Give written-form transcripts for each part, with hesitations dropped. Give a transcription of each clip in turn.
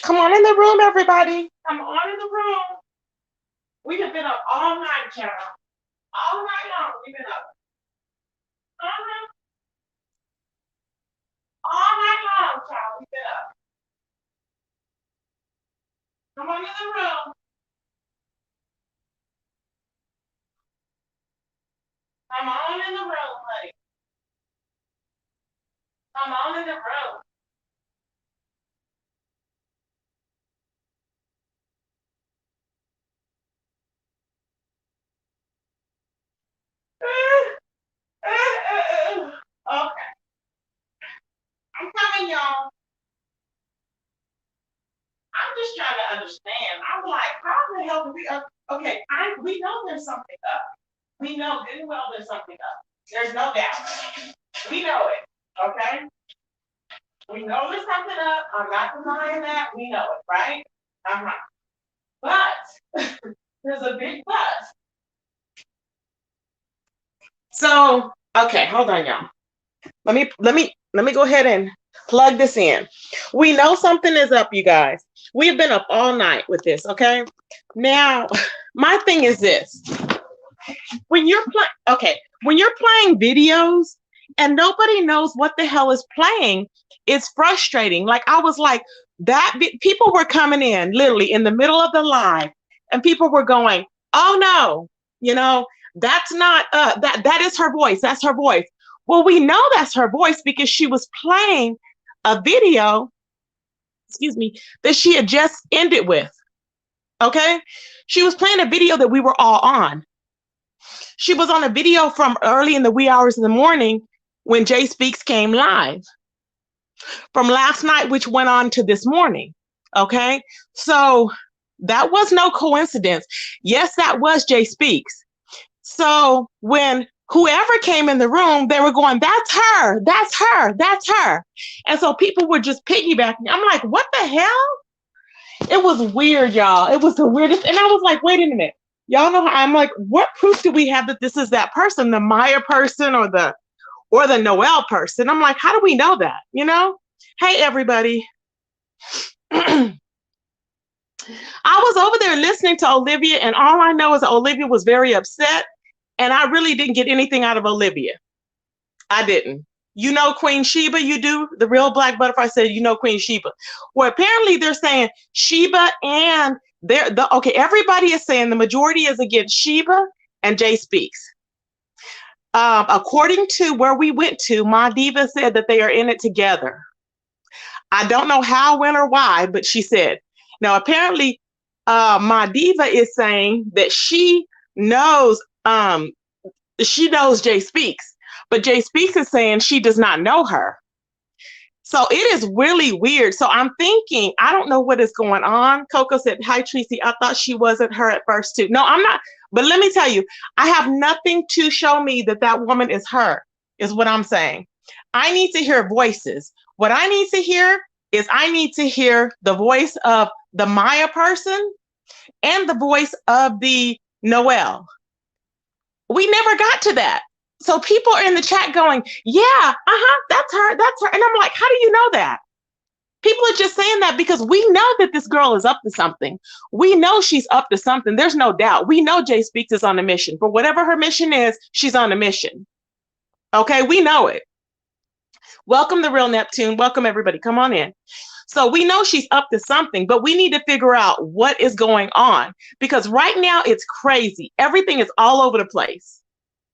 Come on in the room, everybody. Come on in the room. We have been up all night, child. All night long, we've been up. Uh-huh. All night long, child, we've been up. Come on in the room. Come on in the room, honey. Come on in the room. Okay, I'm coming, y'all. I'm just trying to understand. I'm like, how the hell do we up? Okay, we know there's something up. We know good and well there's something up. There's no doubt. We know it. Okay? We know there's something up. I'm not denying that. We know it, right? Uh-huh. But there's a big but. So, okay, hold on, y'all. Let me go ahead and plug this in. We know something is up, you guys. We've been up all night with this, okay? Now, my thing is this. When you're playing videos and nobody knows what the hell is playing, it's frustrating. Like I was like people were coming in literally in the middle of the live and people were going, "Oh no, you know, that's not that is her voice. That's her voice." Well, we know that's her voice because she was playing a video, excuse me, that she had just ended with. Okay? She was playing a video that we were all on. She was on a video from early in the wee hours of the morning when Jay Speaks came live from last night, which went on to this morning. Okay. So that was no coincidence. Yes, that was Jay Speaks. So when whoever came in the room, they were going, "That's her, that's her, that's her." And so people were just piggybacking. I'm like, what the hell? It was weird, y'all. It was the weirdest. And I was like, wait a minute. Y'all know how I'm like, what proof do we have that this is that person, the Maya person or the Noel person? I'm like, how do we know that? You know? Hey everybody. I was over there listening to Olivia, and all I know is that Olivia was very upset, and I really didn't get anything out of Olivia. I didn't. You know Queen Sheba, you do? The real Black Butterfly said, you know Queen Sheba. Well, apparently they're saying Sheba and okay, everybody is saying the majority is against Sheba and Jay Speaks. According to where we went to, my diva said that they are in it together. I don't know how, when, or why, but she said. Now, apparently, my diva is saying that she knows Jay Speaks, but Jay Speaks is saying she does not know her. So it is really weird. So I'm thinking, I don't know what is going on. Coco said, "Hi, Tracy. I thought she wasn't her at first, too." No, I'm not. But let me tell you, I have nothing to show me that that woman is her, is what I'm saying. I need to hear voices. What I need to hear is I need to hear the voice of the Maya person and the voice of the Noel. We never got to that. So people are in the chat going, "Yeah, that's her, that's her." And I'm like, how do you know that? People are just saying that because we know that this girl is up to something. We know she's up to something. There's no doubt. We know Jay Speaks is on a mission. For whatever her mission is, she's on a mission. Okay, we know it. Welcome, the real Neptune. Welcome, everybody. Come on in. So we know she's up to something, but we need to figure out what is going on because right now it's crazy. Everything is all over the place.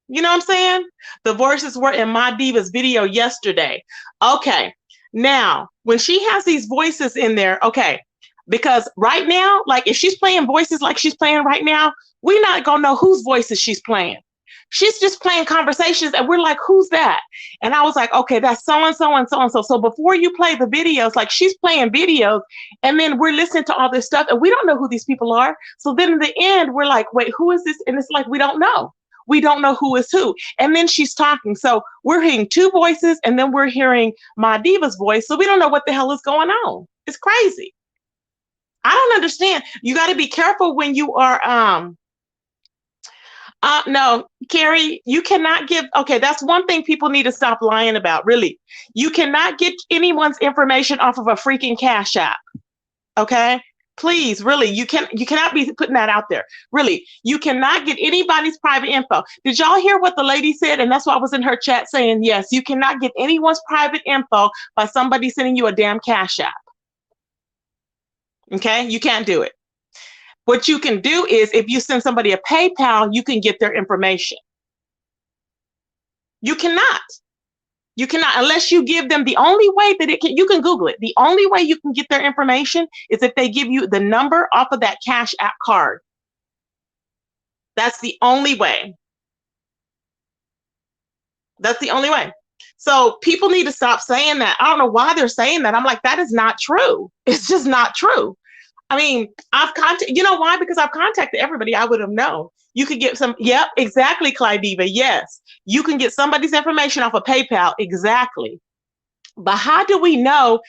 You know what I'm saying? The voices were in my diva's video yesterday. Okay. Now, when she has these voices in there, okay, because right now, like if she's playing voices like she's playing right now, we're not going to know whose voices she's playing. She's just playing conversations and we're like, who's that? And I was like, okay, that's so-and-so and so-and-so. So before you play the videos, like she's playing videos and then we're listening to all this stuff and we don't know who these people are. So then in the end, we're like, wait, who is this? And it's like, we don't know. We don't know who is who. And then she's talking. So we're hearing two voices and then we're hearing my diva's voice. So we don't know what the hell is going on. It's crazy. I don't understand. You got to be careful when you are No, Carrie, you cannot give. Okay, that's one thing people need to stop lying about. Really, you cannot get anyone's information off of a freaking Cash App. Okay, please, really, you cannot be putting that out there. Really, you cannot get anybody's private info. Did y'all hear what the lady said? And that's why I was in her chat saying, yes, you cannot get anyone's private info by somebody sending you a damn Cash App. Okay, you can't do it. What you can do is if you send somebody a PayPal, you can get their information. You cannot. You cannot, unless you give them the only way that you can Google it. The only way you can get their information is if they give you the number off of that Cash App card. That's the only way. That's the only way. So people need to stop saying that. I don't know why they're saying that. I'm like, that is not true. It's just not true. I mean, you know why? Because I've contacted everybody I would have known. You could get some, yep, exactly, Clyde Diva. Yes, you can get somebody's information off of PayPal, exactly. But how do we know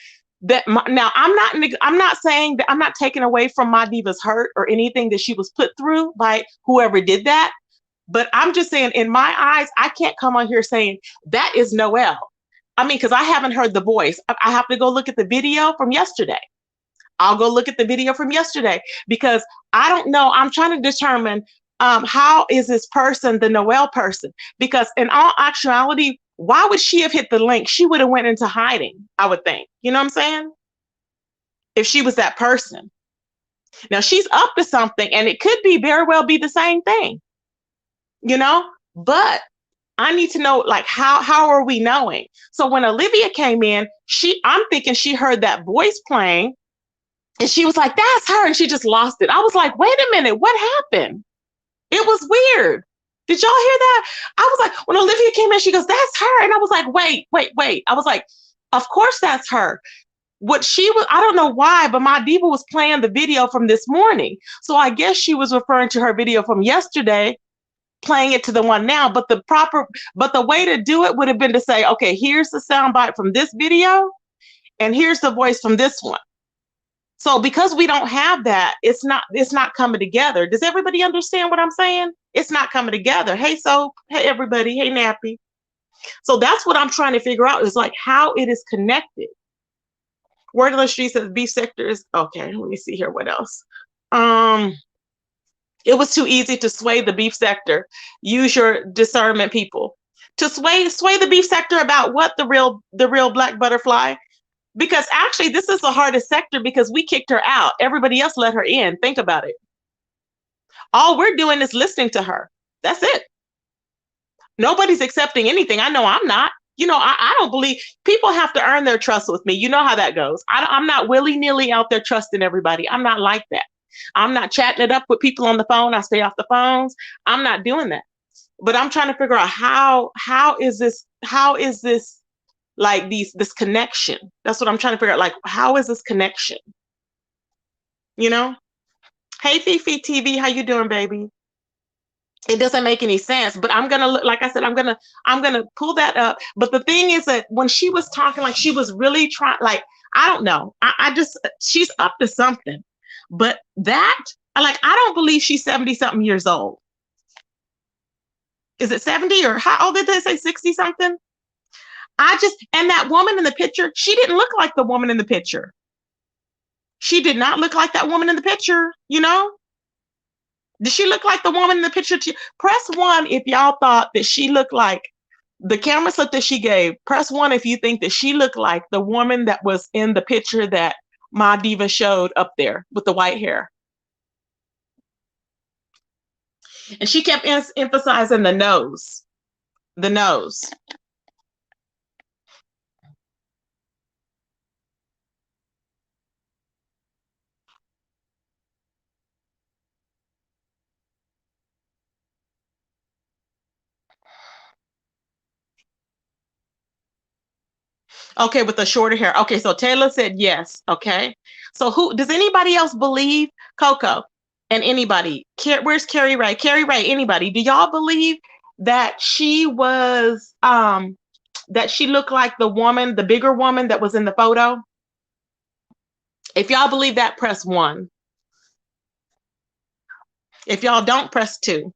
that? Now, I'm not saying that, I'm not taking away from my diva's hurt or anything that she was put through by whoever did that. But I'm just saying, in my eyes, I can't come on here saying that is Noelle. I mean, because I haven't heard the voice. I have to go look at the video from yesterday. I'll go look at the video from yesterday because I don't know. I'm trying to determine how is this person the Noelle person? Because in all actuality, why would she have hit the link? She would have went into hiding, I would think. You know what I'm saying? If she was that person. Now she's up to something, and it could be very well be the same thing. You know, but I need to know, like, how are we knowing? So when Olivia came in, I'm thinking she heard that voice playing. And she was like, that's her. And she just lost it. I was like, wait a minute, what happened? It was weird. Did y'all hear that? I was like, when Olivia came in, she goes, that's her. And I was like, wait. I was like, of course that's her. What she was, I don't know why, but my diva was playing the video from this morning. So I guess she was referring to her video from yesterday, playing it to the one now. But the way to do it would have been to say, okay, here's the soundbite from this video, and here's the voice from this one. So because we don't have that, it's not coming together. Does everybody understand what I'm saying? It's not coming together. Hey, everybody. Hey, Nappy. So that's what I'm trying to figure out, is like how it is connected. Word on the street says beef sector is okay. Let me see here. What else? It was too easy to sway the beef sector. Use your discernment, people. To sway the beef sector about what? The real black butterfly. Because actually, this is the hardest sector because we kicked her out. Everybody else let her in. Think about it. All we're doing is listening to her. That's it. Nobody's accepting anything. I know I'm not. You know, I don't believe people have to earn their trust with me. You know how that goes. I'm not willy-nilly out there trusting everybody. I'm not like that. I'm not chatting it up with people on the phone. I stay off the phones. I'm not doing that. But I'm trying to figure out how is this like this connection. That's what I'm trying to figure out. Like, how is this connection? You know? Hey, Fifi TV, how you doing, baby? It doesn't make any sense, but I'm gonna look, like I said, I'm gonna pull that up. But the thing is that when she was talking, like she was really trying, like, I don't know. I just, she's up to something. But that, like, I don't believe she's 70 something years old. Is it 70 or how old did they say? 60 something? And that woman in the picture, she didn't look like the woman in the picture. She did not look like that woman in the picture, you know? Did she look like the woman in the picture? Press 1 if y'all thought that she looked like the camera slip that she gave. Press 1 if you think that she looked like the woman that was in the picture that my diva showed up there with the white hair. And she kept emphasizing the nose. The nose. Okay, with the shorter hair. Okay, so Taylor said yes. Okay. So who does anybody else believe? Coco and anybody? Where's Carrie Ray? Carrie Ray, anybody? Do y'all believe that she was that she looked like the woman, the bigger woman that was in the photo? If y'all believe that, press 1. If y'all don't, press 2.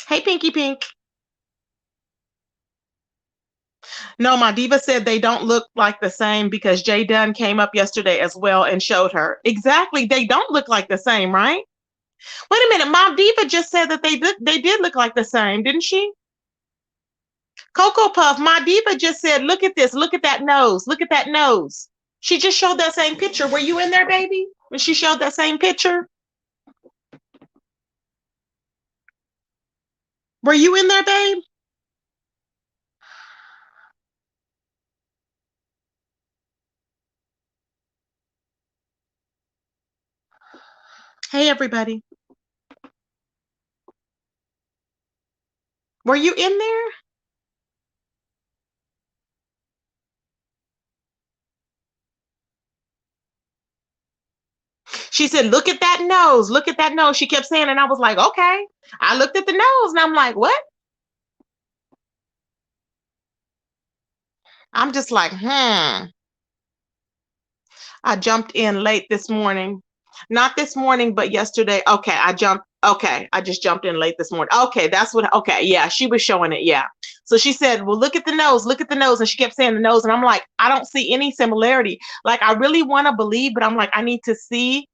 Hey, Pinky Pink. No, my diva said they don't look like the same because Jay Dunn came up yesterday as well and showed her. Exactly. They don't look like the same, right? Wait a minute. My diva just said that they did look like the same, didn't she? Cocoa Puff, my diva just said, look at this. Look at that nose. Look at that nose. She just showed that same picture. Were you in there, baby? When she showed that same picture? Were you in there, babe? Hey, everybody. Were you in there? She said, look at that nose. Look at that nose. She kept saying, and I was like, okay. I looked at the nose and I'm like, what? I'm just like, I jumped in late this morning. Not this morning, but yesterday. Okay, I jumped. Okay, I just jumped in late this morning. Okay, that's what. Okay, yeah, she was showing it. Yeah. So she said, well, look at the nose, look at the nose. And she kept saying the nose. And I'm like, I don't see any similarity. Like, I really want to believe, but I'm like, I need to see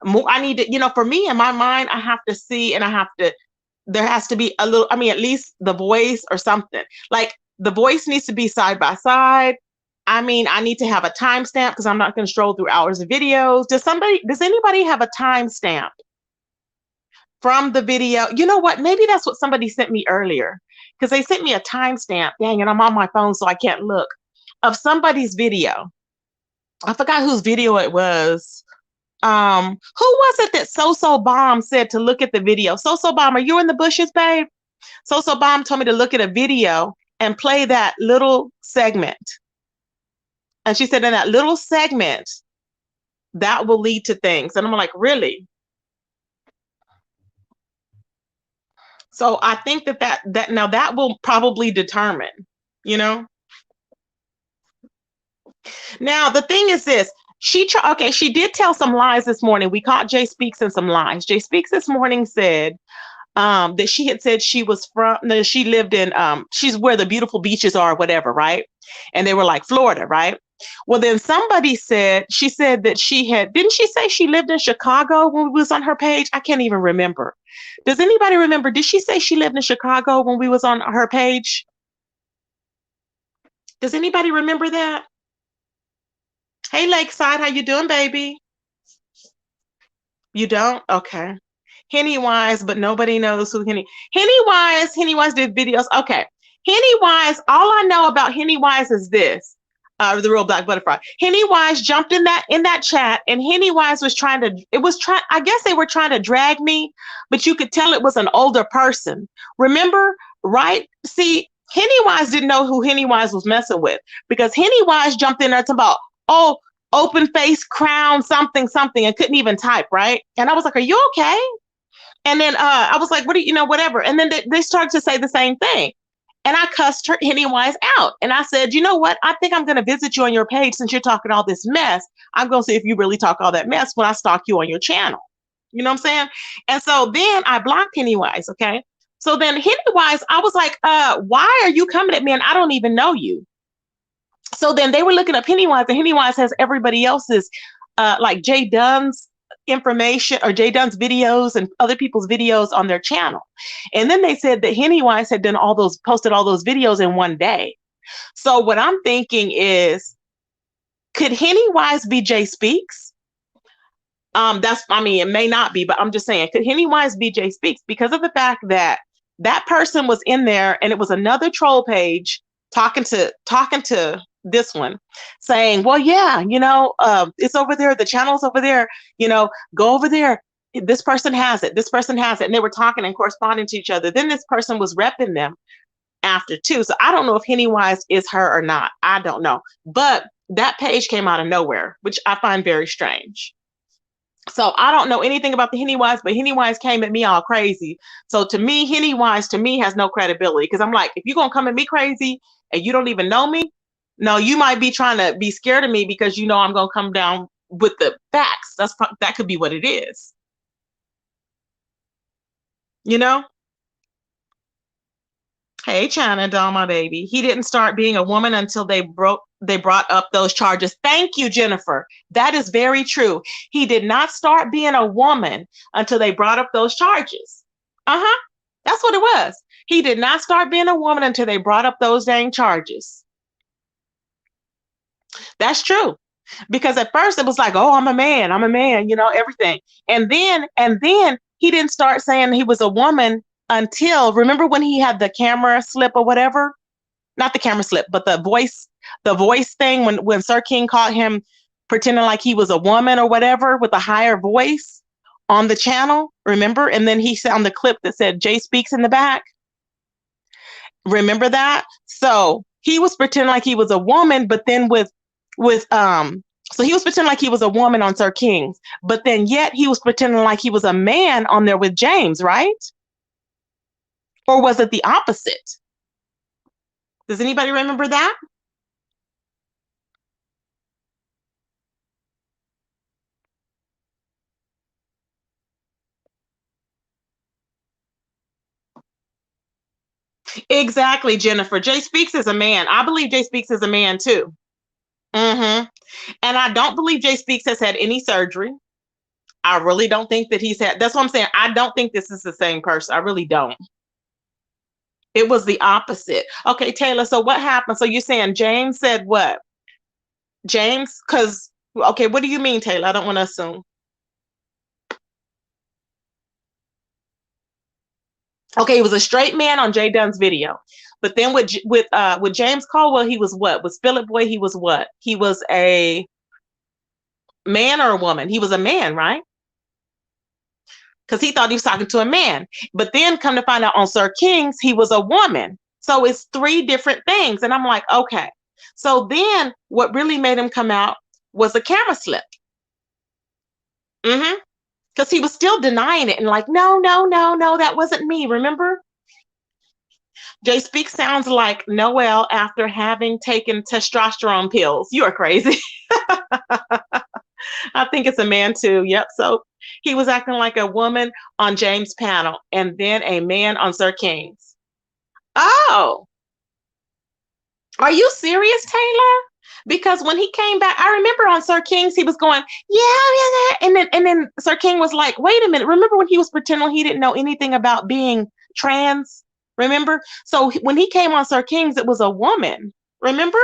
more. I need to, for me in my mind, I have to see and I have to, there has to be a little, I mean, at least the voice or something. Like, the voice needs to be side by side. I mean, I need to have a timestamp because I'm not going to stroll through hours of videos. Does anybody have a timestamp from the video? You know what? Maybe that's what somebody sent me earlier because they sent me a timestamp. Dang, and I'm on my phone, so I can't look of somebody's video. I forgot whose video it was. Who was it that So Bomb said to look at the video? So Bomb, are you in the bushes, babe? So Bomb told me to look at a video and play that little segment. And she said, in that little segment, that will lead to things. And I'm like, really? So I think that now that will probably determine, you know. Now the thing is this. She did tell some lies this morning. We caught Jay Speaks in some lies. Jay Speaks this morning said that she had said she was from, no, she lived in, she's where the beautiful beaches are, whatever, right? And they were like Florida, right? Well, then somebody said, she said that didn't she say she lived in Chicago when we was on her page? I can't even remember. Does anybody remember? Did she say she lived in Chicago when we was on her page? Does anybody remember that? Hey, Lakeside, how you doing, baby? You don't? Okay. Henny Wise, but nobody knows who Henny Wise did videos. Okay. Henny Wise, all I know about Henny Wise is this. The real black butterfly. Henny Wise jumped in that chat, and Henny Wise was I guess they were trying to drag me, but you could tell it was an older person. Remember, right? See, Henny Wise didn't know who Henny Wise was messing with because Henny Wise jumped in there to about, oh, open face crown, something, something, and couldn't even type, right? And I was like, are you okay? And then I was like, what do you know, whatever. And then they started to say the same thing. And I cussed her Henny Wise out. And I said, you know what? I think I'm going to visit you on your page since you're talking all this mess. I'm going to see if you really talk all that mess when I stalk you on your channel. You know what I'm saying? And so then I blocked Henny Wise. Okay. So then Henny Wise, I was like, why are you coming at me? And I don't even know you. So then they were looking up Henny Wise, and Henny Wise has everybody else's, like Jay Dunn's information or Jay Dunn's videos and other people's videos on their channel. And then they said that Henny Wise had posted all those videos in one day. So what I'm thinking is, could Henny Wise be Jay Speaks? It may not be, but I'm just saying, could Henny Wise be Jay Speaks because of the fact that that person was in there and it was another troll page talking to this one saying, well, yeah, it's over there, the channel's over there, go over there, this person has it, and they were talking and corresponding to each other. Then this person was repping them after too. So I don't know if Henny Wise is her or not. I don't know, but that page came out of nowhere, which I find very strange. So I don't know anything about the Henny Wise, but Henny Wise came at me all crazy. So to me, Henny Wise to me has no credibility because I'm like, if you're gonna come at me crazy and you don't even know me, no, you might be trying to be scared of me because you know I'm gonna come down with the facts. That could be what it is. You know? Hey, China Doll, my baby. He didn't start being a woman until they brought up those charges. Thank you, Jennifer. That is very true. He did not start being a woman until they brought up those charges. Uh-huh. That's what it was. He did not start being a woman until they brought up those dang charges. That's true. Because at first it was like, oh, I'm a man, everything. And then he didn't start saying he was a woman until, remember when he had the camera slip or whatever? Not the camera slip, but the voice thing when Sir King caught him pretending like he was a woman or whatever with a higher voice on the channel, remember? And then he found the clip that said Jay Speaks in the back. Remember that? So he was pretending like he was a woman, but then with so he was pretending like he was a woman on Sir King's, but then yet he was pretending like he was a man on there with James, right? Or was it the opposite? Does anybody remember that? Exactly, Jennifer. Jay Speaks is a man. I believe Jay Speaks is a man too. Hmm. And I don't believe Jay Speaks has had any surgery. I really don't think that he's had. That's what I'm saying. I don't think this is the same person. I really don't. It was the opposite. Okay, Taylor. So what happened? So you're saying James said what? James, because okay, what do you mean, Taylor? I don't want to assume. Okay, he was a straight man on Jay Dunn's video, but then with James Caldwell, he was what? With Philip Boy, he was what? He was a man or a woman? He was a man, right? Because he thought he was talking to a man. But then come to find out on Sir King's, he was a woman. So it's three different things. And I'm like, okay. So then what really made him come out was a camera slip. Mm-hmm. Because he was still denying it and like, no, no, no, no, that wasn't me. Remember? Jay Speak sounds like Noel after having taken testosterone pills. You are crazy. I think it's a man too. Yep. So he was acting like a woman on James' panel and then a man on Sir King's. Oh, are you serious, Taylor? Because when he came back, I remember on Sir King's, he was going, yeah, yeah, yeah. And then Sir King was like, wait a minute. Remember when he was pretending he didn't know anything about being trans? Remember? So when he came on Sir King's, it was a woman. Remember?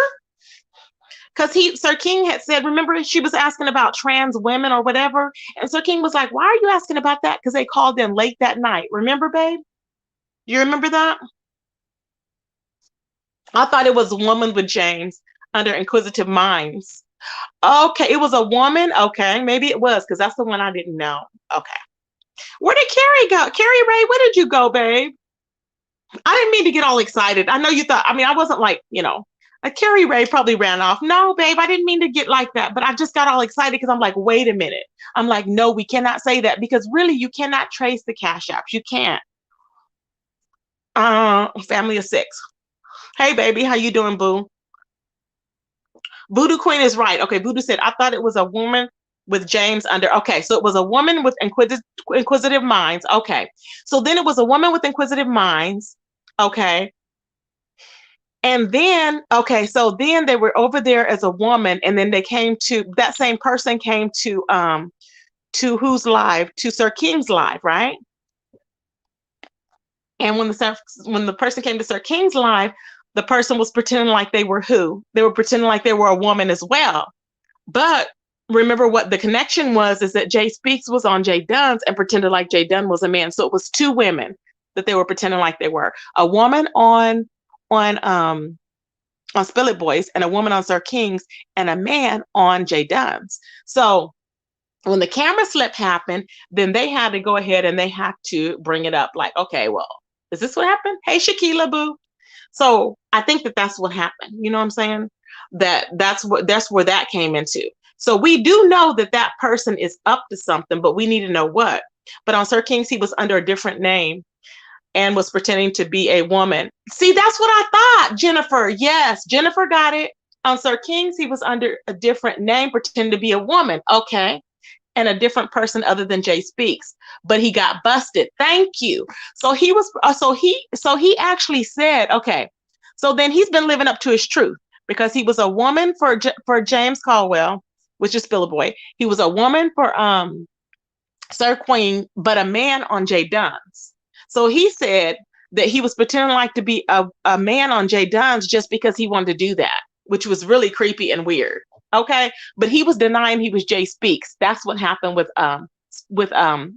Because Sir King had said, remember, she was asking about trans women or whatever. And Sir King was like, why are you asking about that? Because they called in late that night. Remember, babe? You remember that? I thought it was a woman with James under Inquisitive Minds. Okay, it was a woman. Okay, maybe it was because that's the one I didn't know. Okay. Where did Carrie go? Carrie Ray, where did you go, babe? I didn't mean to get all excited. I know you thought, I mean, I wasn't like, Carrie Ray probably ran off. No, babe, I didn't mean to get like that. But I just got all excited because I'm like, wait a minute. I'm like, no, we cannot say that because really you cannot trace the cash apps. You can't. Family of six. Hey, baby, how you doing, boo? Voodoo Queen is right. Okay, Voodoo said, I thought it was a woman with James under. Okay, so it was a woman with inquisitive minds. Okay, so then it was a woman with inquisitive minds. Okay, and then, okay, so then they were over there as a woman, and then they came to that same person came to whose live? To Sir King's live, right? And when the person came to Sir King's live, the person was pretending like they were who? They were pretending like they were a woman as well. But remember what the connection was is that Jay Speaks was on Jay Dunn's and pretended like Jay Dunn was a man. So it was two women that they were pretending like they were. A woman on Spill It Boys and a woman on Sir King's and a man on Jay Dunn's. So when the camera slip happened, then they had to go ahead and they had to bring it up like, okay, well, is this what happened? Hey, Shaquila Boo. So I think that that's what happened. You know what I'm saying? That's where that came into. So we do know that that person is up to something, but we need to know what. But on Sir King's, he was under a different name and was pretending to be a woman. See, that's what I thought, Jennifer. Yes, Jennifer got it. On Sir King's, he was under a different name, pretending to be a woman. Okay. and a different person other than Jay Speaks, but he got busted. Thank you. So he was, so he actually said, okay, so then he's been living up to his truth because he was a woman for James Caldwell, which is Philip Boy. He was a woman for Sir Queen, but a man on Jay Dunn's. So he said that he was pretending like to be a man on Jay Dunn's just because he wanted to do that, which was really creepy and weird. Okay, but he was denying he was Jay Speaks. That's what happened with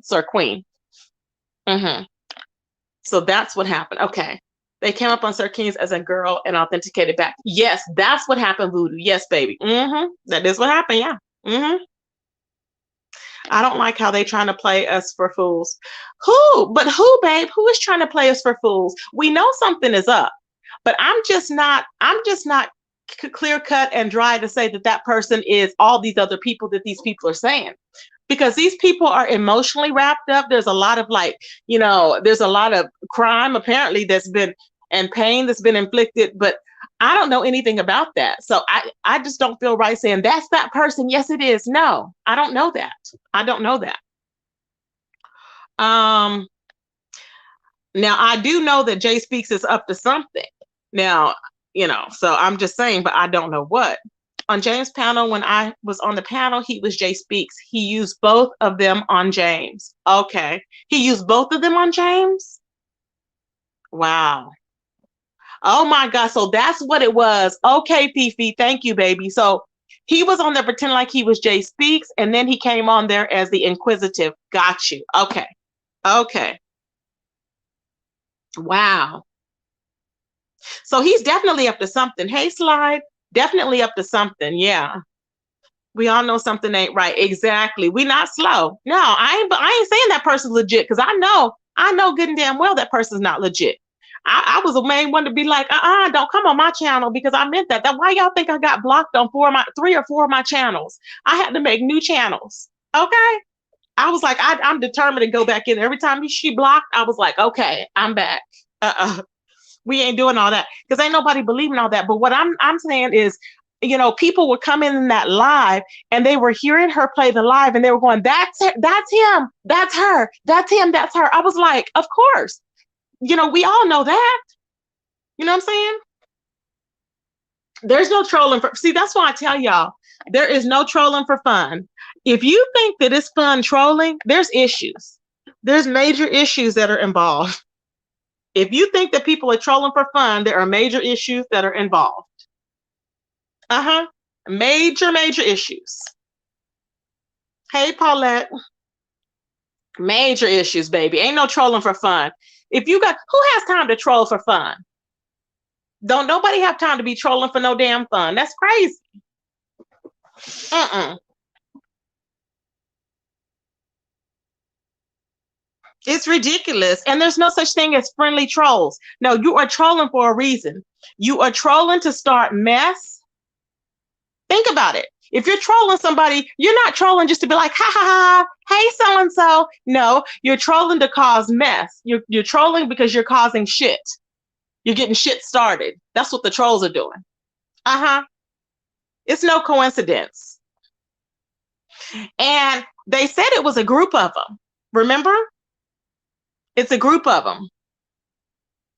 Sir Queen. So that's what happened. Okay, they came up on Sir Kings as a girl and authenticated back. Yes, that's what happened, Voodoo. Yes, baby. That is what happened. Yeah. I don't like how they trying to play us for fools. Who, babe? Who is trying to play us for fools? We know something is up, but I'm just not clear cut and dry to say that person is all these other people that these people are saying, because these people are emotionally wrapped up. There's a lot of there's a lot of crime apparently that's been, and pain that's been inflicted, but I don't know anything about that. So I just don't feel right saying that's that person. Yes, it is. No, I don't know that. I don't know that. Now I do know that Jay Speaks is up to something. Now, so I'm just saying, but I don't know what. On James' panel, when I was on the panel, he was Jay Speaks. He used both of them on James. Okay. He used both of them on James? Wow. Oh my God. So that's what it was. Okay, Fifi. Thank you, baby. So he was on there pretending like he was Jay Speaks, and then he came on there as the Inquisitive. Got you. Okay. Okay. Wow. So he's definitely up to something. Hey, Slide. Definitely up to something. Yeah. We all know something ain't right. Exactly. We not slow. No, I ain't saying that person's legit, because I know good and damn well that person's not legit. I was the main one to be like, don't come on my channel, because I meant that. Why y'all think I got blocked on 3 or 4 of my channels? I had to make new channels. Okay. I was like, I'm determined to go back in. Every time she blocked, I was like, okay, I'm back. We ain't doing all that, because ain't nobody believing all that. But what I'm saying is, people would come in that live and they were hearing her play the live and they were going, that's him, that's her, that's him, that's her. I was like, of course. We all know that. You know what I'm saying? There's no trolling see, that's why I tell y'all, there is no trolling for fun. If you think that it's fun trolling, there's issues. There's major issues that are involved. If you think that people are trolling for fun, there are major issues that are involved. Major issues. Hey, Paulette. Major issues, baby. Ain't no trolling for fun. Who has time to troll for fun? Don't nobody have time to be trolling for no damn fun. That's crazy. It's ridiculous. And there's no such thing as friendly trolls. No, you are trolling for a reason. You are trolling to start mess. Think about it. If you're trolling somebody, you're not trolling just to be like, ha ha ha, hey, so-and-so. No, you're trolling to cause mess. You're trolling because you're causing shit. You're getting shit started. That's what the trolls are doing. It's no coincidence. And they said it was a group of them. Remember? It's a group of them.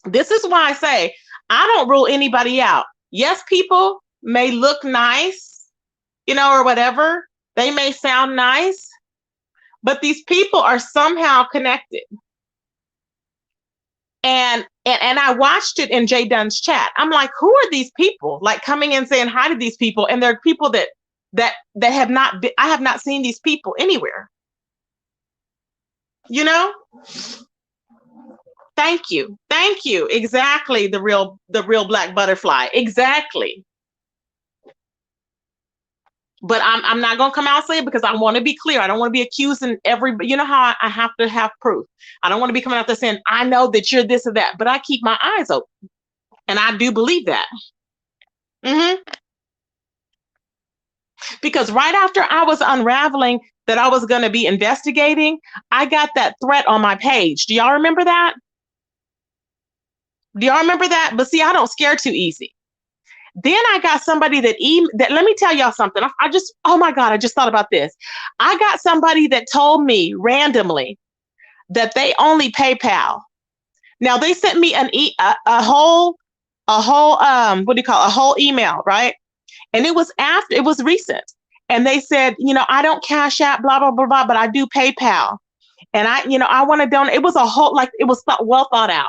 This is why I say I don't rule anybody out. Yes, people may look nice, or whatever. They may sound nice, but these people are somehow connected. And I watched it in Jay Dunn's chat. I'm like, who are these people? Like coming in saying hi to these people, and they're people that have not been, I have not seen these people anywhere. Thank you. Exactly. The real black butterfly. Exactly. But I'm not going to come out and say it, because I want to be clear. I don't want to be accusing everybody. You know how I have to have proof. I don't want to be coming out there saying, I know that you're this or that, but I keep my eyes open. And I do believe that. Because right after I was unraveling that I was going to be investigating, I got that threat on my page. Do y'all remember that? But see, I don't scare too easy. Then I got somebody that let me tell y'all something. I just, oh my God, I just thought about this. I got somebody that told me randomly that they only PayPal. Now they sent me a whole what do you call it? A whole email, right? And it was recent. And they said, I don't cash out, blah, blah, blah, blah, but I do PayPal. And I want to donate. It was a whole, like, it was well thought out.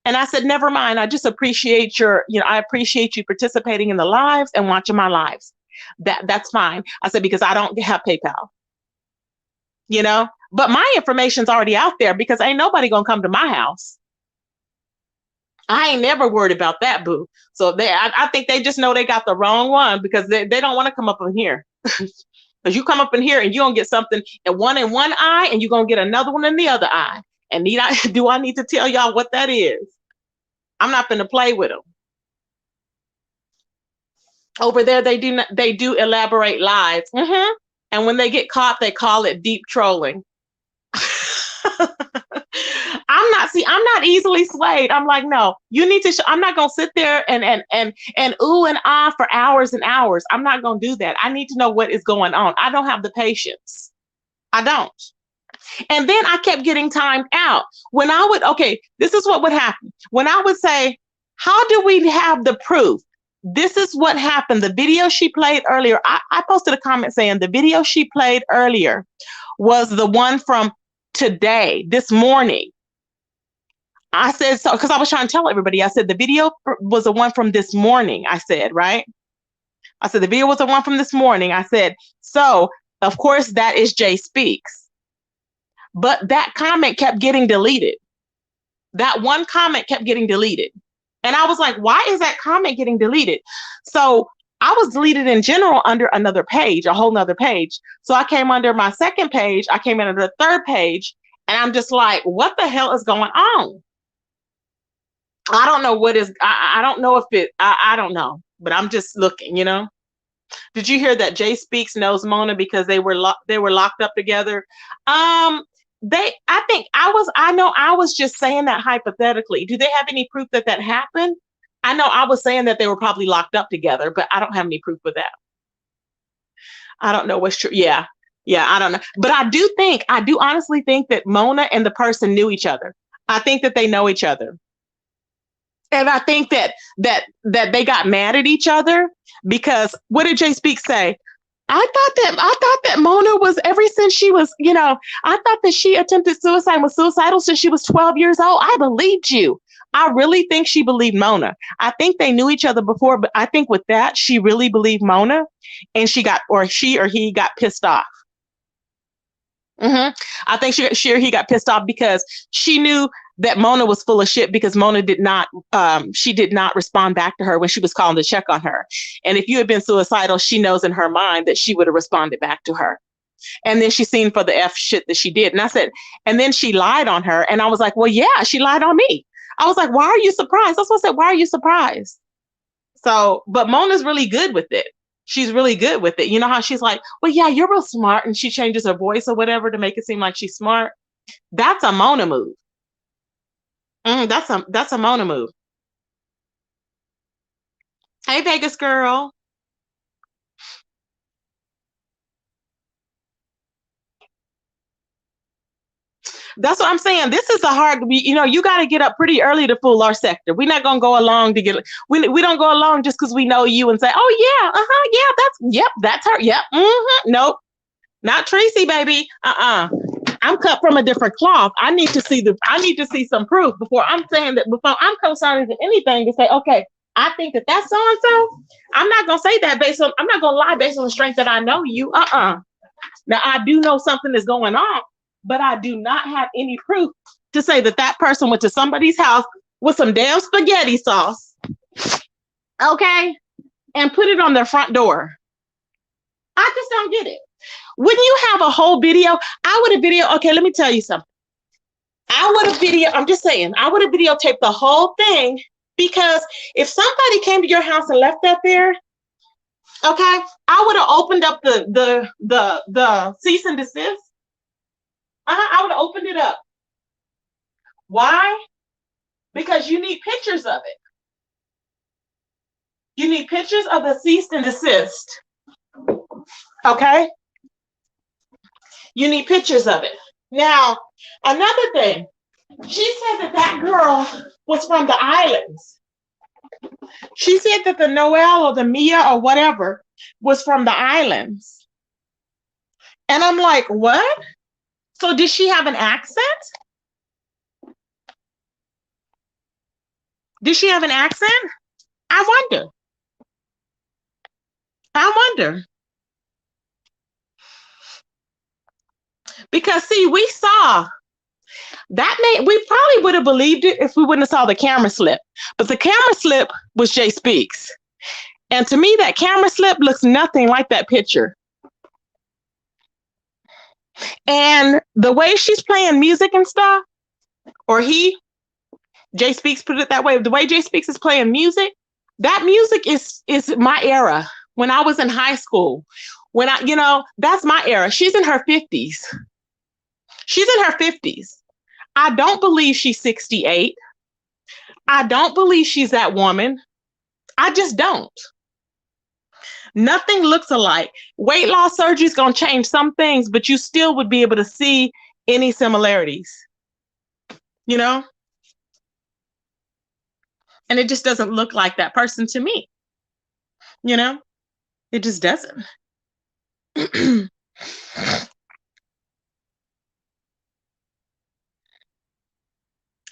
And I said, never mind. I just appreciate I appreciate you participating in the lives and watching my lives. That's fine. I said, because I don't have PayPal, but my information's already out there because ain't nobody going to come to my house. I ain't never worried about that, boo. So I think they just know they got the wrong one because they don't want to come up in here. Because you come up in here and you're going to get something in one eye and you're going to get another one in the other eye. And do I need to tell y'all what that is? I'm not going to play with them. Over there, they do elaborate lies. Mm-hmm. And when they get caught, they call it deep trolling. I'm not easily swayed. I'm like, no, you need to, I'm not going to sit there and ooh and ah for hours and hours. I'm not going to do that. I need to know what is going on. I don't have the patience. I don't. And then I kept getting timed out. When I would, okay, this is what would happen. When I would say, how do we have the proof? This is what happened. The video she played earlier, I posted a comment saying the video she played earlier was the one from today, this morning. I said, so, because I was trying to tell everybody, I said, the video was the one from this morning. I said, right? I said, the video was the one from this morning. I said, so of course that is Jay Speaks. But that comment kept getting deleted. That one comment kept getting deleted. And I was like, why is that comment getting deleted? So I was deleted in general under another page, a whole nother page. So I came under my second page. I came under the third page. And I'm just like, what the hell is going on? I don't know what is, I don't know if I don't know, but I'm just looking, Did you hear that Jay Speaks knows Mona because they were locked up together? I know I was just saying that hypothetically. Do they have any proof that happened? I know I was saying that they were probably locked up together, but I don't have any proof of that. I don't know what's true. Yeah, I don't know. But I do honestly think that Mona and the person knew each other. I think that they know each other. And I think that they got mad at each other because what did Jay Speak say? I thought that Mona was, ever since she was, I thought that she attempted suicide, was suicidal since she was 12 years old. I believed you. I really think she believed Mona. I think they knew each other before, but I think with that, she really believed Mona and she or he got pissed off. Mm-hmm. I think she or he got pissed off because she knew that Mona was full of shit because Mona did not respond back to her when she was calling to check on her. And if you had been suicidal, she knows in her mind that she would have responded back to her. And then she's seen for the F shit that she did. And I said, and then she lied on her. And I was like, well, yeah, she lied on me. I was like, why are you surprised? That's what I said. Why are you surprised? So, but Mona's really good with it. She's really good with it. You know how she's like, well, yeah, you're real smart. And she changes her voice or whatever to make it seem like she's smart. That's a Mona move. That's a Mona move. Hey, Vegas girl. That's what I'm saying. This is a hard, you got to get up pretty early to fool our sector. We're not going to go along to get, we don't go along just because we know you and say, oh yeah, yeah, that's her. Yep. Mm-hmm. Nope. Not Tracy, baby. I'm cut from a different cloth. I need to see some proof before I'm saying that, before I'm co-signing to anything to say, okay, I think that that's so-and-so. I'm not going to say that I'm not going to lie based on the strength that I know you. Now I do know something is going on, but I do not have any proof to say that person went to somebody's house with some damn spaghetti sauce, okay, and put it on their front door. I just don't get it. When you have a whole video, okay, let me tell you something. I'm just saying, I would have videotaped the whole thing, because if somebody came to your house and left that there, okay, I would have opened up the cease and desist. I would have opened it up. Why? Because you need pictures of it. You need pictures of the ceased and desist. Okay? You need pictures of it. Now, another thing, she said that that girl was from the islands. She said that the Noel or the Mia or whatever was from the islands. And I'm like, what? So did she have an accent? Did she have an accent? I wonder. I wonder. Because see, we saw that we probably would have believed it if we wouldn't have saw the camera slip. But the camera slip was Jay Speaks. And to me, that camera slip looks nothing like that picture. And the way she's playing music and stuff, or Jay Speaks put it that way, the way Jay Speaks is playing music, that music is my era. When I was in high school, when that's my era. She's in her 50s. She's in her 50s. I don't believe she's 68. I don't believe she's that woman. I just don't. Nothing looks alike. Weight loss surgery is going to change some things, but you still would be able to see any similarities, you know? And it just doesn't look like that person to me, you know? It just doesn't.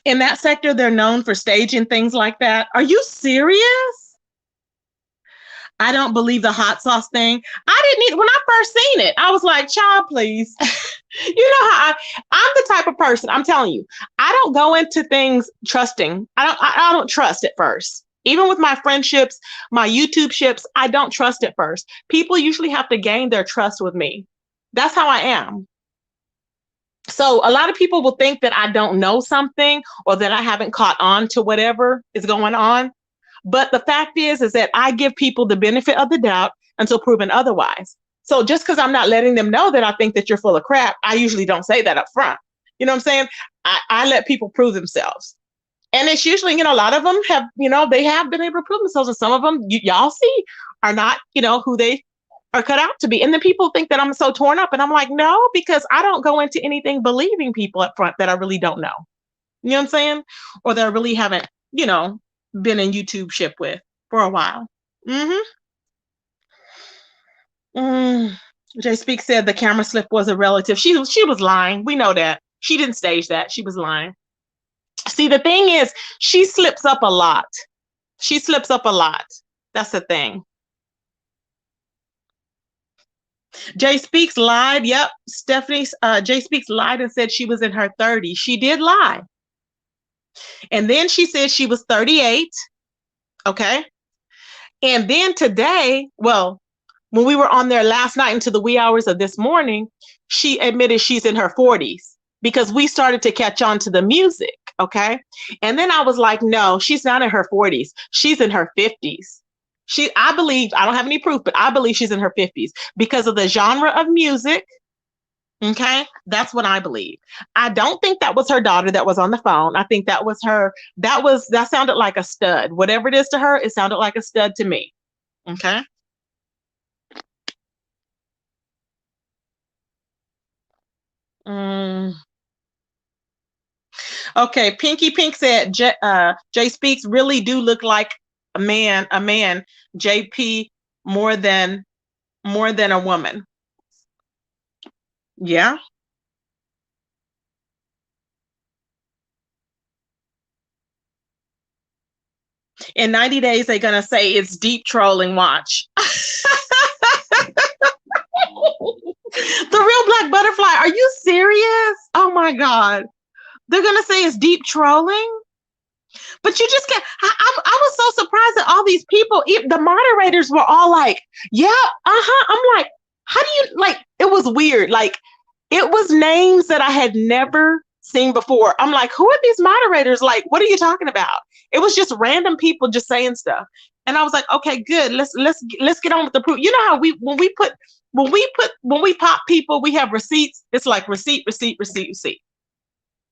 In that sector, they're known for staging things like that. Are you serious? I don't believe the hot sauce thing. I didn't when I first seen it, I was like, child, please. You know how I'm the type of person, I'm telling you, I don't go into things trusting. I don't trust at first. Even with my friendships, my YouTube ships, I don't trust at first. People usually have to gain their trust with me. That's how I am. So a lot of people will think that I don't know something or that I haven't caught on to whatever is going on. But the fact is that I give people the benefit of the doubt until proven otherwise. So just because I'm not letting them know that I think that you're full of crap, I usually don't say that up front. You know what I'm saying? I let people prove themselves. And it's usually, a lot of them have, they have been able to prove themselves. And some of them, y'all see, are not, who they are cut out to be. And then people think that I'm so torn up. And I'm like, no, because I don't go into anything believing people up front that I really don't know. You know what I'm saying? Or that I really haven't, been in YouTube ship with for a while. Jay Speak said the camera slip was a relative. She was lying. We know that. She didn't stage that. She was lying. See, the thing is, she slips up a lot. She slips up a lot. That's the thing. Jay Speaks lied. Yep. Stephanie, Jay Speaks lied and said she was in her 30s. She did lie. And then she said she was 38. Okay. And then today, well, when we were on there last night into the wee hours of this morning, she admitted she's in her 40s because we started to catch on to the music. Okay. And then I was like, no, she's not in her 40s. She's in her 50s. I believe, I don't have any proof, but I believe she's in her 50s because of the genre of music. Okay. That's what I believe. I don't think that was her daughter that was on the phone. I think that was her. That sounded like a stud. Whatever it is to her, it sounded like a stud to me. Okay. Okay. Pinky Pink said Jay Speaks really do look like a man, JP more than a woman. Yeah. In 90 days, they're going to say it's deep trolling. Watch. The real black butterfly. Are you serious? Oh my God. They're going to say it's deep trolling. But you just get, I was so surprised that all these people, the moderators were all like, yeah, I'm like, how do you, like, it was weird. Like, it was names that I had never seen before. I'm like, who are these moderators? Like, what are you talking about? It was just random people just saying stuff. And I was like, okay, good. Let's get on with the proof. You know how when we pop people, we have receipts. It's like receipt.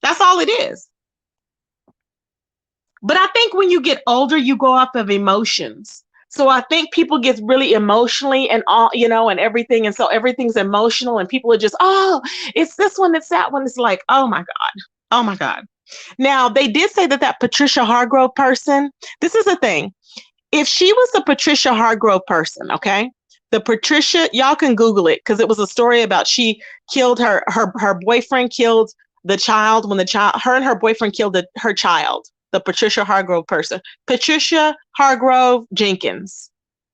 That's all it is. But I think when you get older, you go off of emotions. So I think people get really emotionally and all, and everything. And so everything's emotional and people are just, oh, it's this one, it's that one. It's like, oh my God. Oh my God. Now they did say that Patricia Hargrove person, this is the thing. If she was the Patricia Hargrove person, okay, the Patricia, y'all can Google it because it was a story about she killed her boyfriend killed the child when her and her boyfriend killed her child, the Patricia Hargrove person. Patricia Hargrove Jenkins.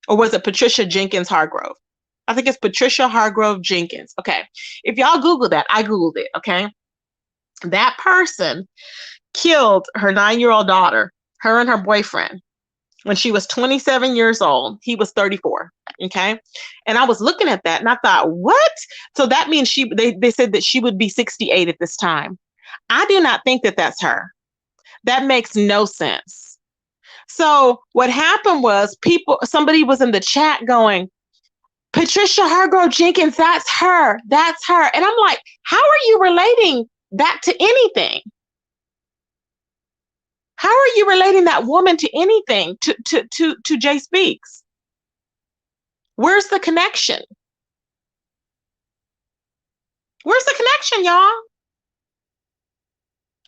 Or was it Patricia Jenkins Hargrove? I think it's Patricia Hargrove Jenkins. Okay. If y'all Google that, I Googled it. Okay. That person killed her 9-year-old daughter, her and her boyfriend, when she was 27 years old. He was 34. Okay. And I was looking at that and I thought, what? So that means they said that she would be 68 at this time. I do not think that that's her. That makes no sense. So what happened was somebody was in the chat going, Patricia Hargrove Jenkins, that's her. That's her. And I'm like, how are you relating that to anything? How are you relating that woman to anything, to Jay Speaks? Where's the connection? Where's the connection, y'all?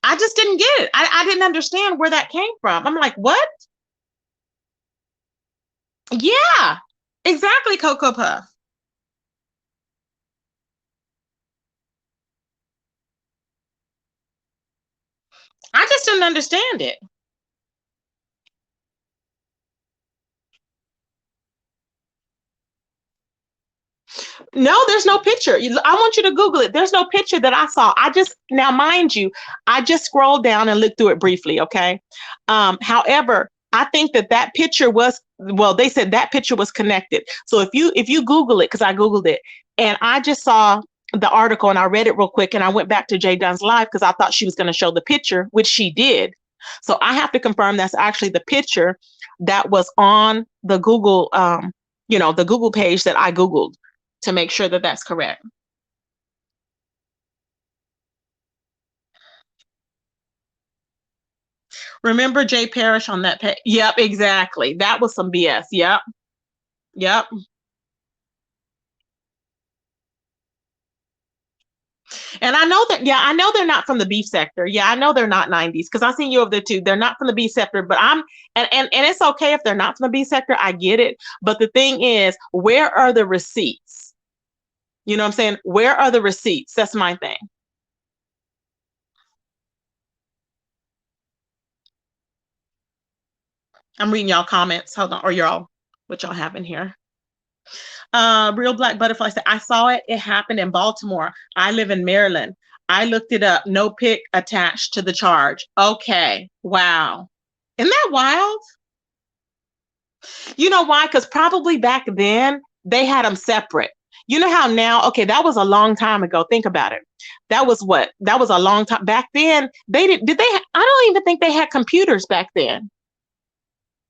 I just didn't get it. I didn't understand where that came from. I'm like, what? Yeah, exactly, Cocoa Puff. I just didn't understand it. No, there's no picture. I want you to Google it. There's no picture that I saw. Now, mind you, I just scrolled down and looked through it briefly. Okay. However, I think that picture was, well, they said that picture was connected. So if you Google it, because I Googled it and I just saw the article and I read it real quick and I went back to Jay Dunn's live because I thought she was going to show the picture, which she did. So I have to confirm that's actually the picture that was on the Google, the Google page that I Googled to make sure that that's correct. Remember Jay Parrish on that page? Yep, exactly. That was some BS. Yep. Yep. And I know that, yeah, I know they're not from the beef sector. Yeah, I know they're not 90s because I seen you over there too. They're not from the beef sector, but and it's okay if they're not from the beef sector. I get it. But the thing is, where are the receipts? You know what I'm saying? Where are the receipts? That's my thing. I'm reading y'all comments. Hold on, or y'all, what y'all have in here. Real Black Butterfly said, I saw it. It happened in Baltimore. I live in Maryland. I looked it up. No pic attached to the charge. Okay. Wow. Isn't that wild? You know why? Because probably back then they had them separate. You know how now, okay, that was a long time ago. Think about it. That was what? That was a long time. Back then, did they, I don't even think they had computers back then.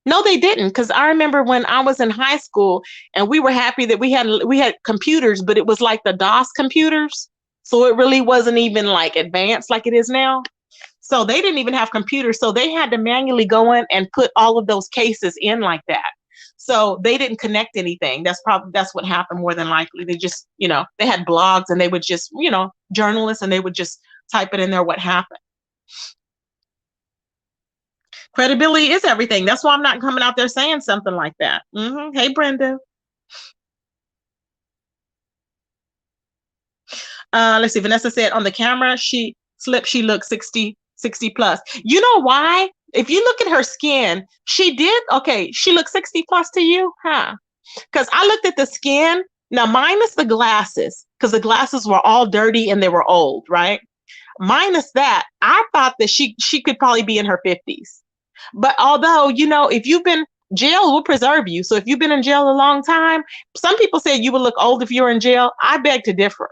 No, they didn't. Because I remember when I was in high school and we were happy that we had computers, but it was like the DOS computers. So it really wasn't even like advanced like it is now. So they didn't even have computers. So they had to manually go in and put all of those cases in like that. So they didn't connect anything. That's what happened more than likely. They just, they had blogs and they would just, journalists, and they would just type it in there what happened. Credibility is everything. That's why I'm not coming out there saying something like that. Hey, Brenda. Let's see. Vanessa said on the camera, she looks 60 plus. You know why? If you look at her skin, she looks 60 plus to you, huh? Because I looked at the skin, now minus the glasses, because the glasses were all dirty and they were old, right? Minus that, I thought that she could probably be in her 50s. But although, if you've been, jail will preserve you. So if you've been in jail a long time, some people say you would look old if you're in jail. I beg to differ.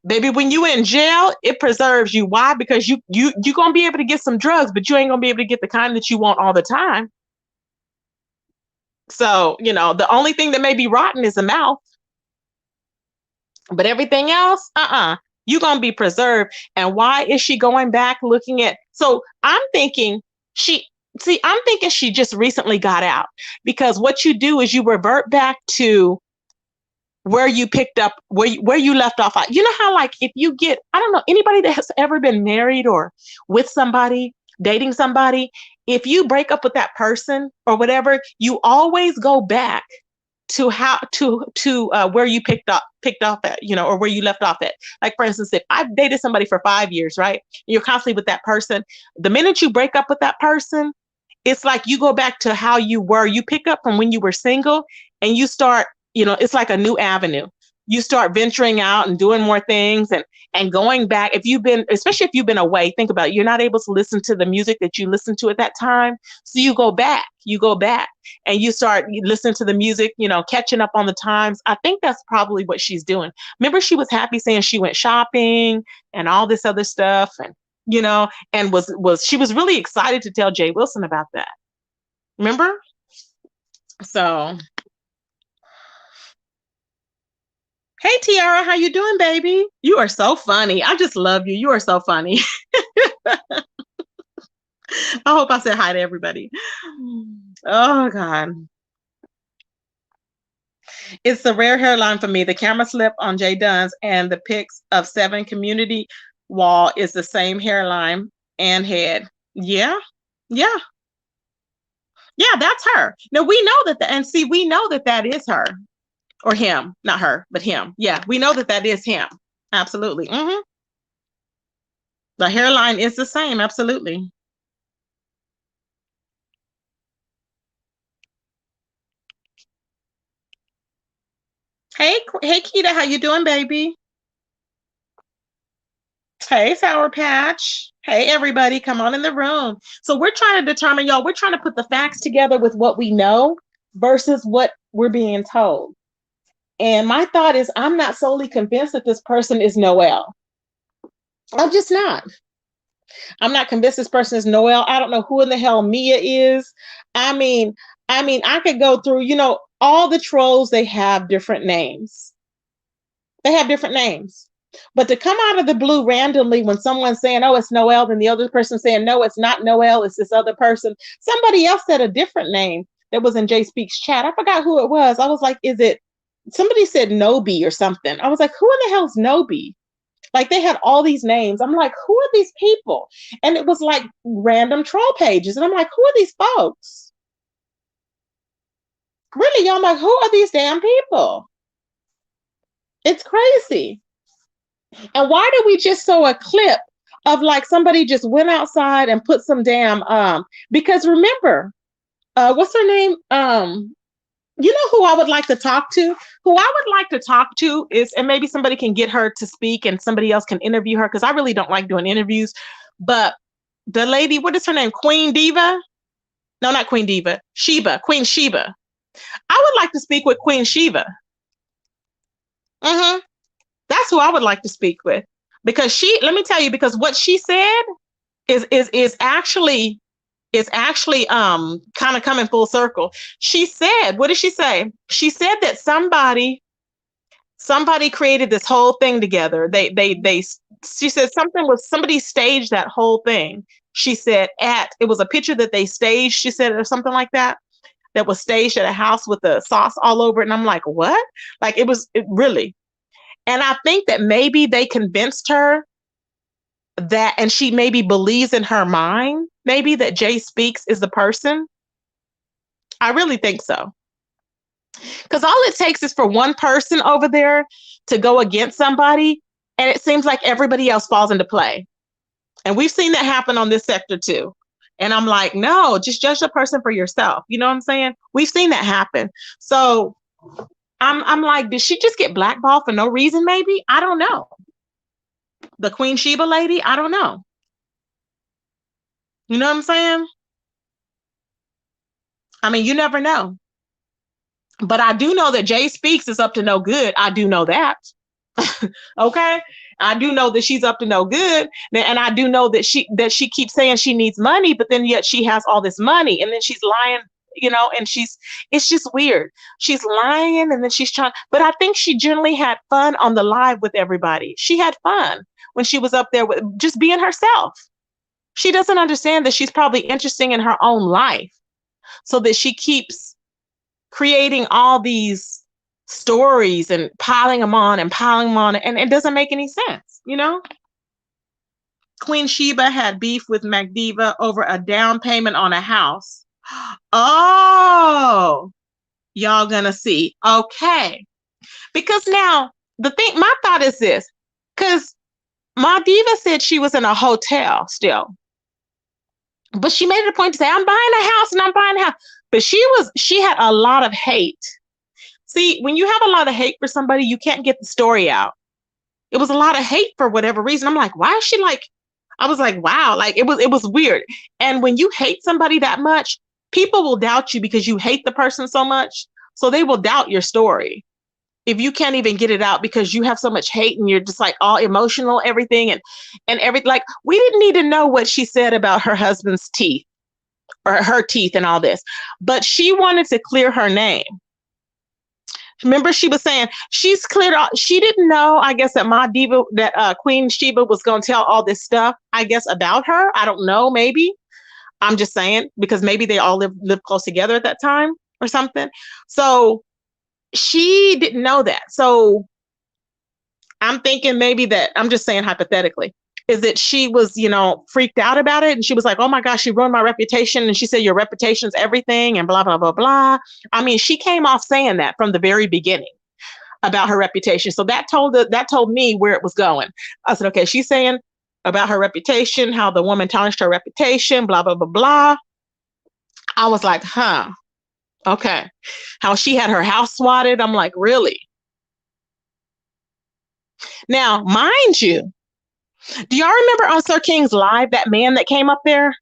Baby, when you in jail, it preserves you. Why? Because you're gonna be able to get some drugs, but you ain't gonna be able to get the kind that you want all the time. So, the only thing that may be rotten is the mouth. But everything else, you're gonna be preserved. And why is she going back looking at? So I'm thinking See, I'm thinking she just recently got out, because what you do is you revert back to where you picked up, where you left off at. You know how, like, if you get, I don't know, anybody that has ever been married or with somebody, dating somebody, if you break up with that person or whatever, you always go back to how to where you picked off at, you know, or where you left off at. Like, for instance, if I've dated somebody for 5 years, right, you're constantly with that person, the minute you break up with that person, it's like you go back to how you were. You pick up from when you were single, and you start, you know, it's like a new avenue. You start venturing out and doing more things, and going back. If you've been, especially if you've been away, think about it. You're not able to listen to the music that you listened to at that time. So you go back and you listen to the music, you know, catching up on the times. I think that's probably what she's doing. Remember, she was happy saying she went shopping and all this other stuff, and you know, and she was really excited to tell Jay Wilson about that. Remember? So, hey Tiara, how you doing, baby? You are so funny. I just love you. You are so funny. I hope I said hi to everybody. Oh God. It's a rare hairline for me. The camera slip on Jay Dunn's and the pics of 7 community wall is the same hairline and head. Yeah. Yeah. Yeah, that's her. Now we know that and see, we know that that is her or him, not her, but him. Yeah, we know that that is him. Absolutely. The hairline is the same. Absolutely. Hey, Keita, how you doing, baby? Hey, Sour Patch. Hey, everybody, come on in the room. So we're trying to determine, y'all, we're trying to put the facts together with what we know versus what we're being told. And my thought is, I'm not solely convinced that this person is Noel. I'm just not. I'm not convinced this person is Noel. I don't know who in the hell Mia is. I mean, I could go through, you know, all the trolls, they have different names. They have different names. But to come out of the blue randomly when someone's saying, oh, it's Noel, then the other person saying, no, it's not Noel, it's this other person. Somebody else said a different name that was in Jay Speaks chat. I forgot who it was. I was like, is it, somebody said Nobi or something. I was like, who in the hell's Nobi? Like, they had all these names. I'm like, who are these people? And it was like random troll pages. And I'm like, who are these folks? Really, y'all, I'm like, who are these damn people? It's crazy. And why do we just show a clip of like somebody just went outside and put some damn because remember, what's her name? You know who I would like to talk to? Who I would like to talk to is, and maybe somebody can get her to speak and somebody else can interview her, because I really don't like doing interviews. But the lady, what is her name? Queen Diva? No, not Queen Diva. Sheba, Queen Sheba. I would like to speak with Queen Sheba. That's who I would like to speak with, because let me tell you, because what she said is actually kind of coming full circle. She said, what did she say? She said that somebody created this whole thing together. She said somebody staged that whole thing. She said it was a picture that they staged, she said, or something like that was staged at a house with the sauce all over it. And I'm like, what? Like, it really. And I think that maybe they convinced her that, and she maybe believes in her mind, maybe that Jay Speaks is the person. I really think so. Because all it takes is for one person over there to go against somebody, and it seems like everybody else falls into play. And we've seen that happen on this sector too. And I'm like, no, just judge the person for yourself. You know what I'm saying? We've seen that happen. So I'm like, did she just get blackballed for no reason? Maybe. I don't know. The Queen Sheba lady, I don't know. You know what I'm saying? I mean, you never know. But I do know that Jay Speaks is up to no good. I do know that. Okay? I do know that she's up to no good. And I do know that she keeps saying she needs money, but then yet she has all this money. And then she's lying, you know, and it's just weird. She's lying, and then she's trying, but I think she generally had fun on the live with everybody. She had fun when she was up there with just being herself. She doesn't understand that she's probably interesting in her own life, so that she keeps creating all these stories and piling them on and piling them on, and it doesn't make any sense, you know? Queen Sheba had beef with Magdiva over a down payment on a house. Oh, y'all gonna see. Okay. Because now the thing, my thought is this, because Magdiva said she was in a hotel still, but she made it a point to say, I'm buying a house and I'm buying a house. But she had a lot of hate. See, when you have a lot of hate for somebody, you can't get the story out. It was a lot of hate for whatever reason. I'm like, why is she like, I was like, wow, like it was weird. And when you hate somebody that much, people will doubt you because you hate the person so much. So they will doubt your story if you can't even get it out because you have so much hate and you're just like all emotional, everything and everything. Like, we didn't need to know what she said about her husband's teeth or her teeth and all this, but she wanted to clear her name. Remember, she was saying she's cleared out. She didn't know, I guess, that Magdiva, that Queen Sheba was going to tell all this stuff, I guess, about her. I don't know, maybe. I'm just saying, because maybe they all lived close together at that time or something. So she didn't know that. So I'm thinking maybe that, I'm just saying hypothetically, is that she was, freaked out about it. And she was like, oh my gosh, she ruined my reputation. And she said, your reputation's everything and blah, blah, blah, blah. I mean, she came off saying that from the very beginning about her reputation. So that told me where it was going. I said, okay, she's saying about her reputation, how the woman tarnished her reputation, blah, blah, blah, blah. I was like, huh, okay. How she had her house swatted. I'm like, really? Now, mind you, do y'all remember on Sir King's Live, that man that came up there?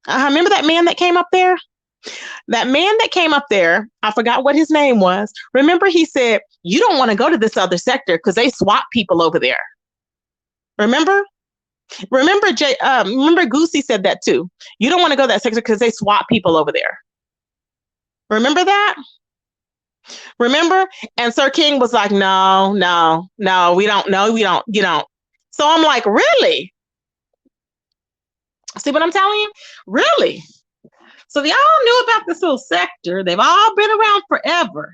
Remember that man that came up there? That man that came up there, I forgot what his name was. Remember, he said, you don't want to go to this other sector because they swap people over there. Remember? Remember Goosey said that too. You don't want to go to that sector because they swap people over there. Remember that? Remember? And Sir King was like, no, we don't. So I'm like, really? See what I'm telling you? Really? So they all knew about this little sector. They've all been around forever.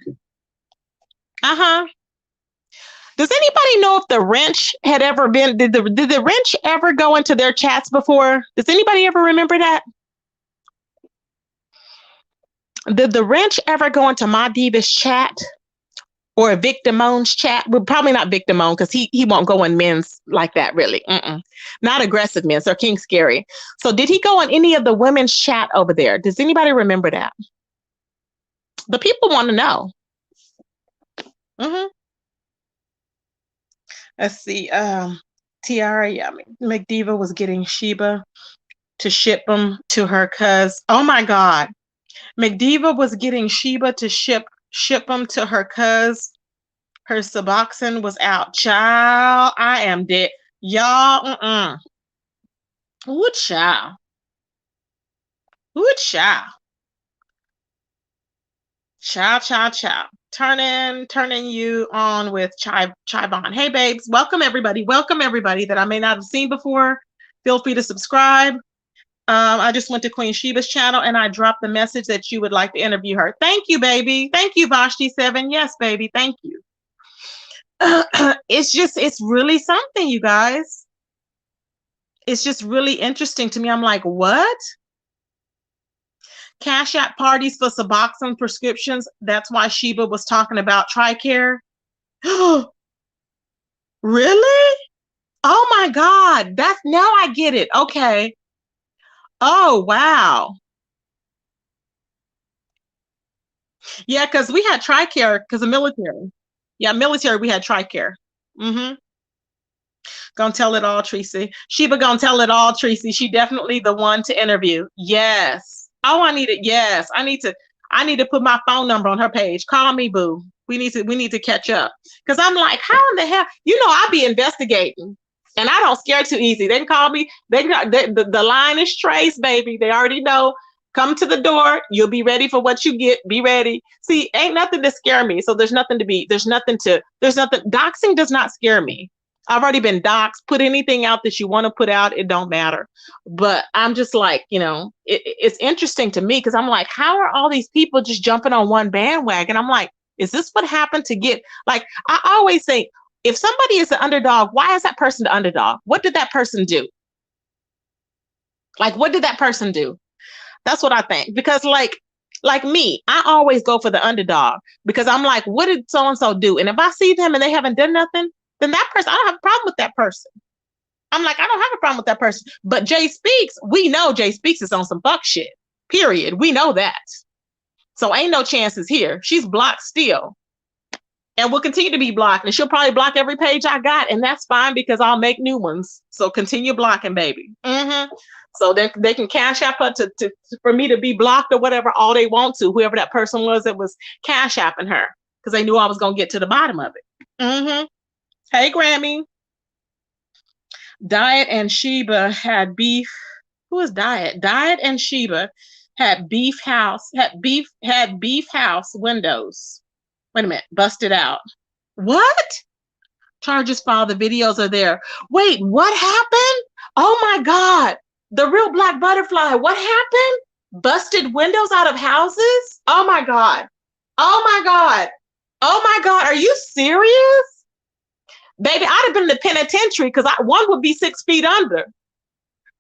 Does anybody know if the wrench had ever been, did the wrench ever go into their chats before? Does anybody ever remember that? Did the wrench ever go into Magdiva's chat? Or Vic Damone's chat? Well, probably not Vic Damone because he won't go in men's like that, really. Not aggressive men. Sir King scary. So did he go in any of the women's chat over there? Does anybody remember that? The people want to know. Let's see. Tiara, yeah, Magdiva was getting Sheba to ship them to her cuz. Oh my God. Magdiva was getting Sheba to ship them to her cuz her Suboxone was out. Child, I am dead. Y'all, Ooh, child. Ooh, child. Child. Turning you on with Chivon. Hey, babes. Welcome, everybody. That I may not have seen before. Feel free to subscribe. I just went to Queen Sheba's channel and I dropped the message that you would like to interview her. Thank you, baby. Thank you, Vashti7. Yes, baby. Thank you. It's really something, you guys. It's just really interesting to me. I'm like, what? Cash App parties for Suboxone prescriptions. That's why Sheba was talking about TRICARE. Really? Oh my God. Now I get it. Okay. Oh, wow. Yeah, because we had TRICARE because of military. Yeah, military, we had TRICARE. Gonna tell it all, Tracy. Sheba gonna tell it all, Tracy. She definitely the one to interview. Yes. Oh, I need it. Yes. I need to put my phone number on her page. Call me, boo. We need to catch up. Because I'm like, how in the hell? I'll be investigating. And I don't scare too easy. They can call me. The line is traced, baby. They already know. Come to the door. You'll be ready for what you get. Be ready. See, ain't nothing to scare me. So there's nothing. Doxing does not scare me. I've already been doxxed. Put anything out that you want to put out, it don't matter. But I'm just like, it's interesting to me because I'm like, how are all these people just jumping on one bandwagon? I'm like, is this what happened to get, like, I always say, if somebody is the underdog, why is that person the underdog? What did that person do? Like, what did that person do? That's what I think. Because like me, I always go for the underdog because I'm like, what did so and so do? And if I see them and they haven't done nothing, then that person, I don't have a problem with that person. I'm like, I don't have a problem with that person. But Jay Speaks, we know Jay Speaks is on some fuck shit. Period. We know that. So ain't no chances here. She's blocked still. And will continue to be blocked. And she'll probably block every page I got. And that's fine because I'll make new ones. So continue blocking, baby. So they can cash app her for me to be blocked or whatever all they want to, whoever that person was that was cash apping her, because they knew I was going to get to the bottom of it. Hey, Grammy. Diet and Sheba had beef. Who is Diet? Diet and Sheba had beef house windows. Wait a minute, busted out. What? Charges filed. The videos are there. Wait, what happened? Oh my God. The Real Black Butterfly. What happened? Busted windows out of houses? Oh my God. Oh my God. Oh my God. Are you serious? Baby, I'd have been in the penitentiary because one would be 6 feet under.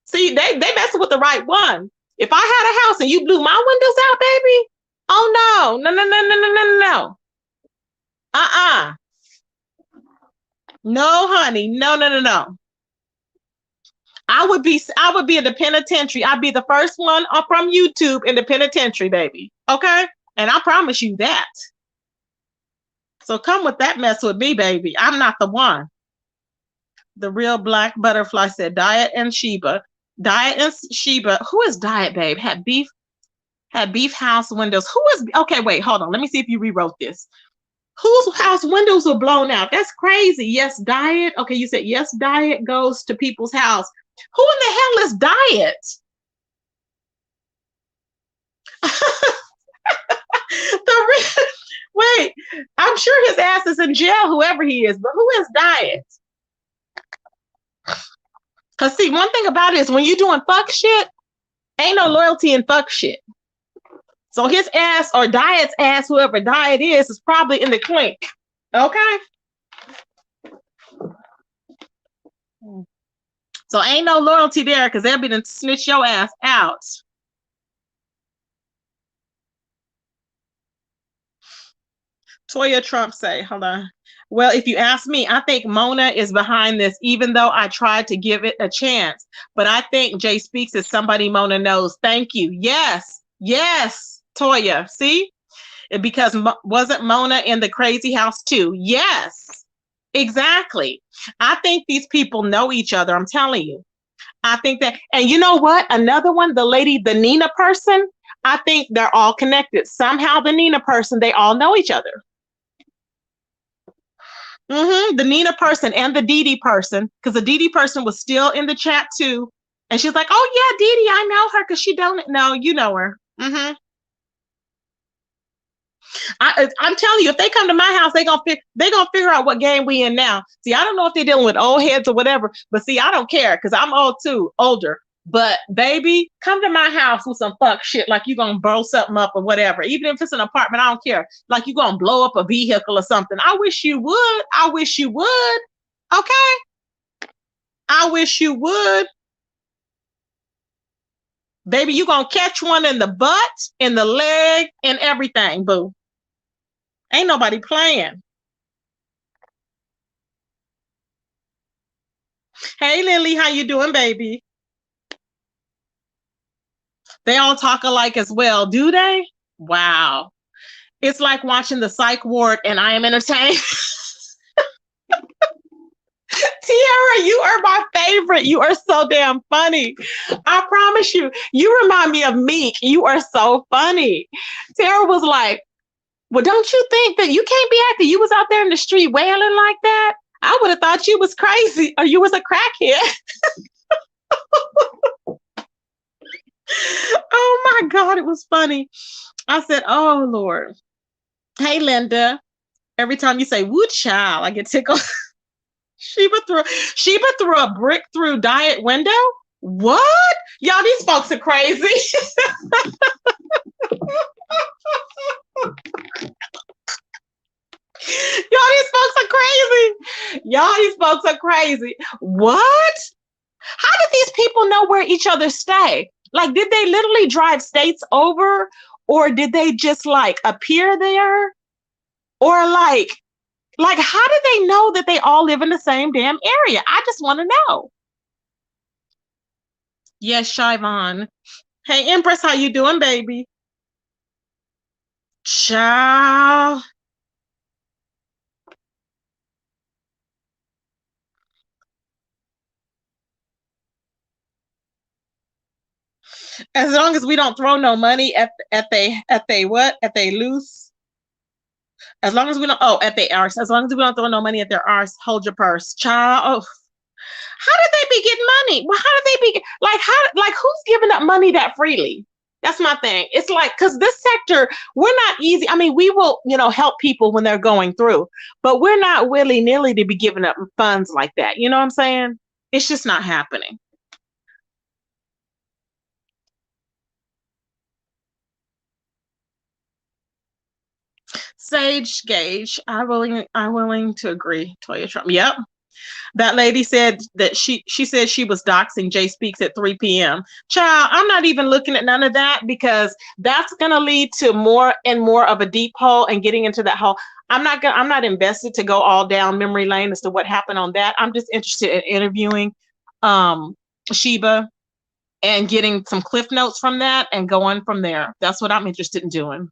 See, they messing with the right one. If I had a house and you blew my windows out, baby, oh no. No, honey. No. I would be in the penitentiary. I'd be the first one from YouTube in the penitentiary, baby. Okay? And I promise you that. So come with that mess with me, baby. I'm not the one. The Real Black Butterfly said Diet and Sheba. Diet and Sheba. Who is Diet, babe? Had beef house windows. Who is, okay, wait, hold on. Let me see if you rewrote this. Whose house windows were blown out? That's crazy. Yes, Diet. Okay, you said yes, Diet goes to people's house. Who in the hell is Diet? Wait, I'm sure his ass is in jail, whoever he is, but who is Diet? Because see, one thing about it is when you're doing fuck shit, ain't no loyalty in fuck shit. So his ass or Diet's ass, whoever Diet is probably in the clink. Okay? So ain't no loyalty there because they'll be to snitch your ass out. Toya Trump say, hold on. Well, if you ask me, I think Mona is behind this, even though I tried to give it a chance. But I think Jay Speaks is somebody Mona knows. Thank you. Yes, Toya. See? Because wasn't Mona in the crazy house too? Yes, exactly. I think these people know each other. I'm telling you. I think that, and you know what? Another one, the Nina person, I think they're all connected. Somehow the Nina person, they all know each other. The Nina person and the Didi person, because the Didi person was still in the chat too. And she's like, oh yeah, Didi, I know her because she don't know, you know her. I'm telling you, if they come to my house, they gonna figure out what game we in now. See, I don't know if they're dealing with old heads or whatever, but see, I don't care because I'm old too, older. But baby, come to my house with some fuck shit, like you gonna blow something up or whatever. Even if it's an apartment, I don't care. Like you gonna blow up a vehicle or something. I wish you would. Okay. I wish you would. Baby, you gonna catch one in the butt, in the leg, and everything, boo. Ain't nobody playing. Hey, Lily, how you doing, baby? They all talk alike as well, do they? Wow. It's like watching the psych ward and I am entertained. Tiara, you are my favorite. You are so damn funny. I promise you. You remind me of Meek. You are so funny. Tiara was like, well, don't you think that you can't be acting? You was out there in the street wailing like that. I would have thought you was crazy or you was a crackhead. Oh my God, it was funny. I said, oh Lord. Hey, Linda. Every time you say, woo child, I get tickled. Sheba threw a brick through diet window. What? Y'all, these folks are crazy. Y'all, these folks are crazy. Y'all, these folks are crazy. What? How did these people know where each other stay? Like, did they literally drive states over? Or did they just like appear there? Or like how did they know that they all live in the same damn area? I just want to know. Yes, Shyvon. Hey, Empress, how you doing, baby? Ciao. As long as we don't throw no money at they what? At they loose. As long as we don't at their arse. As long as we don't throw no money at their arse, hold your purse. Child. Oh, how did they be getting money? Well, how did they be like who's giving up money that freely? That's my thing. It's like because this sector, we're not easy. I mean, we will, help people when they're going through, but we're not willy-nilly to be giving up funds like that. You know what I'm saying? It's just not happening. Sage Gage, I'm willing to agree. Toya Trump. Yep. That lady said that she said she was doxing Jay Speaks at 3 p.m. Child, I'm not even looking at none of that because that's gonna lead to more and more of a deep hole and getting into that hole. I'm not invested to go all down memory lane as to what happened on that. I'm just interested in interviewing um Sheba and getting some cliff notes from that and going from there. That's what I'm interested in doing.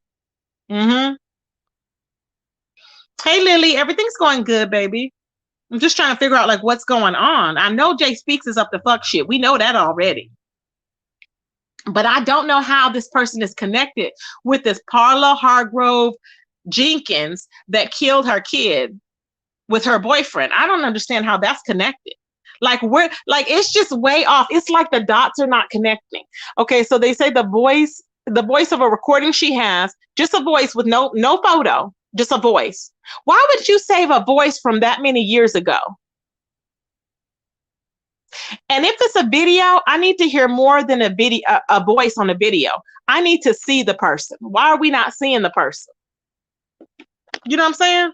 Mm-hmm. Hey Lily, everything's going good, baby. I'm just trying to figure out like what's going on. I know Jay Speaks is up to fuck shit. We know that already. But I don't know how this person is connected with this Parla Hargrove Jenkins that killed her kid with her boyfriend. I don't understand how that's connected. Like we're like it's just way off. It's like the dots are not connecting. Okay, so they say the voice of a recording she has, just a voice with no photo, just a voice. Why would you save a voice from that many years ago? And if it's a video, I need to hear more than a voice on a video. I need to see the person. Why are we not seeing the person? You know what I'm saying?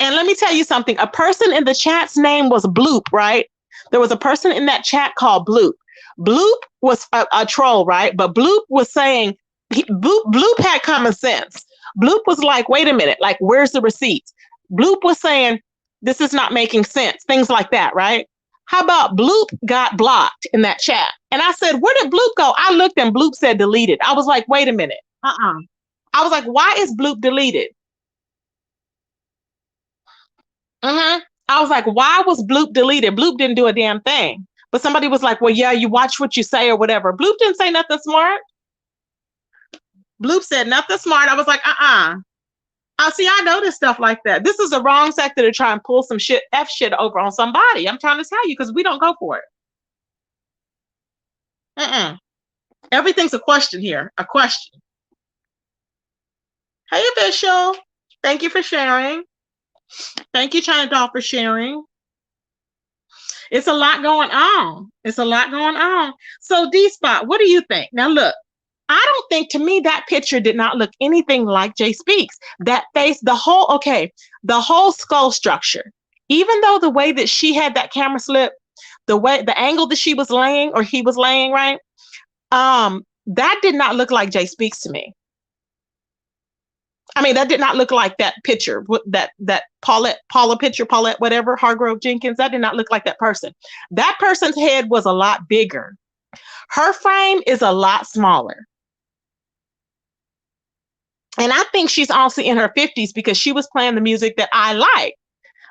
And let me tell you something. A person in the chat's name was Bloop, right? There was a person in that chat called Bloop. Bloop was a troll, right? But Bloop was saying, Bloop had common sense. Bloop was like, wait a minute, like, where's the receipts? Bloop was saying, this is not making sense, things like that, right? How about Bloop got blocked in that chat? And I said, where did Bloop go? I looked and Bloop said deleted. I was like, wait a minute. I was like, why is Bloop deleted? I was like, why was Bloop deleted? Bloop didn't do a damn thing. But somebody was like, well, yeah, you watch what you say or whatever. Bloop didn't say nothing smart. Bloop said nothing smart. I was like, I see, I noticed stuff like that. This is the wrong sector to try and pull some shit over on somebody. I'm trying to tell you because we don't go for it. Everything's a question here. A question. Hey, official. Thank you for sharing. Thank you, China Doll, for sharing. It's a lot going on. It's a lot going on. So, D Spot, what do you think? Now, look, I don't think, to me, that picture did not look anything like Jay Speaks. That face, the whole skull structure, even though the way that she had that camera slip, the angle that she was laying or he was laying, right? That did not look like Jay Speaks to me. I mean, that did not look like that picture, that Paula picture, Paulette, whatever, Hargrove Jenkins, that did not look like that person. That person's head was a lot bigger. Her frame is a lot smaller. And I think she's also in her 50s because she was playing the music that I like.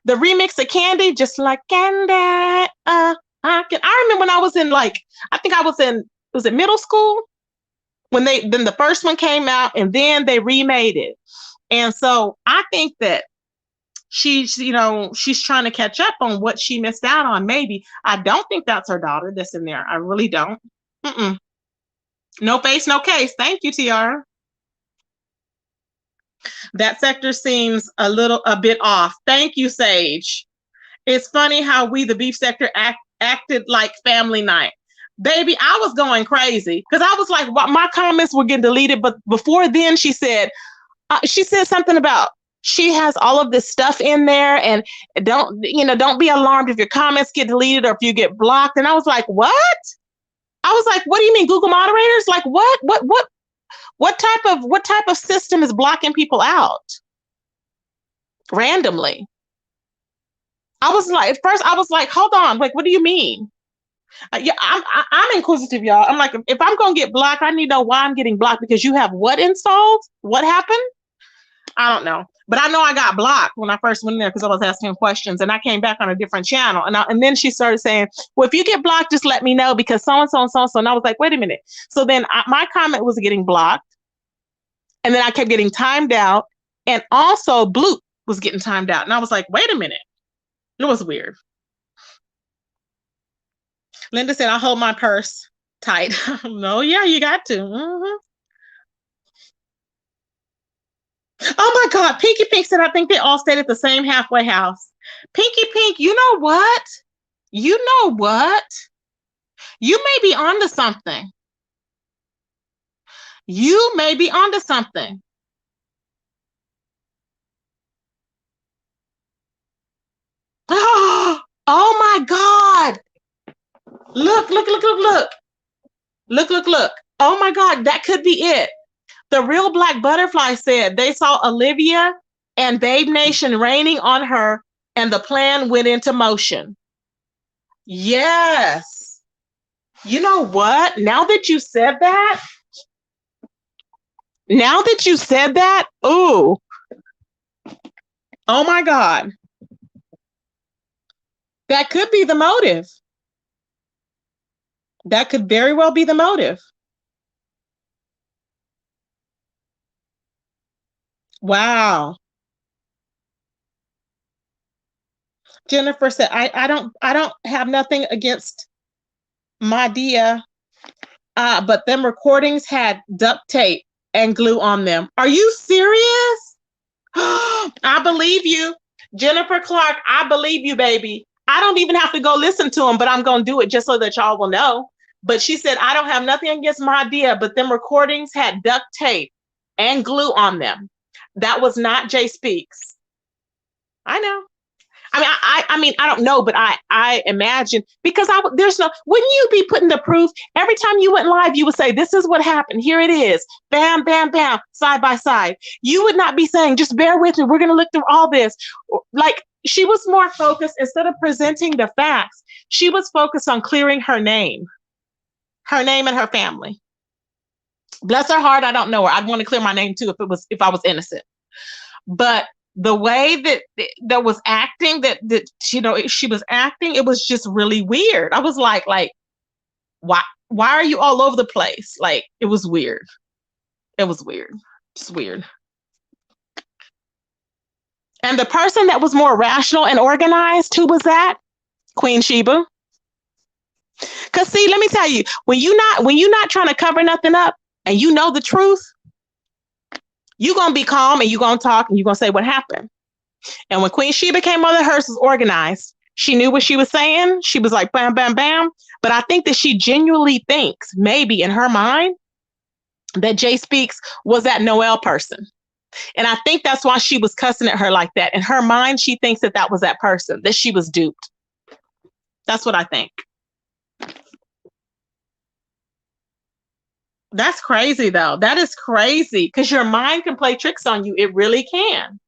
The remix of Candy, just like Candy. I remember when I was in I think I was in, was it middle school? Then the first one came out and then they remade it. And so I think that she's trying to catch up on what she missed out on. Maybe. I don't think that's her daughter that's in there. I really don't. No face, no case. Thank you, Tiara. That sector seems a bit off. Thank you, Sage. It's funny how we, the beef sector, acted like family night. Baby, I was going crazy because I was like, my comments were getting deleted. But before then, she said something about she has all of this stuff in there, and don't be alarmed if your comments get deleted or if you get blocked. And I was like, what? I was like, what do you mean, Google moderators? Like, what type of system is blocking people out randomly? I was like, at first I was like, hold on, like, what do you mean? Yeah, I'm inquisitive, y'all. I'm like, if I'm gonna get blocked, I need to know why I'm getting blocked, because you have what installed? What happened? I don't know. But I know I got blocked when I first went in there because I was asking questions, and I came back on a different channel. And then she started saying, well, if you get blocked, just let me know because so-and-so and so-and-so. And I was like, wait a minute. So then my comment was getting blocked. And then I kept getting timed out. And also Bloop was getting timed out. And I was like, wait a minute. It was weird. Linda said, I'll hold my purse tight. No, yeah, you got to. Mm-hmm. Oh my God, Pinky Pink said, I think they all stayed at the same halfway house. Pinky Pink, you know what? You know what? You may be onto something. You may be onto something. Oh my God. Look. Look. Oh my God, that could be it. The Real Black Butterfly said they saw Olivia and Babe Nation raining on her, and the plan went into motion. Yes. You know what? Now that you said that, ooh, oh my God. That could be the motive. That could very well be the motive. Wow. Jennifer said, I don't have nothing against Madea, but them recordings had duct tape and glue on them. Are you serious? I believe you. Jennifer Clark, I believe you, baby. I don't even have to go listen to them, but I'm going to do it just so that y'all will know. But she said, I don't have nothing against Madea, but them recordings had duct tape and glue on them. That was not Jay Speaks. I know. I mean, I don't know, but I imagine, because there's no, wouldn't you be putting the proof every time you went live? You would say, this is what happened. Here it is. Bam, bam, bam, side by side. You would not be saying, just bear with me. We're going to look through all this. Like, she was more focused, instead of presenting the facts, she was focused on clearing her name and her family. Bless her heart. I don't know her. I'd want to clear my name too if I was innocent. But the way that was acting, that she was acting, it was just really weird. I was like, why are you all over the place? Like, it was weird. It was weird. It's weird. And the person that was more rational and organized, who was that? Queen Sheba. Because see, let me tell you, when you're not trying to cover nothing up and you know the truth, you're going to be calm and you're going to talk and you're going to say what happened. And when Queen Sheba came over, hers was organized. She knew what she was saying. She was like, bam, bam, bam. But I think that she genuinely thinks, maybe in her mind, that Jay Speaks was that Noel person. And I think that's why she was cussing at her like that. In her mind, she thinks that was that person, that she was duped. That's what I think. That's crazy, though. That is crazy, because your mind can play tricks on you. It really can.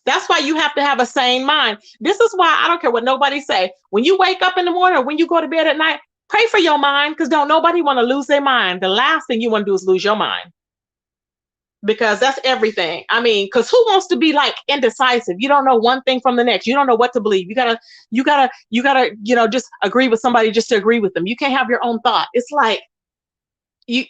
That's why you have to have a sane mind. This is why I don't care what nobody say. When you wake up in the morning or when you go to bed at night, pray for your mind, because don't nobody want to lose their mind. The last thing you want to do is lose your mind, because that's everything. I mean, because who wants to be like indecisive? You don't know one thing from the next. You don't know what to believe. You gotta, just agree with somebody just to agree with them. You can't have your own thought. It's like,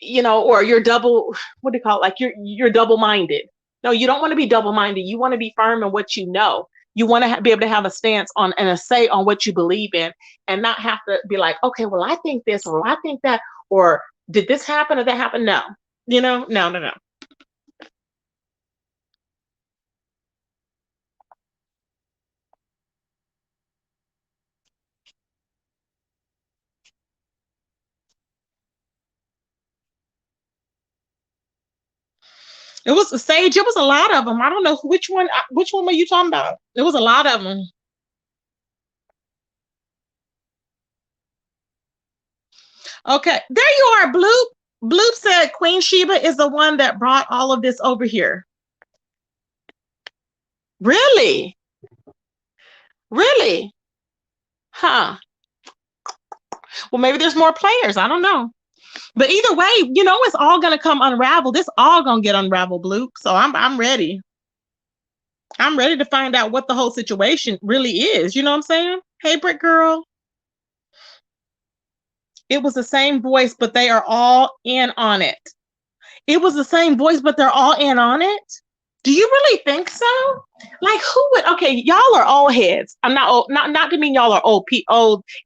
or you're double, what do you call it? Like you're double-minded. No, you don't want to be double-minded. You want to be firm in what you know. You want to be able to have a stance on and a say on what you believe in, and not have to be like, okay, well, I think this, or I think that, or did this happen or that happen? No, no. It was Sage. It was a lot of them. I don't know which one. Which one were you talking about? It was a lot of them. Okay, there you are, Bloop. Bloop said Queen Sheba is the one that brought all of this over here. Really? Really? Huh. Well, maybe there's more players. I don't know. But either way, it's all gonna come unraveled. This all gonna get unraveled, Bloop. So I'm ready. I'm ready to find out what the whole situation really is. You know what I'm saying? Hey, Brick Girl. It was the same voice, but they are all in on it. It was the same voice, but they're all in on it. Do you really think so? Like, who would? Okay, y'all are old heads. I'm not old, not to mean y'all are old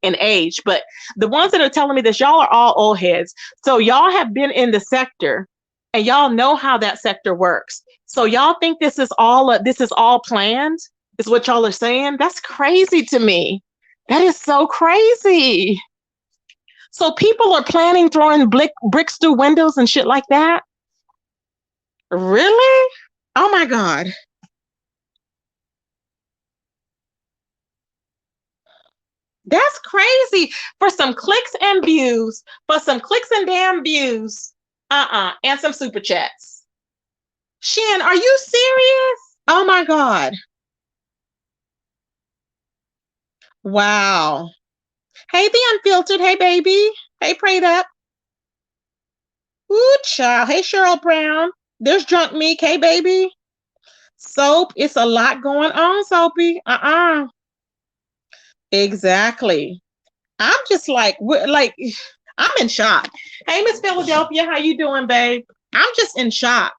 in age, but the ones that are telling me this, y'all are all old heads. So y'all have been in the sector, and y'all know how that sector works. So y'all think this is all planned? Is what y'all are saying? That's crazy to me. That is so crazy. So people are planning throwing bricks through windows and shit like that? Really? Oh my God. That's crazy. For some clicks and views, for some clicks and damn views. And some super chats. Shan, are you serious? Oh my God. Wow. Hey, the unfiltered. Hey, baby. Hey, prayed up. Ooh, child. Hey, Cheryl Brown. There's drunk meek. Hey, baby. Soap. It's a lot going on, Soapy. Exactly. I'm just like, I'm in shock. Hey, Miss Philadelphia, how you doing, babe? I'm just in shock.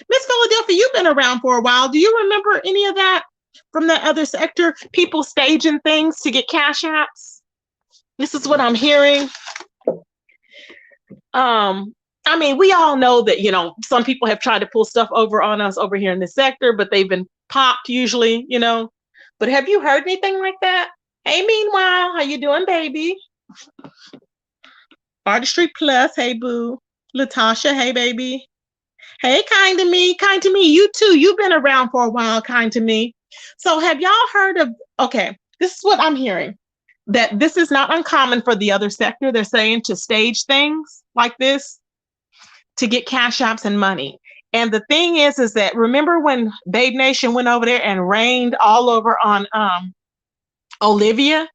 Miss Philadelphia, you've been around for a while. Do you remember any of that from that other sector? People staging things to get cash apps. This is what I'm hearing. I mean, we all know that, some people have tried to pull stuff over on us over here in this sector, but they've been popped usually. But have you heard anything like that? Hey, meanwhile, how you doing, baby? Artistry Plus, hey, boo. Latasha, hey, baby. Hey, kind to me, kind to me. You too. You've been around for a while, kind to me. So have y'all heard of, okay, this is what I'm hearing, that this is not uncommon for the other sector. They're saying to stage things like this to get cash apps and money. And the thing is that remember when Babe Nation went over there and rained all over on Olivia?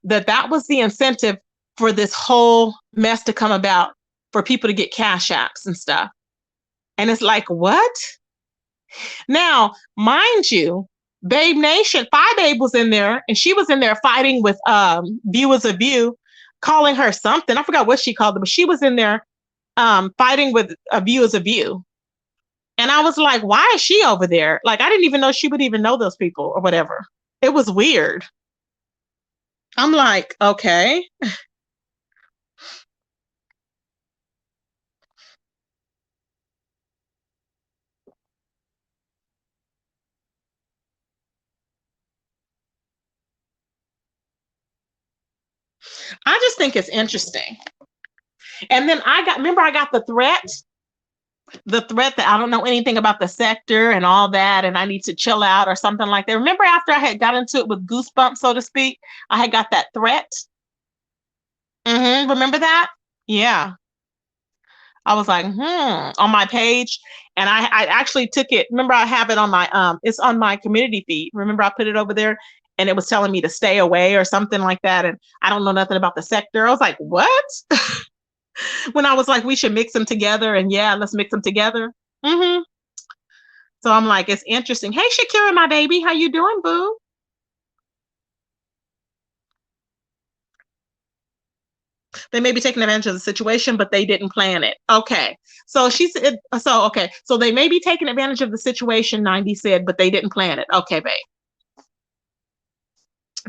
That was the incentive for this whole mess to come about, for people to get cash apps and stuff. And it's like, what? Now, mind you, Babe Nation, Phi Babe was in there, and she was in there fighting with Viewers of View, calling her something. I forgot what she called them, but she was in there fighting with Viewers of View. And I was like, why is she over there? Like, I didn't even know she would even know those people or whatever. It was weird. I'm like, okay. I just think it's interesting. And then I got the threat that I don't know anything about the sector and all that, and I need to chill out or something like that. Remember after I had got into it with Goosebumps, so to speak, I had got that threat. Remember that? Yeah. I was like, on my page. And I actually took it. Remember, I have it on it's on my community feed. Remember, I put it over there and it was telling me to stay away or something like that. And I don't know nothing about the sector. I was like, what? When I was like, we should mix them together. And yeah, let's mix them together. So I'm like, it's interesting. Hey, Shakira, my baby, how you doing, boo? They may be taking advantage of the situation, but they didn't plan it. Okay. So she said, okay. So they may be taking advantage of the situation, 90 said, but they didn't plan it. Okay, babe.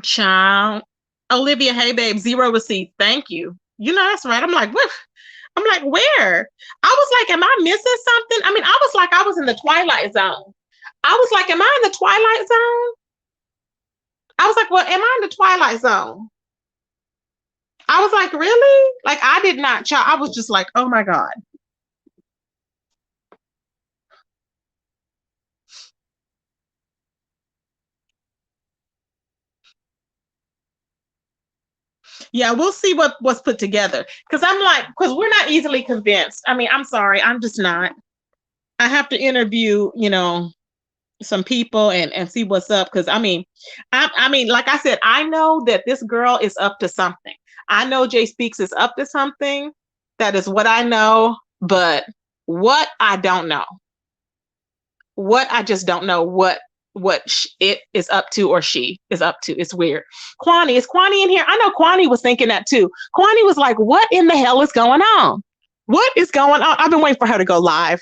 Child. Olivia, hey, babe, 0 receipt. Thank you. That's right. I'm like, what? I'm like, where? I was like, am I missing something? I mean, I was like, I was in the Twilight Zone. I was like, am I in the Twilight Zone? I was like, well, am I in the Twilight Zone? I was like, really? Like, I did not, child. I was just like, oh my God. Yeah, we'll see what's put together. Because I'm like, because we're not easily convinced. I mean, I'm sorry, I'm just not. I have to interview, some people and see what's up. Because I mean, like I said, I know that this girl is up to something. I know Jay Speaks is up to something. That is what I know. But what I don't know, what I just don't know, it is up to, or she is up to. It's weird. Kwani, is Kwani in here? I know Kwani was thinking that too. Kwani was like, what in the hell is going on? What is going on? I've been waiting for her to go live.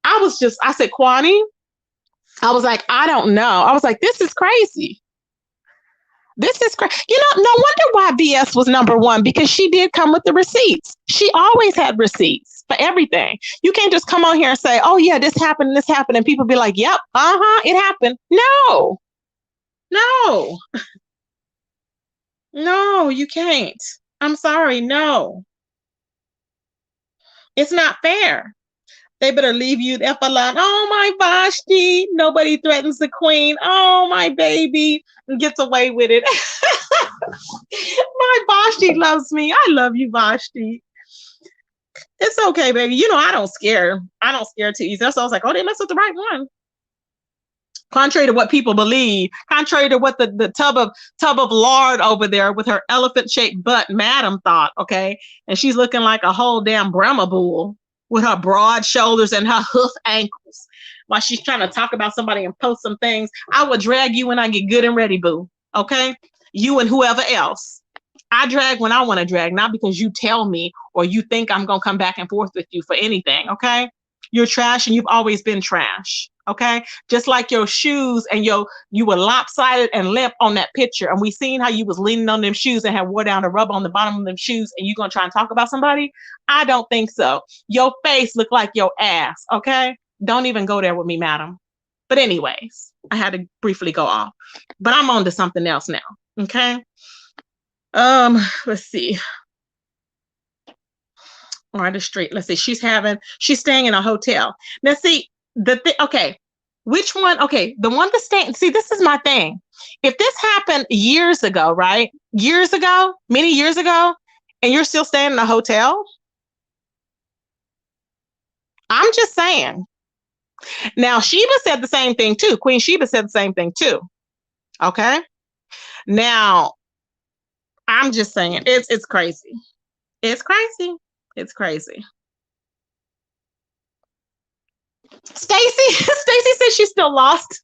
I said, Kwani, I was like, I don't know. I was like, this is crazy. This is crazy. No wonder why BS was number one, because she did come with the receipts. She always had receipts for everything. You can't just come on here and say, oh, yeah, this happened, and people be like, yep, it happened. No, no, no, you can't. I'm sorry. No, it's not fair. They better leave you the F alone. Oh, my Vashti. Nobody threatens the queen. Oh, my baby gets away with it. My Vashti loves me. I love you, Vashti. It's okay, baby. I don't scare. I don't scare too easy. So I was like, oh, they messed with the right one. Contrary to what people believe, contrary to what the tub of lard over there with her elephant shaped butt, madam, thought. Okay, and she's looking like a whole damn Brahma bull with her broad shoulders and her hoof ankles while she's trying to talk about somebody and post some things. I will drag you when I get good and ready, boo. Okay, you and whoever else. I drag when I want to drag, not because you tell me or you think I'm going to come back and forth with you for anything. Okay, you're trash and you've always been trash. Okay, just like your shoes and you were lopsided and limp on that picture, and we seen how you was leaning on them shoes and had wore down the rubber on the bottom of them shoes, and you gonna try and talk about somebody? I don't think so. Your face looked like your ass. Okay, don't even go there with me, madam. But anyways, I had to briefly go off, but I'm on to something else now. Okay. Let's see. On the street. Let's see. She's staying in a hotel. Now, see, okay, which one? Okay, the one that's staying. See, this is my thing. If this happened years ago, right? Years ago, many years ago, and you're still staying in a hotel, I'm just saying. Now, Sheba said the same thing too. Queen Sheba said the same thing too. Okay. Now, I'm just saying, it's crazy. It's crazy. It's crazy. Stacy says she's still lost.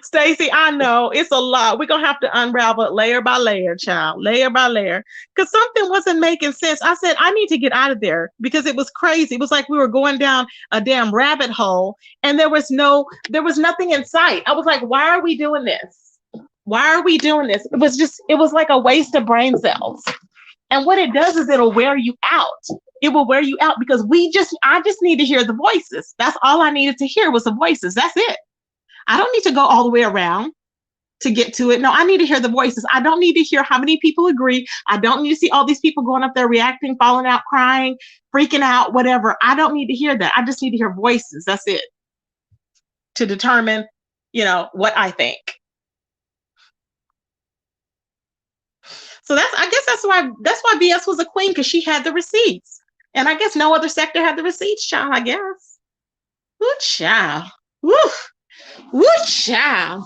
Stacy, I know it's a lot. We're gonna have to unravel it layer by layer, child, layer by layer, because something wasn't making sense. I said I need to get out of there because it was crazy. It was like we were going down a damn rabbit hole, and there was nothing in sight. I was like, why are we doing this? Why are we doing this? It was like a waste of brain cells. And what it does is it'll wear you out. It will wear you out because I just need to hear the voices. That's all I needed to hear was the voices. That's it. I don't need to go all the way around to get to it. No, I need to hear the voices. I don't need to hear how many people agree. I don't need to see all these people going up there reacting, falling out, crying, freaking out, whatever. I don't need to hear that. I just need to hear voices. That's it. To determine, what I think. So I guess that's why BS was a queen, because she had the receipts. And I guess no other sector had the receipts, child, I guess. Ooh, child. Woo. Ooh, child.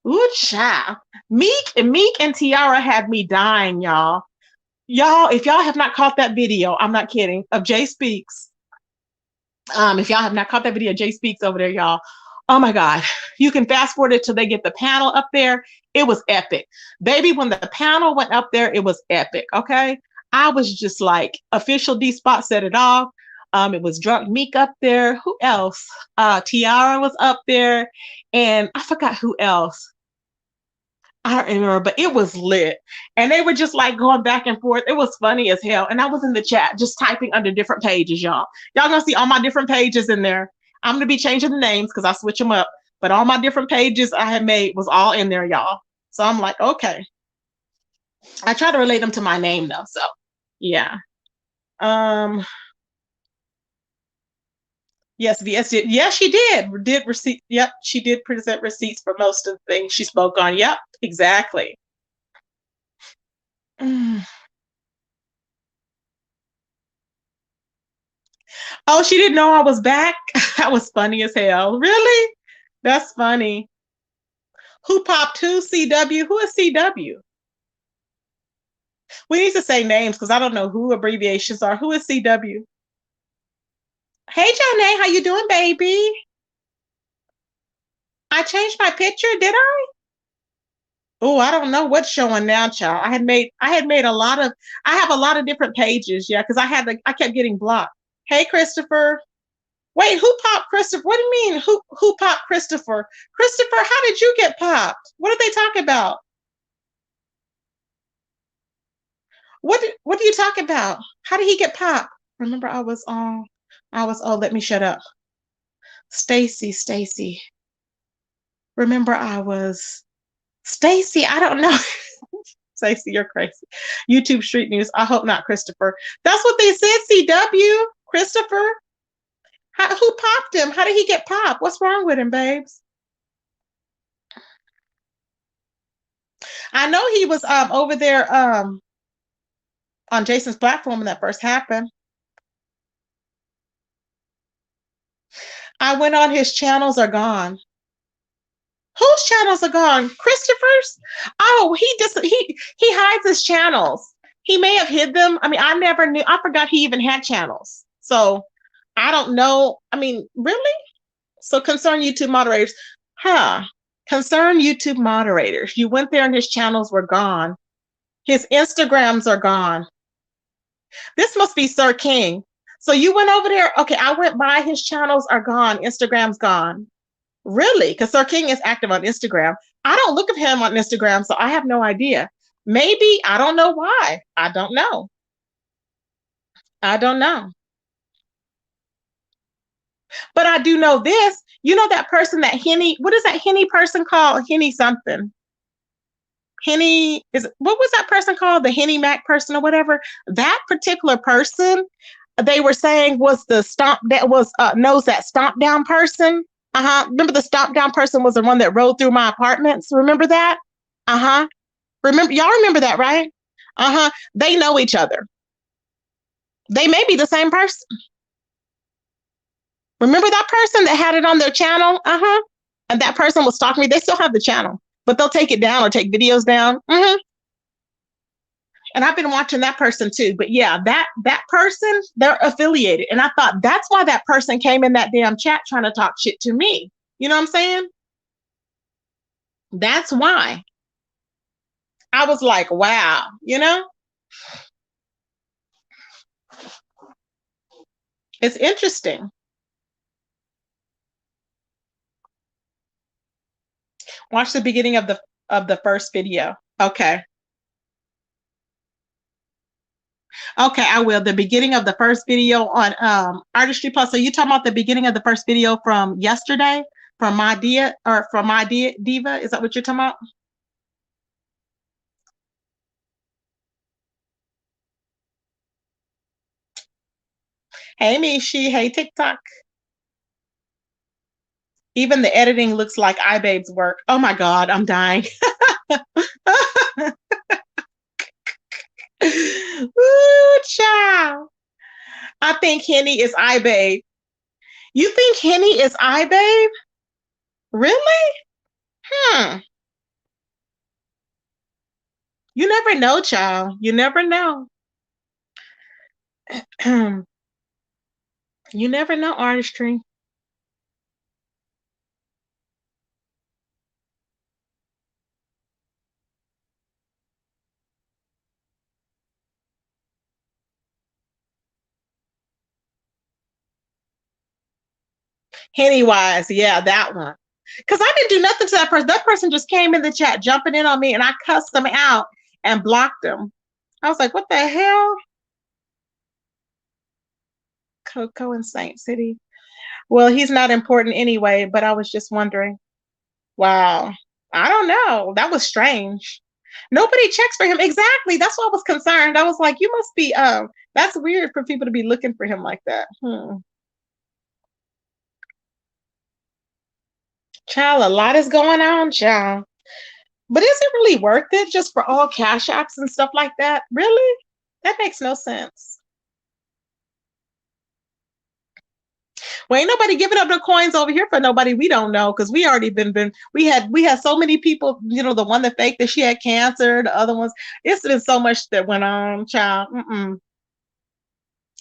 Ooh, child. Meek and Tiara had me dying, y'all. Y'all, if y'all have not caught that video, I'm not kidding, of Jay Speaks. If y'all have not caught that video, Jay Speaks over there, y'all. Oh my God. You can fast forward it till they get the panel up there. It was epic. Baby, when the panel went up there, it was epic. Okay. I was just like, official D-Spot set it off. It was Drunk Meek up there. Who else? Tiara was up there. And I forgot who else. I don't remember, but it was lit. And they were just like going back and forth. It was funny as hell. And I was in the chat just typing under different pages, y'all. Y'all gonna see all my different pages in there. I'm gonna be changing the names because I switch them up. But all my different pages I had made was all in there, y'all. So I'm like, okay. I try to relate them to my name though. So yeah. Yes, VS did. Yes, she did. Did receipt. Yep, she did present receipts for most of the things she spoke on. Yep, exactly. Mm. Oh, she didn't know I was back? That was funny as hell. Really? That's funny. Who popped who? CW? Who is CW? We need to say names because I don't know who abbreviations are. Who is CW? Hey, Janae, how you doing, baby? I changed my picture, did I? Oh, I don't know what's showing now, child. I had made a lot of I have a lot of different pages, yeah, because I kept getting blocked. Hey, Christopher. Wait, who popped Christopher? What do you mean? Who popped Christopher? Christopher, how did you get popped? What did they talk about? What do you talk about? How did he get popped? Remember, oh, let me shut up. Stacy. Remember, I was Stacy. I don't know. Stacey, you're crazy. YouTube Street News. I hope not, Christopher. That's what they said, CW. Christopher. Who popped him? How did he get popped? What's wrong with him, babes? I know he was over there on Jason's platform when that first happened. I went on his channels are gone. Whose channels are gone? Christopher's? Oh, he hides his channels. He may have hid them. I mean, I never knew. I forgot he even had channels. So I don't know. I mean, really? So concerned YouTube moderators, huh? Concerned YouTube moderators. You went there and his channels were gone. His Instagrams are gone. This must be Sir King. So you went over there. Okay, I went by. His channels are gone. Instagram's gone. Really? Because Sir King is active on Instagram. I don't look at him on Instagram, so I have no idea. Maybe I don't know why. I don't know. I don't know. But I do know this. You know that person, that Henny, what is that Henny person called? Henny something. Henny is what was that person called? The Henny Mac person or whatever. That particular person, they were saying was the stomp that was knows that stomp down person. Uh-huh. Remember the stomp down person was the one that rode through my apartments. Remember that? Uh-huh. Remember y'all remember that, right? Uh-huh. They know each other. They may be the same person. Remember that person that had it on their channel? Uh-huh. And that person was stalking me. They still have the channel, but they'll take it down or take videos down. Mm-hmm. And I've been watching that person too. But yeah, that person, they're affiliated. And I thought that's why that person came in that damn chat trying to talk shit to me. You know what I'm saying? That's why. I was like, wow, you know? It's interesting. Watch the beginning of the first video. Okay. Okay, I will. The beginning of the first video on Artistry Plus. So you talking about the beginning of the first video from yesterday from my dia or from my diva? Is that what you're talking about? Hey Mishi, hey TikTok. Even the editing looks like iBabe's work. Oh my God, I'm dying. Ooh, child. I think Henny is iBabe. You think Henny is iBabe? Really? Hmm. You never know, child. You never know. You never know, artistry. Henny wise, yeah, that one. Because I didn't do nothing to that person. That person just came in the chat jumping in on me and I cussed them out and blocked them. I was like, what the hell? Coco and Saint City. Well, he's not important anyway, but I was just wondering. Wow. I don't know. That was strange. Nobody checks for him. Exactly. That's why I was concerned. I was like, you must be that's weird for people to be looking for him like that. Child, a lot is going on, child. But is it really worth it just for all cash apps and stuff like that? Really? That makes no sense. Well, ain't nobody giving up their coins over here for nobody we don't know because we already been we had so many people. The one that faked that she had cancer, the other ones. It's been so much that went on, child.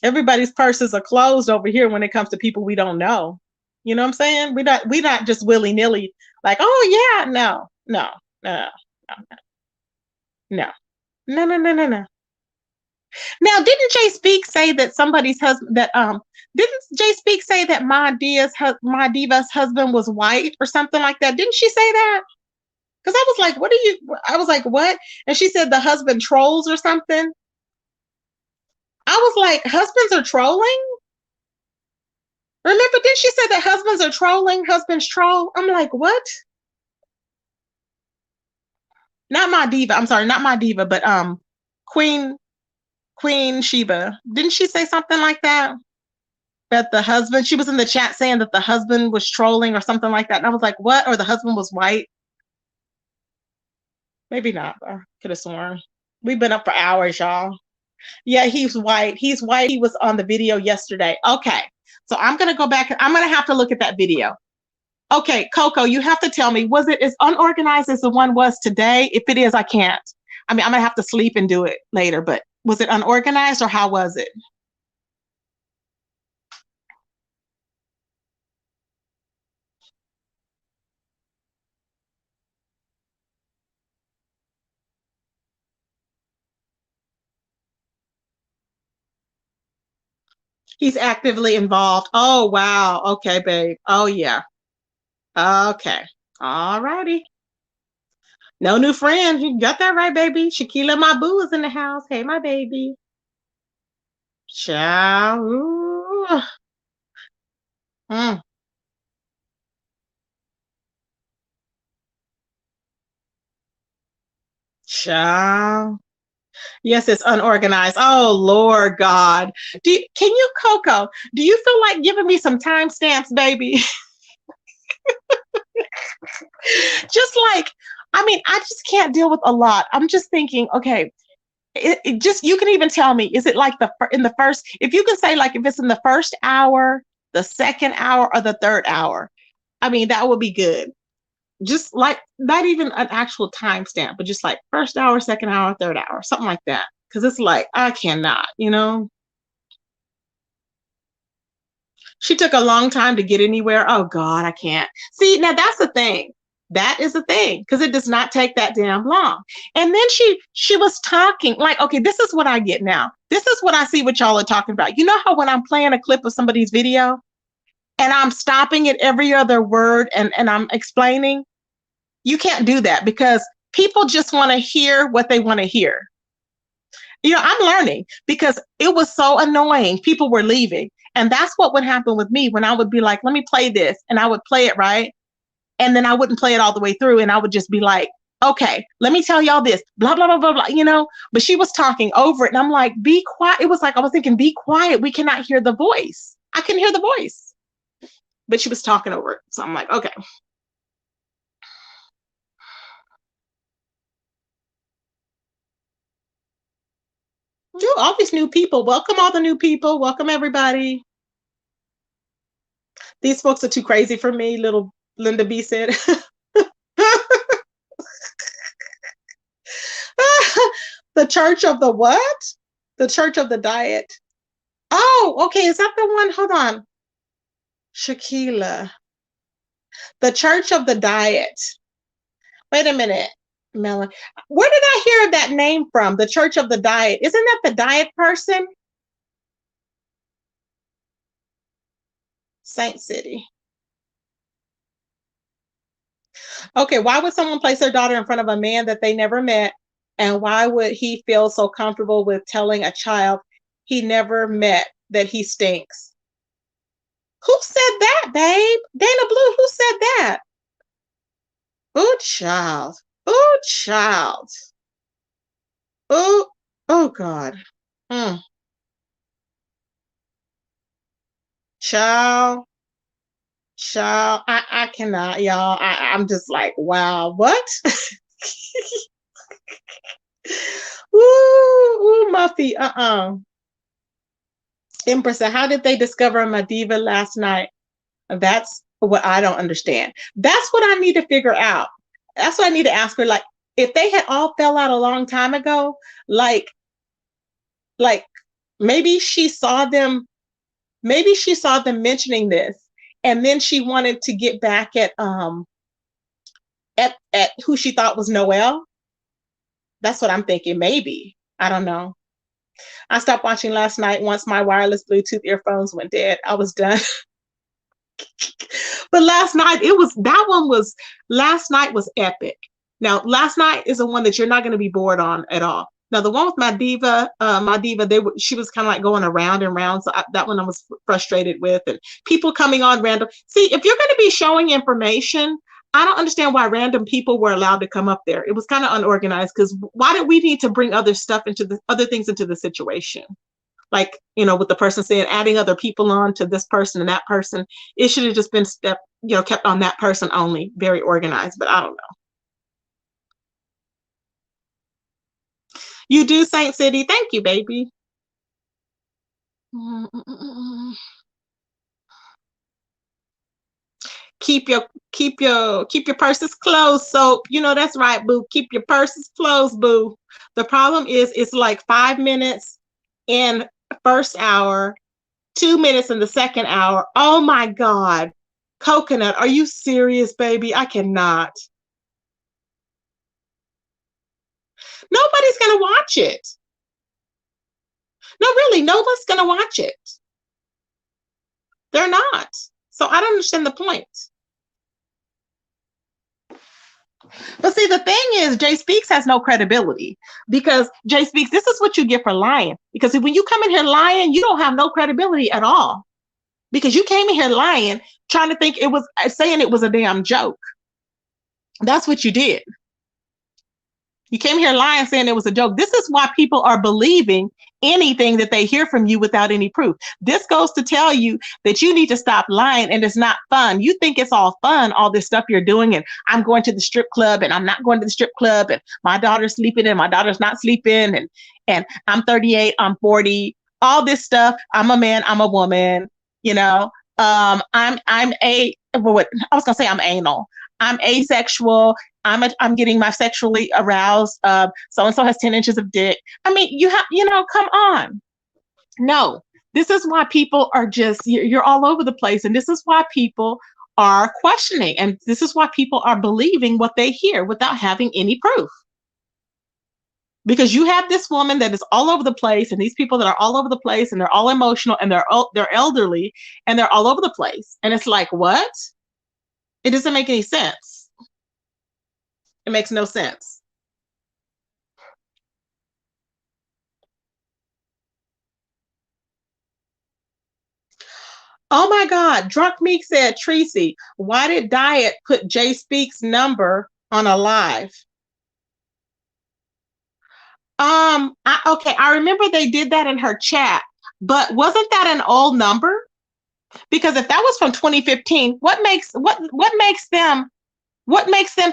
Everybody's purses are closed over here when it comes to people we don't know. You know what I'm saying? We not just willy nilly like, oh yeah, no, no, no, no, no, no, no. Now, didn't Jay Speak say that somebody's husband that didn't Jay Speak say that my diva's husband was white or something like that? Didn't she say that? Because I was like, what are you? I was like, what? And she said the husband trolls or something. I was like, husbands are trolling? Remember, didn't she say that husbands are trolling? Husbands troll? I'm like, what? Not my diva. I'm sorry, not my diva, but Queen Queen Sheba. Didn't she say something like that? That the husband, she was in the chat saying that the husband was trolling or something like that. And I was like, what? Or the husband was white? Maybe not. I could have sworn. We've been up for hours, y'all. Yeah, he's white. He's white. He was on the video yesterday. Okay. So I'm going to go back. I'm going to have to look at that video. Okay, Coco, you have to tell me, was it as unorganized as the one was today? If it is, I can't. I mean, I'm going to have to sleep and do it later, but was it unorganized or how was it? He's actively involved. Oh, wow. Okay, babe. Oh, yeah. Okay. All righty. No new friends. You got that right, baby. Shaquila, my boo, is in the house. Hey, my baby. Ciao. Ooh. Mm. Ciao. Yes, it's unorganized. Oh, Lord God. Can you, Coco, do you feel like giving me some timestamps, baby? Just like, I mean, I just can't deal with a lot. I'm just thinking, okay, it just, you can even tell me, is it like in the first, if you can say like if it's in the first hour, the second hour, or the third hour, I mean, that would be good. Just like not even an actual timestamp, but just like first hour, second hour, third hour, something like that. Because it's like I cannot. She took a long time to get anywhere. Oh God, I can't. See, now that's the thing. That is the thing because it does not take that damn long. And then she was talking like, okay, this is what I get now. This is what I see what y'all are talking about. You know how when I'm playing a clip of somebody's video and I'm stopping at every other word and I'm explaining, you can't do that because people just want to hear what they want to hear. I'm learning because it was so annoying. People were leaving. And that's what would happen with me when I would be like, let me play this. And I would play it right. And then I wouldn't play it all the way through. And I would just be like, okay, let me tell y'all this, blah, blah, blah, blah, blah. But she was talking over it. And I'm like, be quiet. It was like, I was thinking, be quiet. We cannot hear the voice. I couldn't hear the voice. But she was talking over it. So I'm like, okay. All these new people. Welcome all the new people. Welcome everybody. These folks are too crazy for me, little Linda B said. The Church of the what? The Church of the Diet. Oh, okay. Is that the one? Hold on. Shaquila. The Church of the Diet. Wait a minute, Melon. Where did I hear that name from? The Church of the Diet. Isn't that the diet person? Saint City. Okay, why would someone place their daughter in front of a man that they never met? And why would he feel so comfortable with telling a child he never met that he stinks? Who said that, babe? Dana Blue, who said that? Oh, child. Oh, child. Oh, oh, God. Mm. Child. Child. I cannot, y'all. I'm just like, wow, what? Ooh, Muffy. Empress said, how did they discover my diva last night? That's what I don't understand. That's what I need to figure out. That's what I need to ask her. Like, if they had all fell out a long time ago, like, like maybe she saw them, maybe she saw them mentioning this, and then she wanted to get back at who she thought was Noelle. That's what I'm thinking. Maybe. I don't know. I stopped watching last night once my wireless Bluetooth earphones went dead. I was done. But last night it was that one was last night was epic. Now, last night is the one that you're not going to be bored on at all. Now, the one with my diva, she was kind of like going around and around. So that one I was frustrated with, and people coming on random. See, if you're going to be showing information, I don't understand why random people were allowed to come up there. It was kind of unorganized because why did we need to bring other stuff into the other things into the situation? Like, with the person saying adding other people on to this person and that person, it should have just been kept on that person only, very organized, but I don't know. You do, Saint City. Thank you, baby. Keep your purses closed. So that's right, boo. Keep your purses closed, boo. The problem is it's like 5 minutes in first hour, 2 minutes in the second hour. Oh my God. Coconut, are you serious, baby? I cannot. Nobody's gonna watch it. No, really, nobody's gonna watch it. They're not. So I don't understand the point. But see, the thing is, Jay Speaks has no credibility because Jay Speaks, this is what you get for lying. Because when you come in here lying, you don't have no credibility at all. Because you came in here lying, trying to think saying it was a damn joke. That's what you did. You came here lying, saying it was a joke. This is why people are believing anything that they hear from you without any proof. This goes to tell you that you need to stop lying, and it's not fun. You think it's all fun, all this stuff you're doing, and I'm going to the strip club, and I'm not going to the strip club, and my daughter's sleeping, and my daughter's not sleeping, and I'm 38, I'm 40, all this stuff. I'm a man, I'm a woman, I'm what I was gonna say I'm anal. I'm asexual. I'm getting my sexually aroused. So and so has 10 inches of dick. I mean, come on. No, this is why people are you're all over the place. And this is why people are questioning. And this is why people are believing what they hear without having any proof. Because you have this woman that is all over the place, and these people that are all over the place, and they're all emotional, and they're elderly, and they're all over the place. And it's like, what? It doesn't make any sense. It makes no sense. Oh my God. Drunk Meek said, Tracy, why did Diet put Jay Speaks number on a live? Okay, I remember they did that in her chat, but wasn't that an old number? Because if that was from 2015, what makes them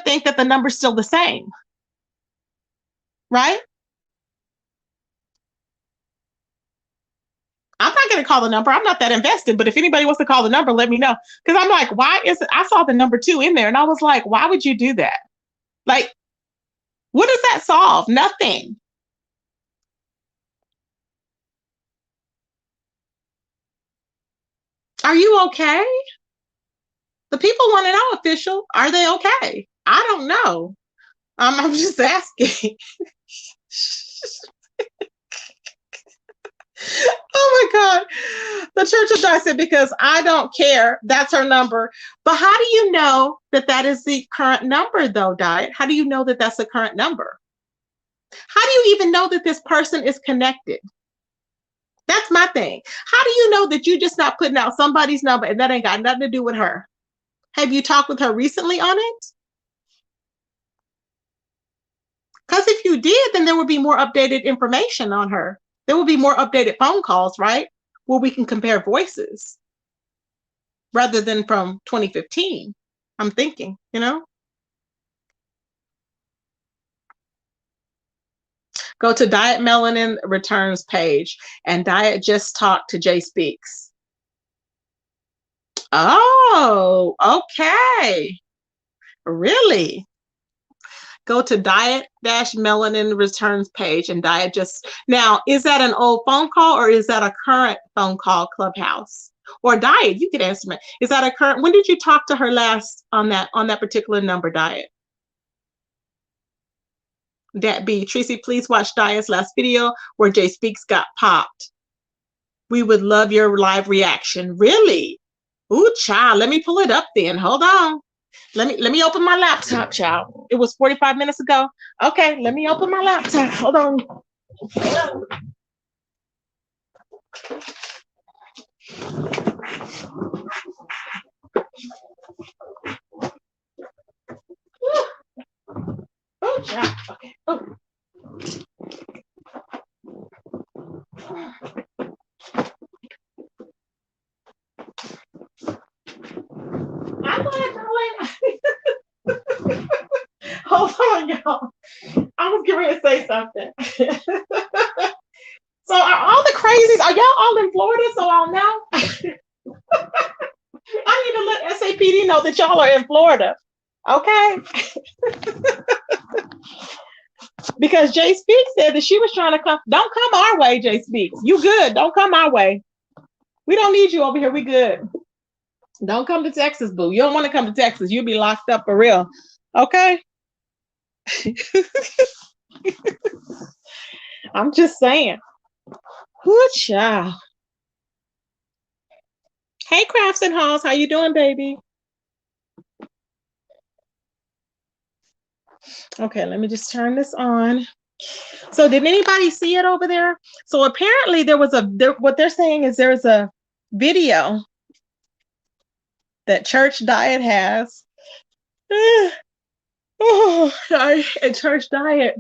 think that the number's still the same? Right? I'm not going to call the number. I'm not that invested, but if anybody wants to call the number, let me know. Because I'm like, why is it? I saw the number 2 in there and I was like, why would you do that? Like, what does that solve? Nothing. Are you okay? The people want to know, official. Are they okay? I don't know. I'm just asking. Oh my God. The Church of God said, because I don't care. That's her number. But how do you know that that is the current number, though, Diet? How do you know that that's the current number? How do you even know that this person is connected? That's my thing. How do you know that you're just not putting out somebody's number and that ain't got nothing to do with her? Have you talked with her recently on it? Because if you did, then there would be more updated information on her. There will be more updated phone calls, right? Where we can compare voices rather than from 2015. I'm thinking. Go to Diet Melanin Returns page, and Diet just talked to Jay Speaks. Oh, okay. Really? Go to Diet-Melanin Returns page, and Diet just now, is that an old phone call or is that a current phone call, Clubhouse? Or Diet, you could answer me. Is that a current? When did you talk to her last on that particular number, Diet? Dat B. Tracy, please watch Diet's last video where Jay Speaks got popped. We would love your live reaction. Really? Ooh, child. Let me pull it up then. Hold on. Let me open my laptop, child. It was 45 minutes ago. Okay, let me open my laptop. Hold on. Oh, child. Okay. Oh. I'm going. Hold on, y'all. I was getting ready to say something. So are all the crazies, are y'all all in Florida so I'll know? I need to let SAPD know that y'all are in Florida. Okay? Because Jay Speaks said that she was trying to come. Don't come our way, Jay Speaks. You good. Don't come our way. We don't need you over here. We good. Don't come to Texas, boo. You don't want to come to Texas. You'll be locked up for real. Okay? I'm just saying. Good child. Hey, Crafts and Halls. How you doing, baby? Okay, let me just turn this on. So did anybody see it over there? So apparently what they're saying is there's a video that Church Diet has. Oh, sorry. And Church Diet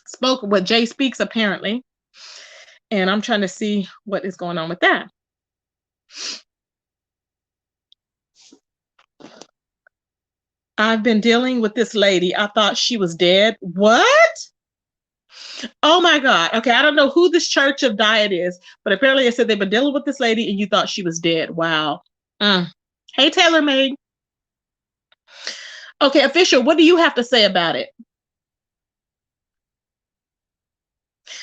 spoke with Jay Speaks apparently. And I'm trying to see what is going on with that. I've been dealing with this lady. I thought she was dead. What? Oh my God. Okay, I don't know who this Church of Diet is, but apparently it said they've been dealing with this lady and you thought she was dead. Wow. Hey, Taylor Made. Okay, Official, what do you have to say about it?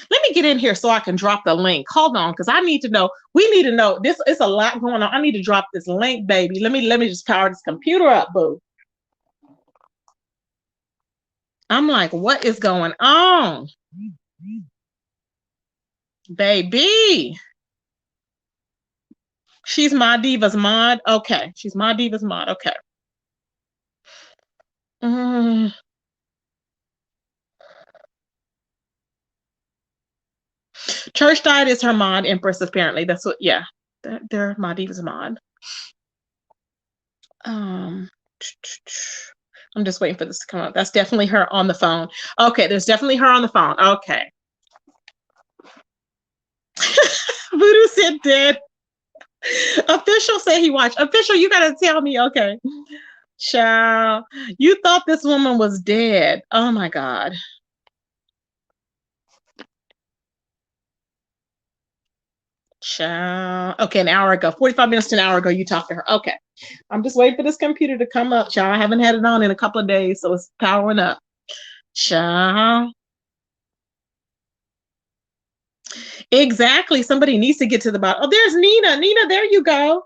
Let me get in here so I can drop the link. Hold on, because I need to know. We need to know. This is a lot going on. I need to drop this link, baby. Let me just power this computer up, boo. I'm like, what is going on? Baby. She's my Diva's mod. Okay. She's my Diva's mod. Okay. Church Diet is her mod, Empress, apparently. That's what, yeah. They're my Diva's mod. I'm just waiting for this to come up. That's definitely her on the phone. Okay, there's definitely her on the phone. Okay. Voodoo said dead. Official said he watched. Official, you gotta tell me. Okay. Child, you thought this woman was dead. Oh my God. Child. Okay, an hour ago, 45 minutes to an hour ago, you talked to her. Okay. I'm just waiting for this computer to come up, child. I haven't had it on in a couple of days, so it's powering up. Child. Exactly. Somebody needs to get to the bottom. Oh, there's Nina. Nina, there you go.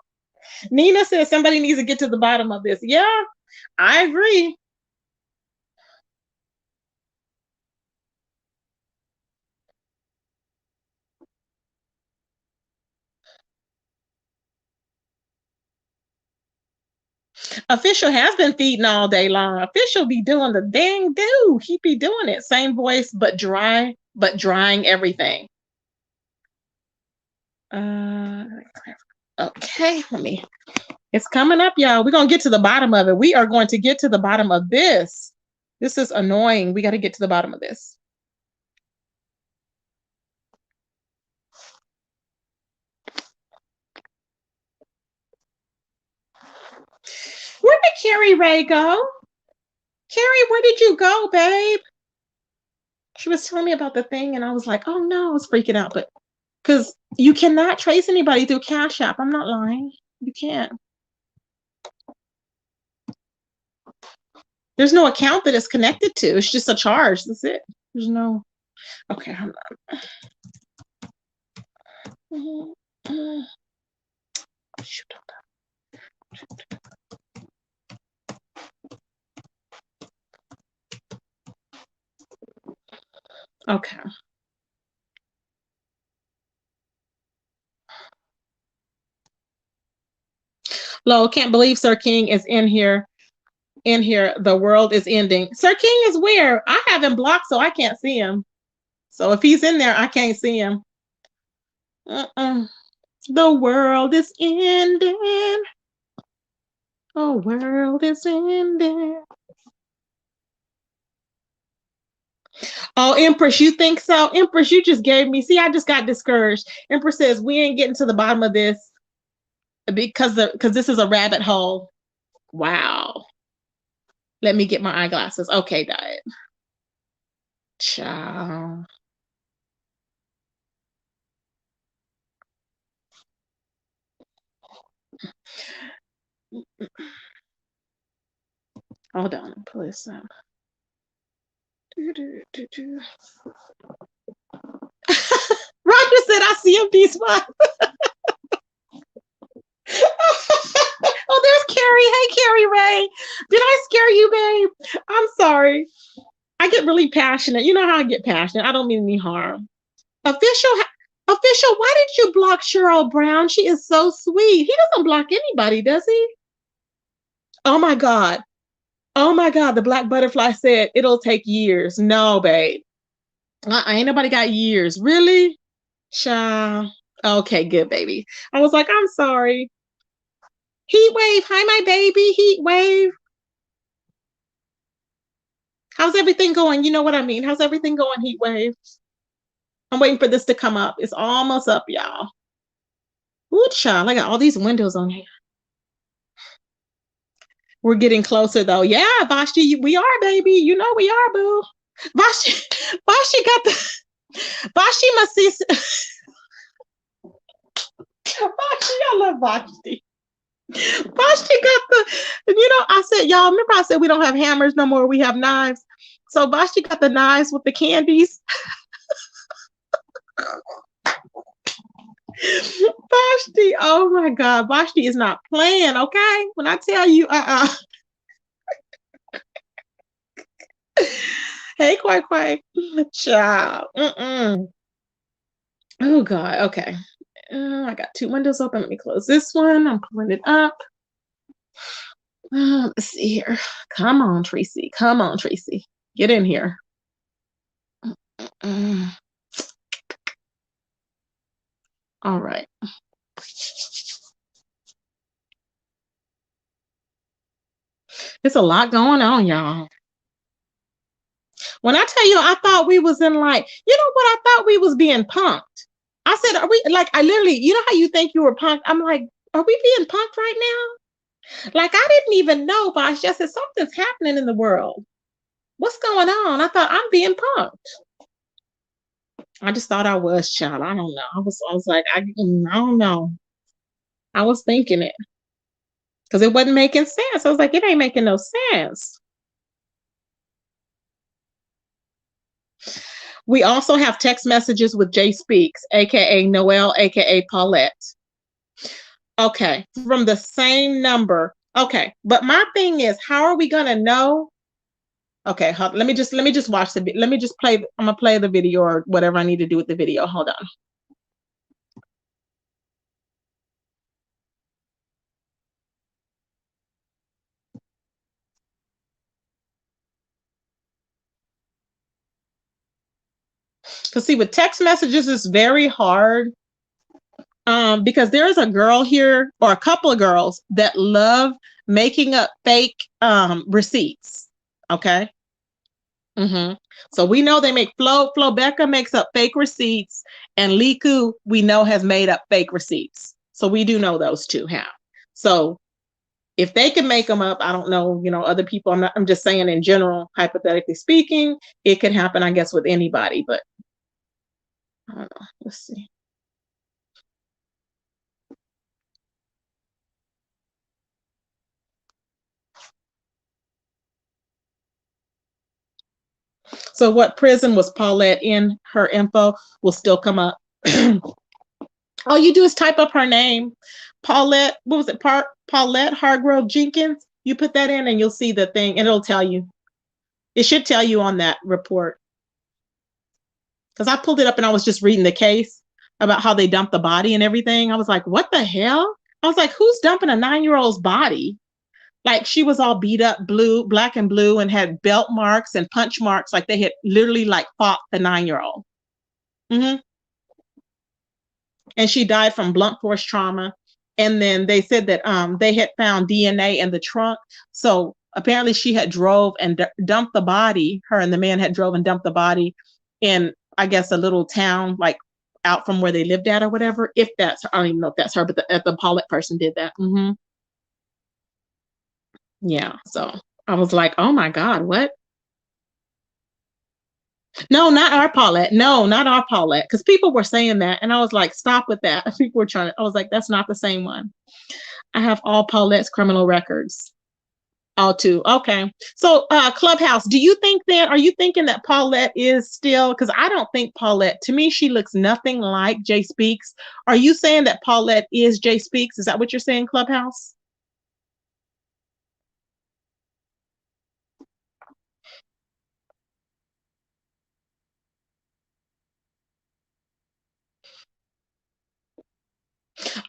Nina says somebody needs to get to the bottom of this. Yeah, I agree. Official has been feeding all day long. Official be doing the dang do. He be doing it. Same voice, but drying everything. Okay, it's coming up, y'all. We're gonna get to the bottom of it. We are going to get to the bottom of this. This is annoying. We got to get to the bottom of this. Where did Carrie Ray go? Carrie, where did you go, babe? She was telling me about the thing, and I was like, oh no, I was freaking out. But because you cannot trace anybody through Cash App. I'm not lying. You can't. There's no account that it's connected to. It's just a charge. That's it. There's no. Okay, hold on. Shoot. Okay. Lo, can't believe Sir King is in here. In here, the world is ending. Sir King is where? I have him blocked, so I can't see him. So if he's in there, I can't see him. The world is ending. The world is ending. Oh, Empress, you think so? Empress, you just gave me. See, I just got discouraged. Empress says we ain't getting to the bottom of this because this is a rabbit hole. Wow. Let me get my eyeglasses. Okay, Diet. Ciao. Hold on, pull this up. Roger said I see CMD spot. Oh, there's Carrie. Hey, Carrie Ray. Did I scare you, babe? I'm sorry. I get really passionate. You know how I get passionate. I don't mean any harm. Official, why did you block Cheryl Brown? She is so sweet. He doesn't block anybody, does he? Oh my God. Oh my God. The Black Butterfly said it'll take years. No, babe. Ain't nobody got years. Really? Child. Okay, good, baby. I was like, I'm sorry. Heat wave. Hi, my baby. Heat wave. How's everything going? You know what I mean? How's everything going, Heat wave? I'm waiting for this to come up. It's almost up, y'all. Ooh, child. I got all these windows on here. We're getting closer, though. Yeah, Vashti, we are, baby. You know we are, boo. Vashti got the... Vashti must see... Vashti, I love Vashti. Vashti got the... I said, y'all, remember I said we don't have hammers no more. We have knives. So Vashti got the knives with the candies. Vashti, oh my God. Vashti is not playing, okay? When I tell you, Hey, Quay. Child. Oh God, okay. I got two windows open. Let me close this one. I'm pulling it up. Let's see here. Come on, Tracy. Come on, Tracy. Get in here. All right. It's a lot going on, y'all. When I tell you, I thought we was in like, you know what? I thought we was being punked. I said, are we like, I literally, you know how you think you were punked? I'm like, are we being punked right now? Like, I didn't even know, but I just said something's happening in the world. What's going on? I thought I'm being punked. I just thought I was, child. I don't know. I was like, I don't know. I was thinking it because it wasn't making sense. I was like, it ain't making no sense. We also have text messages with Jay Speaks, aka Noelle, aka Paulette. Okay, from the same number. Okay, but my thing is, how are we gonna know? Okay, let me just watch the. Let me just play. I'm gonna play the video or whatever I need to do with the video. Hold on. Because see, with text messages, it's very hard. Because there is a girl here or a couple of girls that love making up fake receipts. Okay. So we know they make Flo Becca makes up fake receipts, and Liku we know has made up fake receipts. So we do know those two have. So If they can make them up, I don't know, other people. I'm just saying in general, hypothetically speaking, it could happen, I guess, with anybody, but I don't know. Let's see. So what prison was Paulette in? Her info will still come up. All you do is type up her name, Paulette. What was it? Paulette Hargrove Jenkins. You put that in, and you'll see the thing, and it'll tell you. It should tell you on that report. Because I pulled it up, and I was just reading the case about how they dumped the body and everything. I was like, what the hell? I was like, who's dumping a 9-year-old's body? Like she was all beat up, black and blue, and had belt marks and punch marks, like they had literally like fought the 9-year-old. Mm-hmm. And she died from blunt force trauma. And then they said that they had found DNA in the trunk. So apparently she had drove and dumped the body. Her and the man had drove and dumped the body in, I guess, a little town like out from where they lived at or whatever. If that's, I don't even know if that's her, but the Paulette person did that. Mm-hmm. Yeah. So I was like, oh my God, what? No, not our Paulette. No, not our Paulette. Because people were saying that. And I was like, stop with that. People were trying to, I was like, that's not the same one. I have all Paulette's criminal records. All two. Okay. So Clubhouse, do you think that, are you thinking that Paulette is still, because I don't think Paulette, to me, she looks nothing like Jay Speaks. Are you saying that Paulette is Jay Speaks? Is that what you're saying, Clubhouse?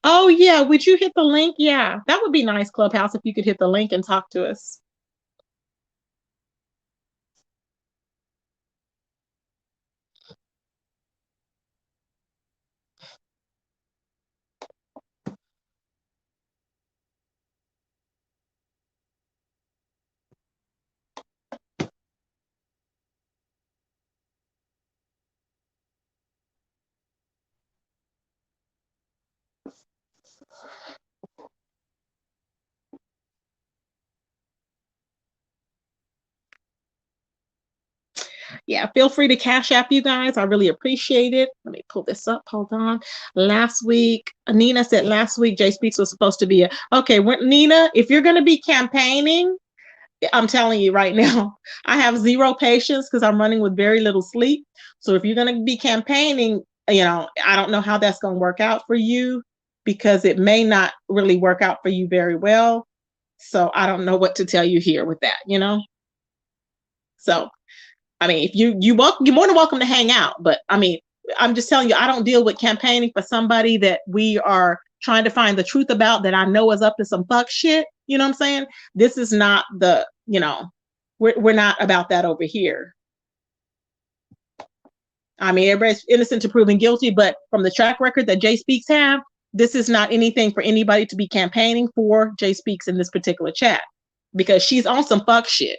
Oh yeah, would you hit the link? Yeah, that would be nice, Clubhouse, if you could hit the link and talk to us. Yeah, feel free to cash app you guys. I really appreciate it. Let me pull this up. Hold on. Last week, Nina said last week Jay Speaks was supposed to be okay. Nina, if you're going to be campaigning, I'm telling you right now, I have zero patience because I'm running with very little sleep. So if you're going to be campaigning, I don't know how that's going to work out for you because it may not really work out for you very well. So I don't know what to tell you here with that. So I mean, if you're more than welcome to hang out, but I mean, I'm just telling you, I don't deal with campaigning for somebody that we are trying to find the truth about that I know is up to some fuck shit. You know what I'm saying? This is not we're not about that over here. I mean, everybody's innocent to proven guilty, but from the track record that Jay Speaks have, this is not anything for anybody to be campaigning for Jay Speaks in this particular chat because she's on some fuck shit.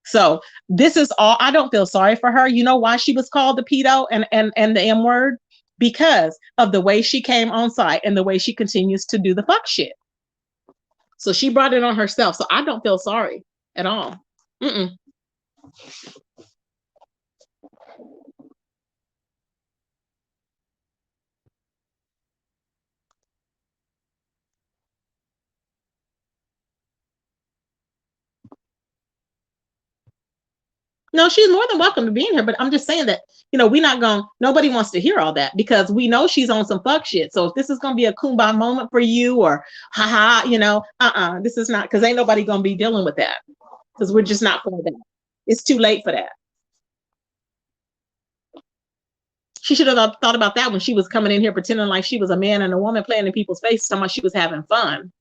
So this is all. I don't feel sorry for her. You know why she was called the pedo and the M word? Because of the way she came on site and the way she continues to do the fuck shit. So she brought it on herself. So I don't feel sorry at all. Mm-mm. No, she's more than welcome to be in here, but I'm just saying that, we're not going, nobody wants to hear all that because we know she's on some fuck shit. So if this is going to be a kumbaya moment for you or haha, this is not, because ain't nobody going to be dealing with that because we're just not for that. It's too late for that. She should have thought about that when she was coming in here pretending like she was a man and a woman playing in people's faces, talking about she was having fun.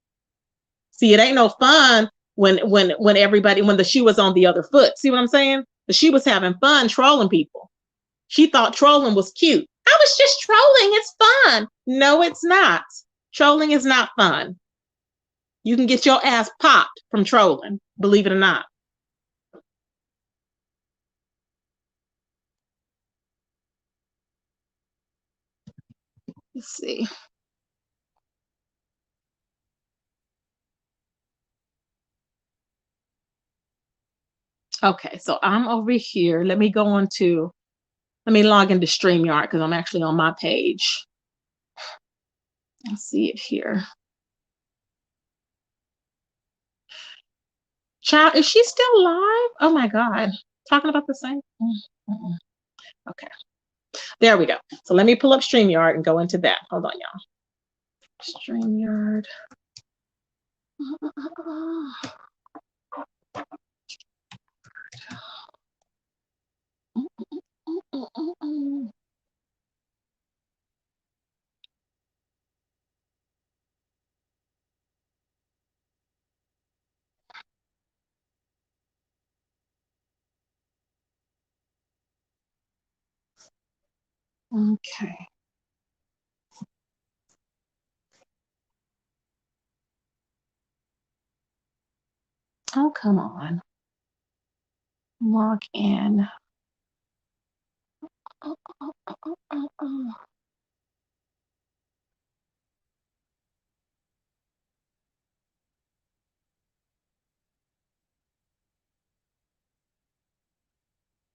See, it ain't no fun when everybody, when the shoe was on the other foot. See what I'm saying? But she was having fun trolling people. She thought trolling was cute. I was just trolling. It's fun. No, it's not. Trolling is not fun. You can get your ass popped from trolling, believe it or not. Let's see. Okay, so I'm over here. Let me log into StreamYard because I'm actually on my page. Let's see it here. Child, is she still live? Oh my God. Talking about the same. Okay. There we go. So let me pull up StreamYard and go into that. Hold on, y'all. StreamYard. Okay. Oh, come on. Log in.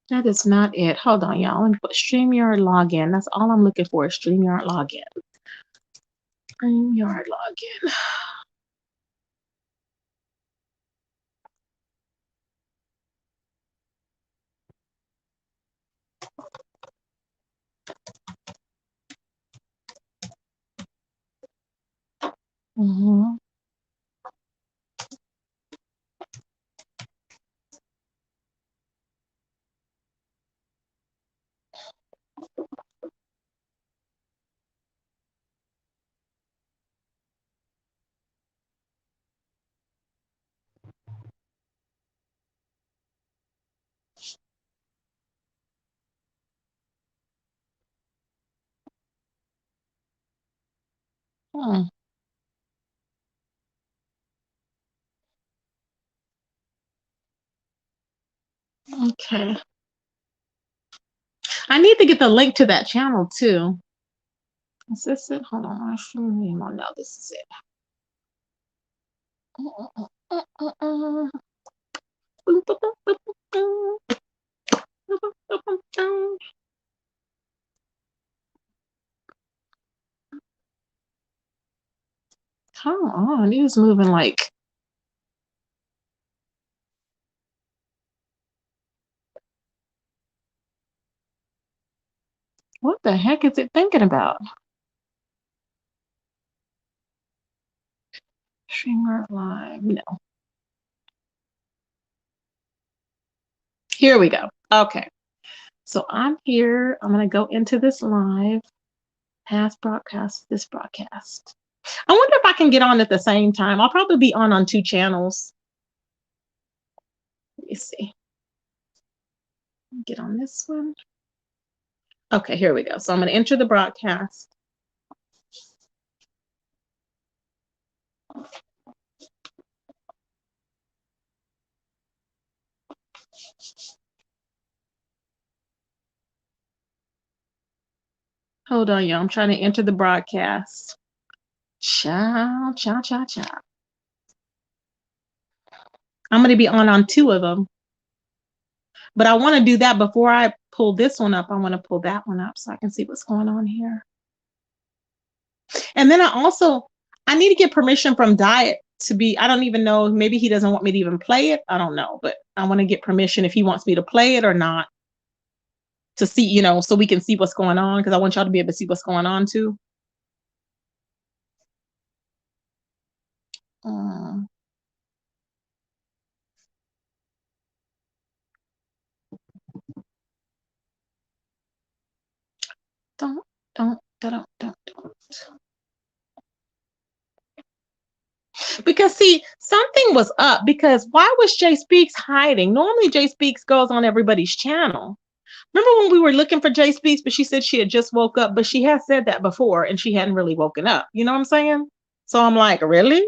That is not it. Hold on, y'all. Let me put StreamYard login. That's all I'm looking for is StreamYard login. StreamYard login. Mm-hmm. Hmm. Okay. I need to get the link to that channel too. Is this it? Hold on. No, this is it. Come on, it is moving like. What the heck is it thinking about? Streamer live. No. Here we go. Okay. So I'm here. I'm going to go into this live. Past broadcast, this broadcast. I wonder if I can get on at the same time. I'll probably be on two channels. Let me see. Get on this one. Okay, here we go. So I'm going to enter the broadcast. Hold on, y'all. I'm trying to enter the broadcast. Ciao, ciao, ciao, ciao. I'm going to be on two of them. But I want to do that before I pull this one up. I want to pull that one up so I can see what's going on here. And then I need to get permission from Diet to be, I don't even know, maybe he doesn't want me to even play it. I don't know, but I want to get permission if he wants me to play it or not to see, so we can see what's going on because I want y'all to be able to see what's going on too. Don't. Because see, something was up because why was Jay Speaks hiding? Normally Jay Speaks goes on everybody's channel. Remember when we were looking for Jay Speaks, but she said she had just woke up, but she has said that before and she hadn't really woken up. You know what I'm saying? So I'm like, really?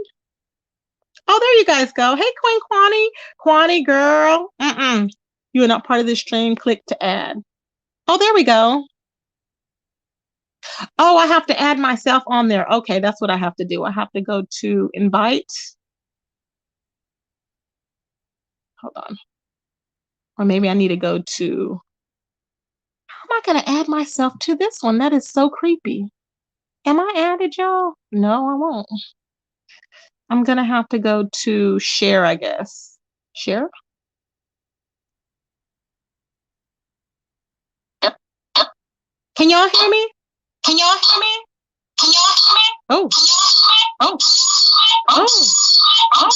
Oh, there you guys go. Hey, Queen Kwani. Kwani girl. You are not part of this stream. Click to add. Oh, there we go. Oh, I have to add myself on there. Okay, that's what I have to do. I have to go to invite. Hold on. Or maybe I need to go to, how am I going to add myself to this one? That is so creepy. Am I added, y'all? No, I won't. I'm going to have to go to share, I guess. Share? Can y'all hear me? Can y'all hear me? Can y'all hear me? Oh. Oh. Oh. Oh.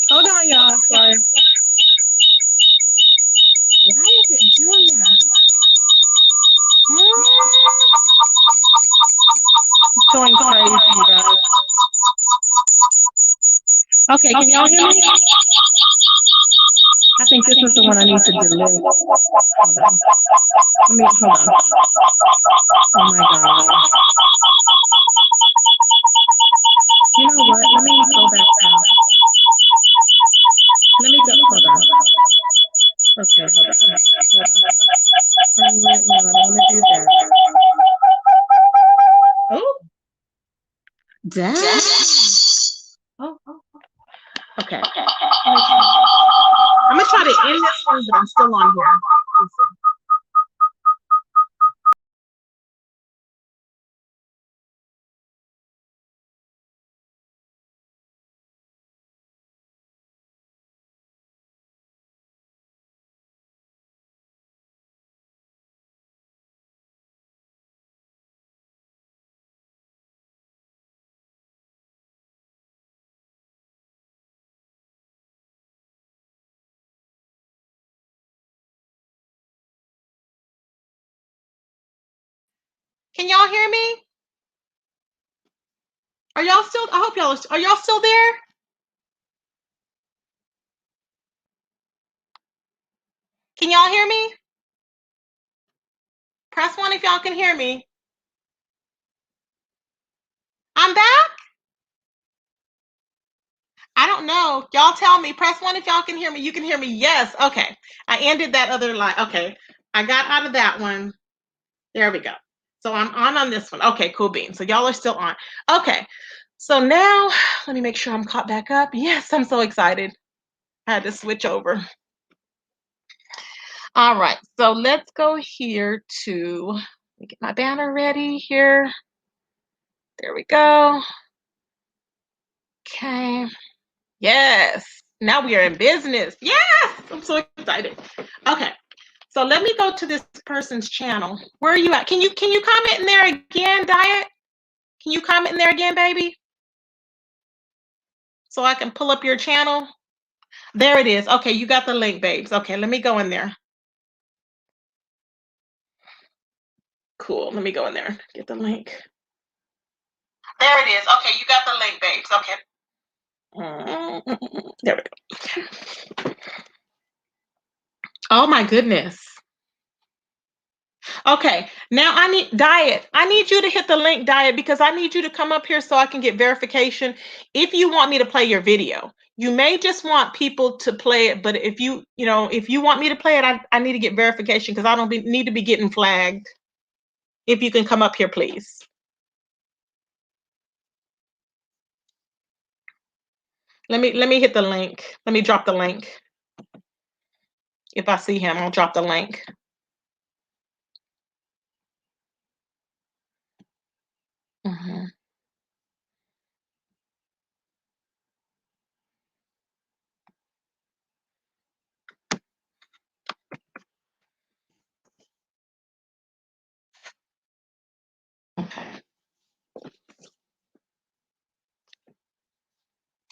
Hold on, y'all. Sorry. Why is it doing that? It's going crazy, guys. Okay, can y'all hear me? I think this is the one I need to delete. Hold on. Hold on. Oh my God. You know what? Let me go back out. Let me go. Hold on. Okay, hold on. No, I don't want to do that. Oh. Dang. Oh. Okay. I'm going to try to end this one, but I'm still on here. Can y'all hear me? Are y'all still? I hope y'all are y'all still there? Can y'all hear me? Press 1 if y'all can hear me. I'm back? I don't know. Y'all tell me. Press 1 if y'all can hear me. You can hear me. Yes. Okay. I ended that other line. Okay. I got out of that one. There we go. So I'm on this one. Okay, cool beans. So y'all are still on. Okay. So now let me make sure I'm caught back up. Yes, I'm so excited. I had to switch over. All right. So let's go here to, let me get my banner ready here. There we go. Okay. Yes. Now we are in business. Yes. I'm so excited. Okay. So let me go to this person's channel. Where are you at? Can you comment in there again, Diet? Can you comment in there again, baby? So I can pull up your channel. There it is. Okay, you got the link, babes. Okay, let me go in there. Cool. Let me go in there. Get the link. There it is. Okay, you got the link, babes. Okay. There we go. Oh my goodness. Okay, now I need Diet. I need you to hit the link, Diet, because I need you to come up here so I can get verification. If you want me to play your video, you may just want people to play it, but if you want me to play it, I need to get verification because I don't need to be getting flagged. If you can come up here, please. Let me hit the link. Let me drop the link. If I see him, I'll drop the link. Mm-hmm. Okay.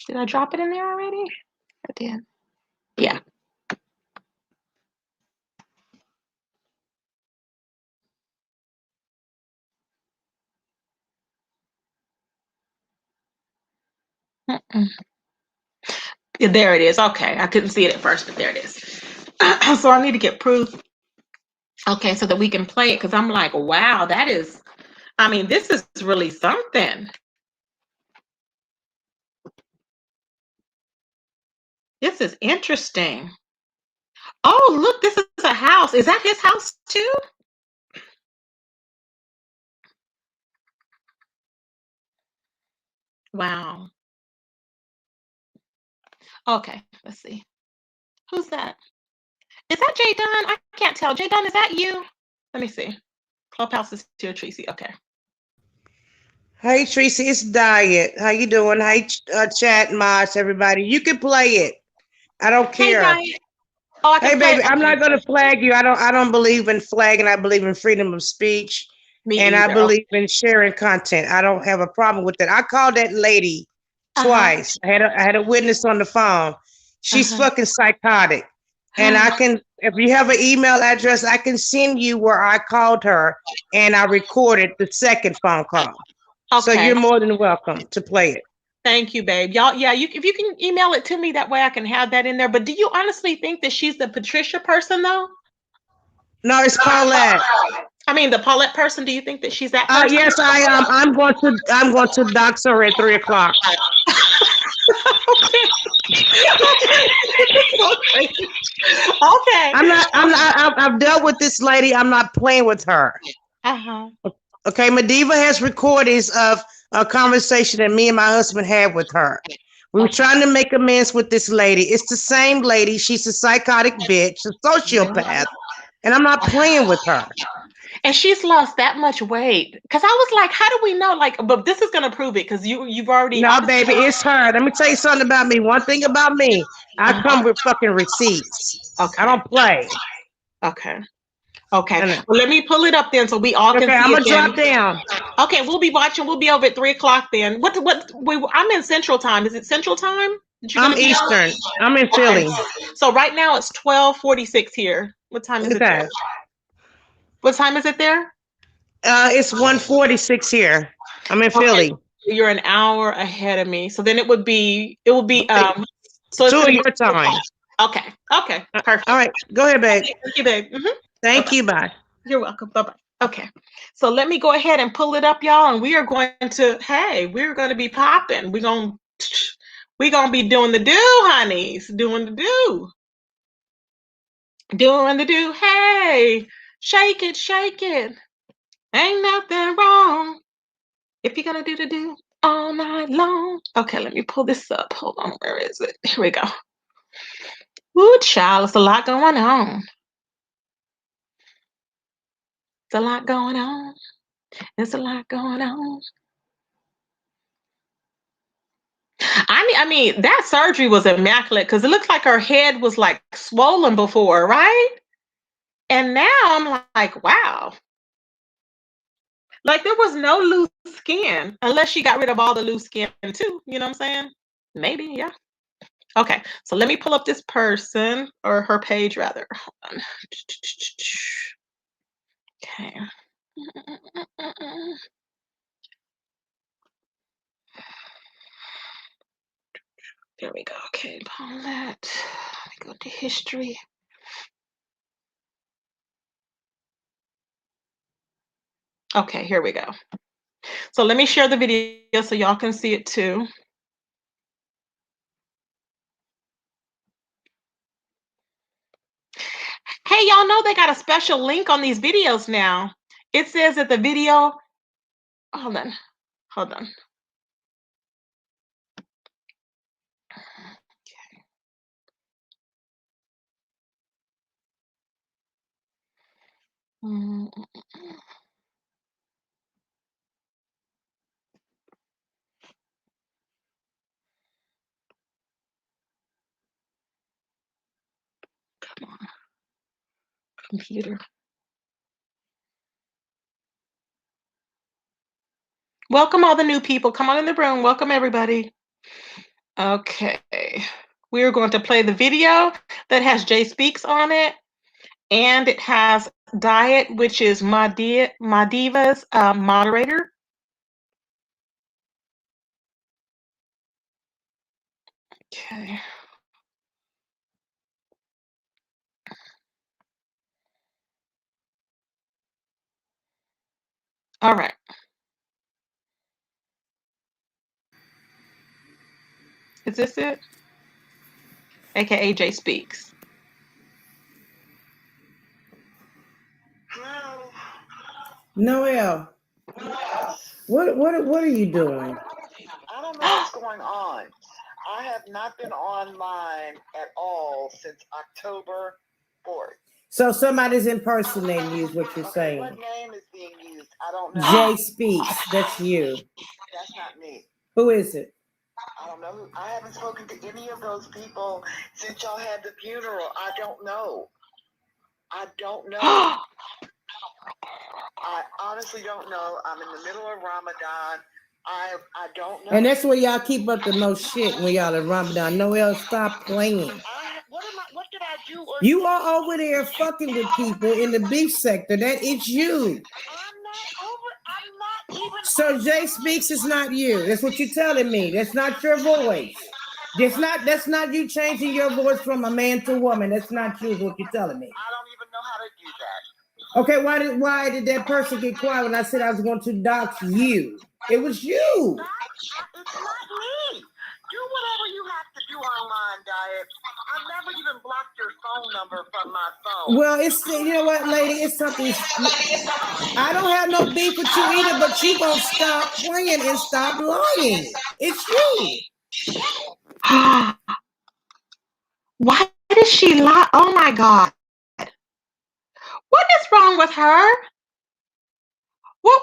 Did I drop it in there already? I did. Yeah. Mm-mm. Yeah, there it is. Okay. I couldn't see it at first, but there it is. So I need to get proof. Okay, so that we can play it because I'm like, wow, this is really something. This is interesting. Oh, look, this is a house. Is that his house too? Wow. Okay, let's see. Who's that? Is that Jay Dunn? I can't tell. Jay Dunn, is that you? Let me see. Clubhouse is here, Tracy. Okay. Hey Tracy, it's Diet. How you doing? Hey, Chat Mosh, everybody. You can play it. I don't Hey, care. Diane. Oh, I can Hey, play. baby, I'm Okay. not gonna flag you. I don't believe in flagging. I believe in freedom of speech, Me and I either. Okay. believe in sharing content. I don't have a problem with that. I called that lady Uh-huh. twice. I had a witness on the phone. She's Uh-huh. fucking psychotic, and I can. If you have an email address, I can send you where I called her and I recorded the second phone call. So Okay. you're more than welcome to play it. Thank you, babe. Y'all, yeah, if you can email it to me, that way I can have that in there. But do you honestly think that she's the Patricia person though? No, it's Paulette. I mean the Paulette person, do you think that she's that person? Yes, I am. I'm going to dox her at 3 o'clock. Okay. I've dealt with this lady. I'm not playing with her. Uh-huh. Okay, Mediva has recordings of a conversation that me and my husband had with her. We were Okay. trying to make amends with this lady. It's the same lady. She's a psychotic bitch, a sociopath, and I'm not playing with her. And she's lost that much weight. Because I was like, how do we know? Like, but this is gonna prove it because you've already No, obviously. baby, it's her. Let me tell you something about me. One thing about me, I come with fucking receipts. I Okay. don't play. Okay. Okay. And, Well, let me pull it up then so we all can okay, see I'm it gonna then. drop down. Okay, we'll be watching. We'll be over at 3 o'clock then. I'm in Central Time. Is it Central Time that you're I'm gonna be Eastern. I'm in on? Okay. Philly. So right now it's 12:46 here. What time Look is at it there? that. What time is it there? It's 1:46 here. I'm in Okay. Philly. You're an hour ahead of me. So then it would be so it's Two of gonna be your time. okay. Okay. Perfect. All right, go ahead, babe. Thank you, babe. Thank Bye-bye. you. Bye. You're welcome. Bye-bye. Okay. So let me go ahead and pull it up, y'all, and we're going to be popping. We're going to be doing the do, honeys. Doing the do. Doing the do. Hey, shake it, shake it. Ain't nothing wrong if you're going to do the do all night long. Okay, let me pull this up. Hold on. Where is it? Here we go. Ooh, child, it's a lot going on. It's a lot going on. It's a lot going on. I mean, that surgery was immaculate because it looks like her head was like swollen before, right? And now I'm like, wow. Like there was no loose skin unless she got rid of all the loose skin too. You know what I'm saying? Maybe, yeah. Okay, so let me pull up this person or her page rather. Hold on. Okay. There we go. Okay, Paulette. Let me go to history. Okay, here we go. So let me share the video so y'all can see it too. Hey, y'all know they got a special link on these videos now. It says that the video, hold on, hold on. Mm, Come on, computer. Welcome all the new people. Come on in the room. Welcome everybody. Okay. We're going to play the video that has Jay Speaks on it. And it has Diet, which is Madiva's moderator. Okay. All right. Is this it? AKA Jay Speaks. Noel, what are you doing? don't know what's going on. I have not been online at all since October 4th. So somebody's impersonating you is what you're Okay, saying. what name is being used? I don't know. Jay Speaks, that's you. That's not me. Who is it? I don't know. I haven't spoken to any of those people since y'all had the funeral. I don't know. I don't know. I honestly don't know. I'm in the middle of Ramadan. I don't know. And that's where y'all keep up the most shit when y'all in Ramadan. Noel, stop playing. What did I do? You are over there fucking with people in the beef sector. That it's you. I'm not even. So Jay Speaks is not you. That's what you're telling me. That's not your voice. That's not you changing your voice from a man to a woman. That's not you, is what you're telling me. I don't even know how to do that. Okay, why did that person get quiet when I said I was going to dox you? It was you. It's not me. Do whatever you have to do online, Diet. I've never even blocked your phone number from my phone. Well, you know what, lady? It's something. I don't have no beef with you either, but you gonna stop playing and stop lying. It's you. Why did she lie? Oh my God. What is wrong with her? Well,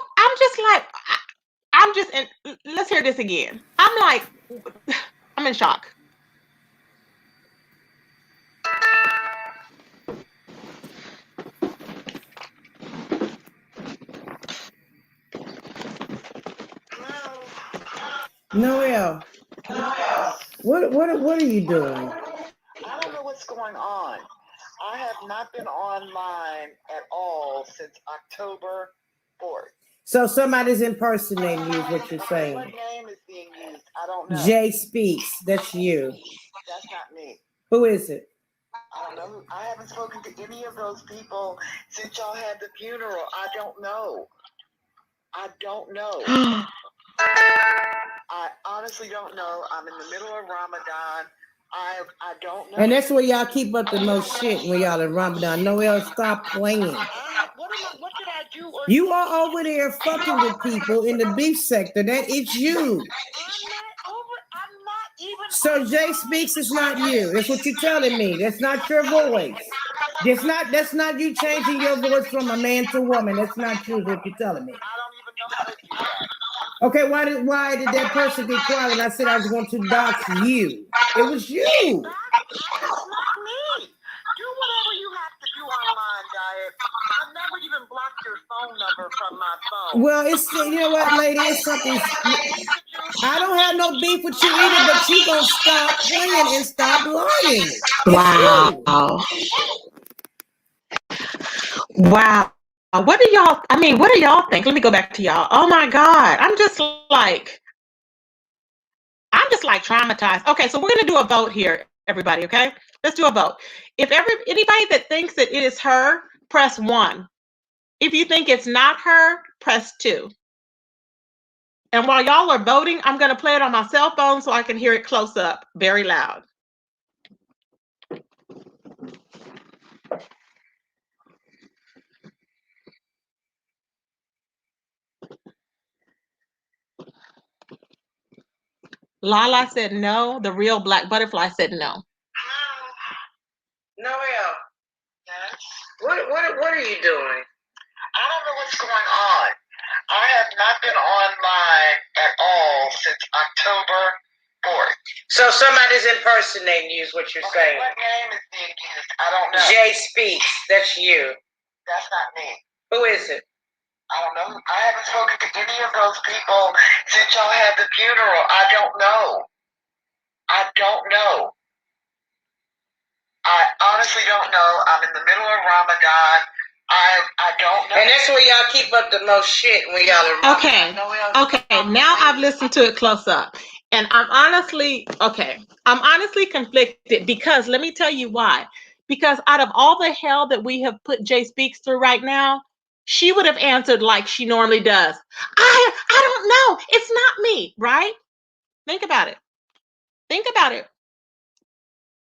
let's hear this again. I'm in shock. Noel, what are you doing? I don't know what's going on. I have not been online at all since October 4th. So somebody's impersonating you is what you're saying. What name is being used? I don't know. Jay Speaks, that's you. That's not me. Who is it? I don't know. I haven't spoken to any of those people since y'all had the funeral. I don't know. I honestly don't know. I'm in the middle of Ramadan. I don't know. And that's where y'all keep up the most shit when y'all in Ramadan. Noel, stop playing. What did I do? You are over there fucking with people in the beef sector. That it's you. I'm not even. So Jay Speaks is not you. That's what you're telling me. That's not your voice. That's not you changing your voice from a man to a woman. That's not you, is what you're telling me. I don't even know how to do that. Okay, why did that person get quiet when I said I was going to dox you? It was you. It's not me. Do whatever you have to do online, Diet. I've never even blocked your phone number from my phone. Well, you know what, lady? It's something. I don't have no beef with you either, but you gonna stop playing and stop lying. Wow. What do y'all think? Let me go back to y'all. Oh my God. I'm just traumatized. Okay, so we're gonna do a vote here, everybody. Okay, let's do a vote. If anybody that thinks that it is her, press 1. If you think it's not her, press 2. And while y'all are voting, I'm gonna play it on my cell phone so I can hear it close up, very loud. Lala said no. The real black butterfly said no. Noel, Yes? what are you doing? I don't know what's going on. I have not been online at all since October 4th. So somebody's impersonating you is what you're saying. What name is being used? I don't know. Jay Speaks, that's you. That's not me. Who is it? I don't know. I haven't spoken to any of those people since y'all had the funeral. I don't know. I honestly don't know. I'm in the middle of Ramadan. I don't know. And that's where y'all keep up the most shit when y'all are Okay. Now I've listened to it close up. And I'm honestly conflicted because let me tell you why. Because out of all the hell that we have put Jay Speaks through right now, she would have answered like she normally does. I don't know. It's not me, right? Think about it.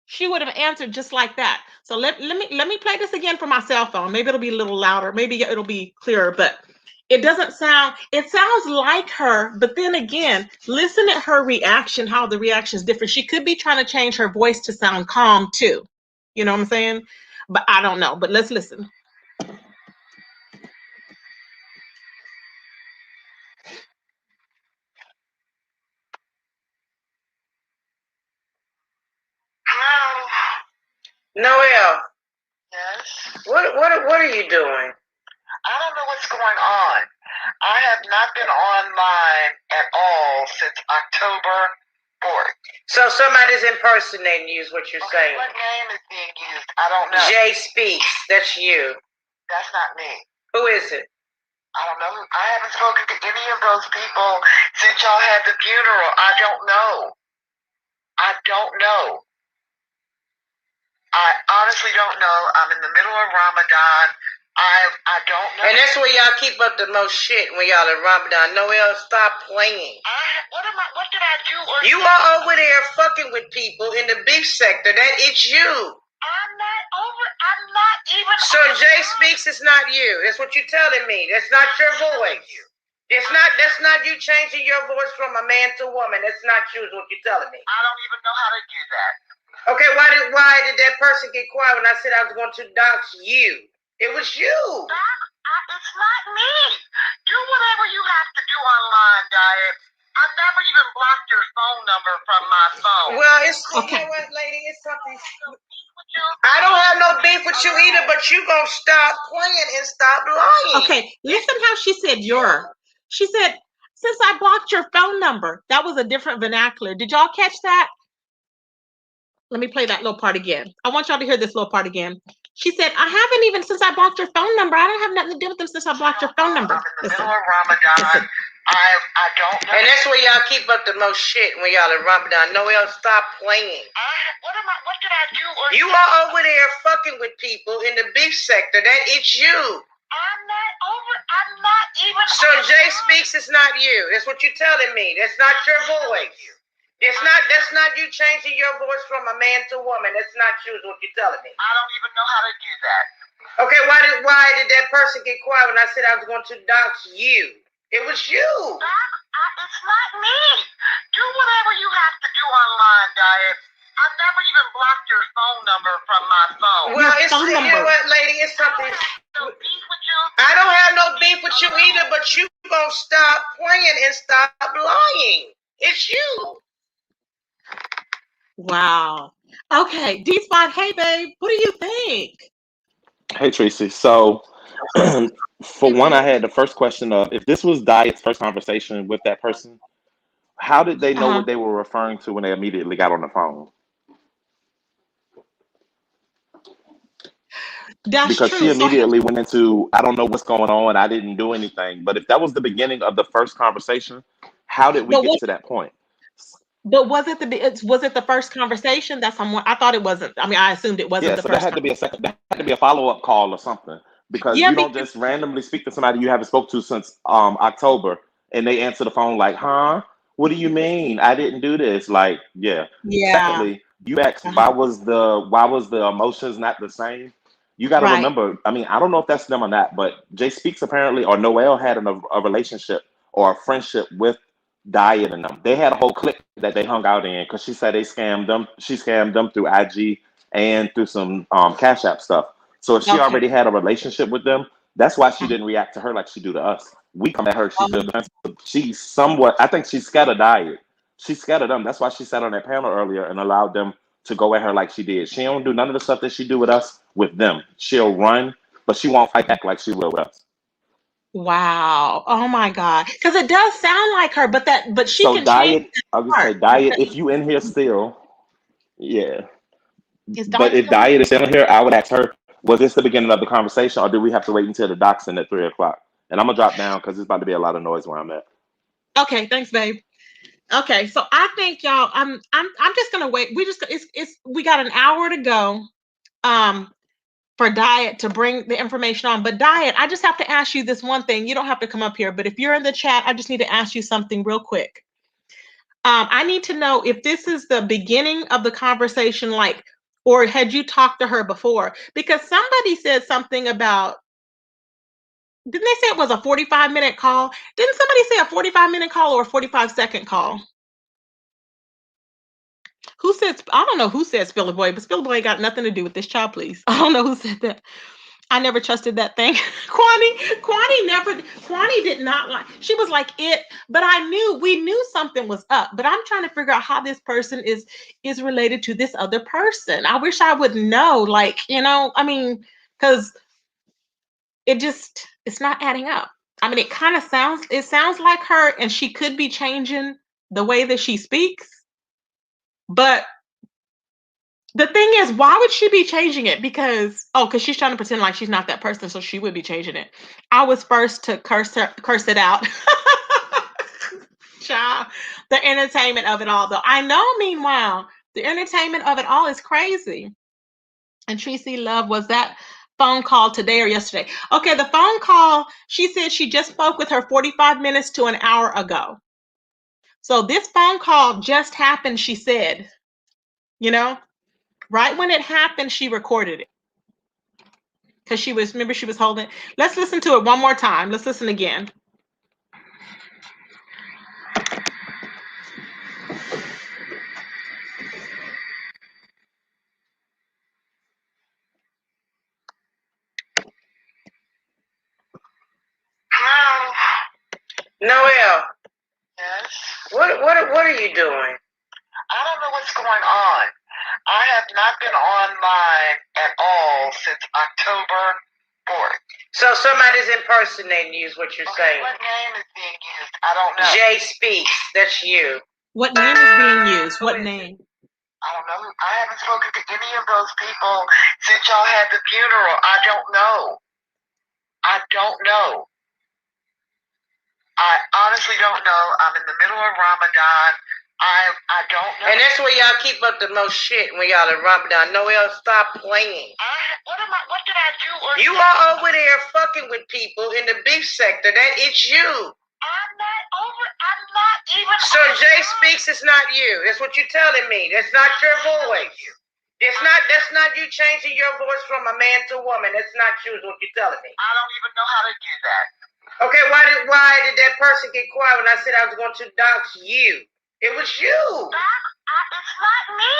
She would have answered just like that. So let me play this again from my cell phone. Maybe it'll be a little louder. Maybe it'll be clearer. But It doesn't sound, it sounds like her, but then again, listen at her reaction, how the reaction is different. She could be trying to change her voice to sound calm too. You know what I'm saying? But I don't know. But let's listen. Noelle. Yes. What are you doing? I don't know what's going on. I have not been online at all since October 4th. So somebody's impersonating you is what you're saying. What name is being used? I don't know. Jay Speaks. That's you. That's not me. Who is it? I don't know. I haven't spoken to any of those people since y'all had the funeral. I don't know. I don't know. I honestly don't know. I'm in the middle of Ramadan. I don't know. And that's where y'all keep up the most shit when y'all in Ramadan. Noelle, stop playing. What did I do? You are over there fucking with people in the beef sector. That it's you. I'm not even. So Jay Speaks is not you. That's what you're telling me. That's not your voice. That's not you changing your voice from a man to a woman. That's not you is what you're telling me. I don't even know how to do that. Okay, why did that person get quiet when I said I was going to dox you? It was you. It's not me. Do whatever you have to do online, Diet. I've never even blocked your phone number from my phone. Well, it's okay. You know what, lady? It's something. I don't have no beef with you either, but you gonna stop playing and stop lying. Okay, listen how she said She said, since I blocked your phone number, that was a different vernacular. Did y'all catch that? Let me play that little part again. I want y'all to hear this little part again. She said, I haven't even, since I blocked your phone number, I don't have nothing to do with them since I blocked your phone number. In the middle of Ramadan, I don't know. And that's where y'all keep up the most shit when y'all in Ramadan. Noelle, stop playing. What did I do? You are over there fucking with people in the beef sector. That it's you. I'm not even. So Jay Speaks is not you. That's what you're telling me. That's not your voice. That's not you changing your voice from a man to a woman. That's not you is what you're telling me. I don't even know how to do that. Okay, why did that person get quiet when I said I was going to dox you? It was you. It's not me. Do whatever you have to do online, Diet. I've never even blocked your phone number from my phone. Well, you know what, lady? It's something. I don't have no beef with you either, but you gonna stop playing and stop lying. It's you. Wow. Okay, D-Spot, hey babe, what do you think? Hey Tracy. So for one, I had the first question of if this was Diet's first conversation with that person, how did they know what they were referring to when they immediately got on the phone? That's because true. she immediately went into, I don't know what's going on. I didn't do anything. But if that was the beginning of the first conversation, how did we get to that point? But was it the first conversation? That's someone. I thought it wasn't. I mean, I assumed it wasn't the first. That had to be a second. That had to be a follow-up call or something, because you don't just randomly speak to somebody you haven't spoke to since October, and they answer the phone like, "Huh? What do you mean? I didn't do this." Like, yeah. Secondly, you asked why was the emotions not the same? You got to remember. I mean, I don't know if that's them or not, but Jay Speaks apparently, or Noelle had a relationship or a friendship with Diet and them. They had a whole clique that they hung out in because she said they scammed them. She scammed them through IG and through some Cash App stuff. So if she already had a relationship with them, that's why she didn't react to her like she do to us. We come at her, she's somewhat, I think she's scared of Diet. She's scared of them. That's why she sat on that panel earlier and allowed them to go at her like she did. She don't do none of the stuff that she do with us with them. She'll run, but she won't fight back like she will with us. Wow. Oh my God. Because it does sound like her, but she can Diet, change. I'll just say Diet, if you in here still, yeah. But if still Diet is still in here, I would ask her, was this the beginning of the conversation or do we have to wait until the doxing at 3:00? And I'm gonna drop down because it's about to be a lot of noise where I'm at. Okay, thanks, babe. Okay, so I think y'all, I'm just gonna wait. We got an hour to go. For Diet to bring the information on. But Diet, I just have to ask you this one thing. You don't have to come up here, but if you're in the chat, I just need to ask you something real quick. I need to know if this is the beginning of the conversation, or had you talked to her before? Because somebody said something about Didn't they say it was a 45-minute call? Didn't somebody say a 45-minute call or a 45-second call? Who said? I don't know who said Spiller Boy, but Spiller Boy got nothing to do with this. Child, please. I don't know who said that. I never trusted that thing. Kwani did not like, she was like it, but we knew something was up, but I'm trying to figure out how this person is related to this other person. I wish I would know, like, I mean, because it's not adding up. I mean, it sounds like her, and she could be changing the way that she speaks, but the thing is, why would she be changing it? Because she's trying to pretend like she's not that person, so she would be changing it. I was first to curse it out. Child, the entertainment of it all, though. I know, meanwhile, the entertainment of it all is crazy. And Tracy Love, was that phone call today or yesterday? Okay, the phone call, she said she just spoke with her 45 minutes to an hour ago. So this phone call just happened, she said. Right when it happened, she recorded it. Because she was holding. Let's listen to it one more time. Let's listen again. Noel. Yes. What are you doing? I don't know what's going on. I have not been online at all since October 4th. So somebody's impersonating you is what you're saying. What name is being used? I don't know. Jay Speaks. That's you. What name is being used? What name? I don't know. I haven't spoken to any of those people since y'all had the funeral. I don't know. I honestly don't know. I'm in the middle of Ramadan. I don't know. And that's where y'all keep up the most shit when y'all in Ramadan. Noel, stop playing. What did I do? You are over there fucking with people in the beef sector. It's you. I'm not even. So Jay Speaks is not you. That's what you're telling me. That's not your voice. That's not you changing your voice from a man to a woman. That's not you, is what you're telling me. I don't even know how to do that. Okay, why did that person get quiet when I said I was going to dox you? It was you. It's not me.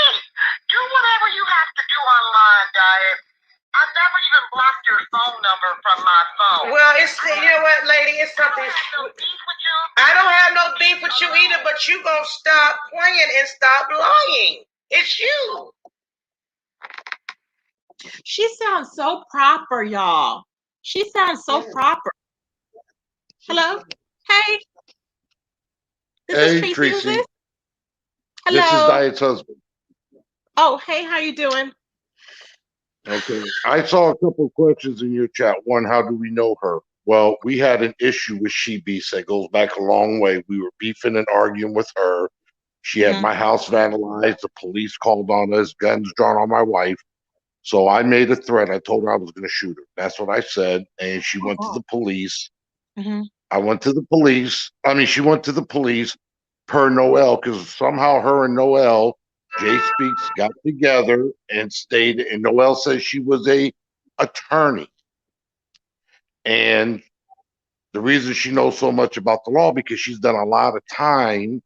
Do whatever you have to do online, Diet. I've never even blocked your phone number from my phone. Well, you know what, lady? It's something. I don't have no beef with you. I don't have no beef with you either, but you gonna stop playing and stop lying. It's you. She sounds so proper, y'all. She sounds so proper. Hello? Hey. Hey, Tracy. Hello. This is Diet's husband. Oh, hey, how you doing? Okay. I saw a couple of questions in your chat. One, how do we know her? Well, we had an issue with She Beast that goes back a long way. We were beefing and arguing with her. She had my house vandalized. The police called on us, guns drawn on my wife. So I made a threat. I told her I was going to shoot her. That's what I said. And she went to the police. I went to the police. She went to the police per Noel, because somehow her and Noel, Jay Speaks, got together and stayed. And Noel says she was a attorney. And the reason she knows so much about the law, because she's done a lot of time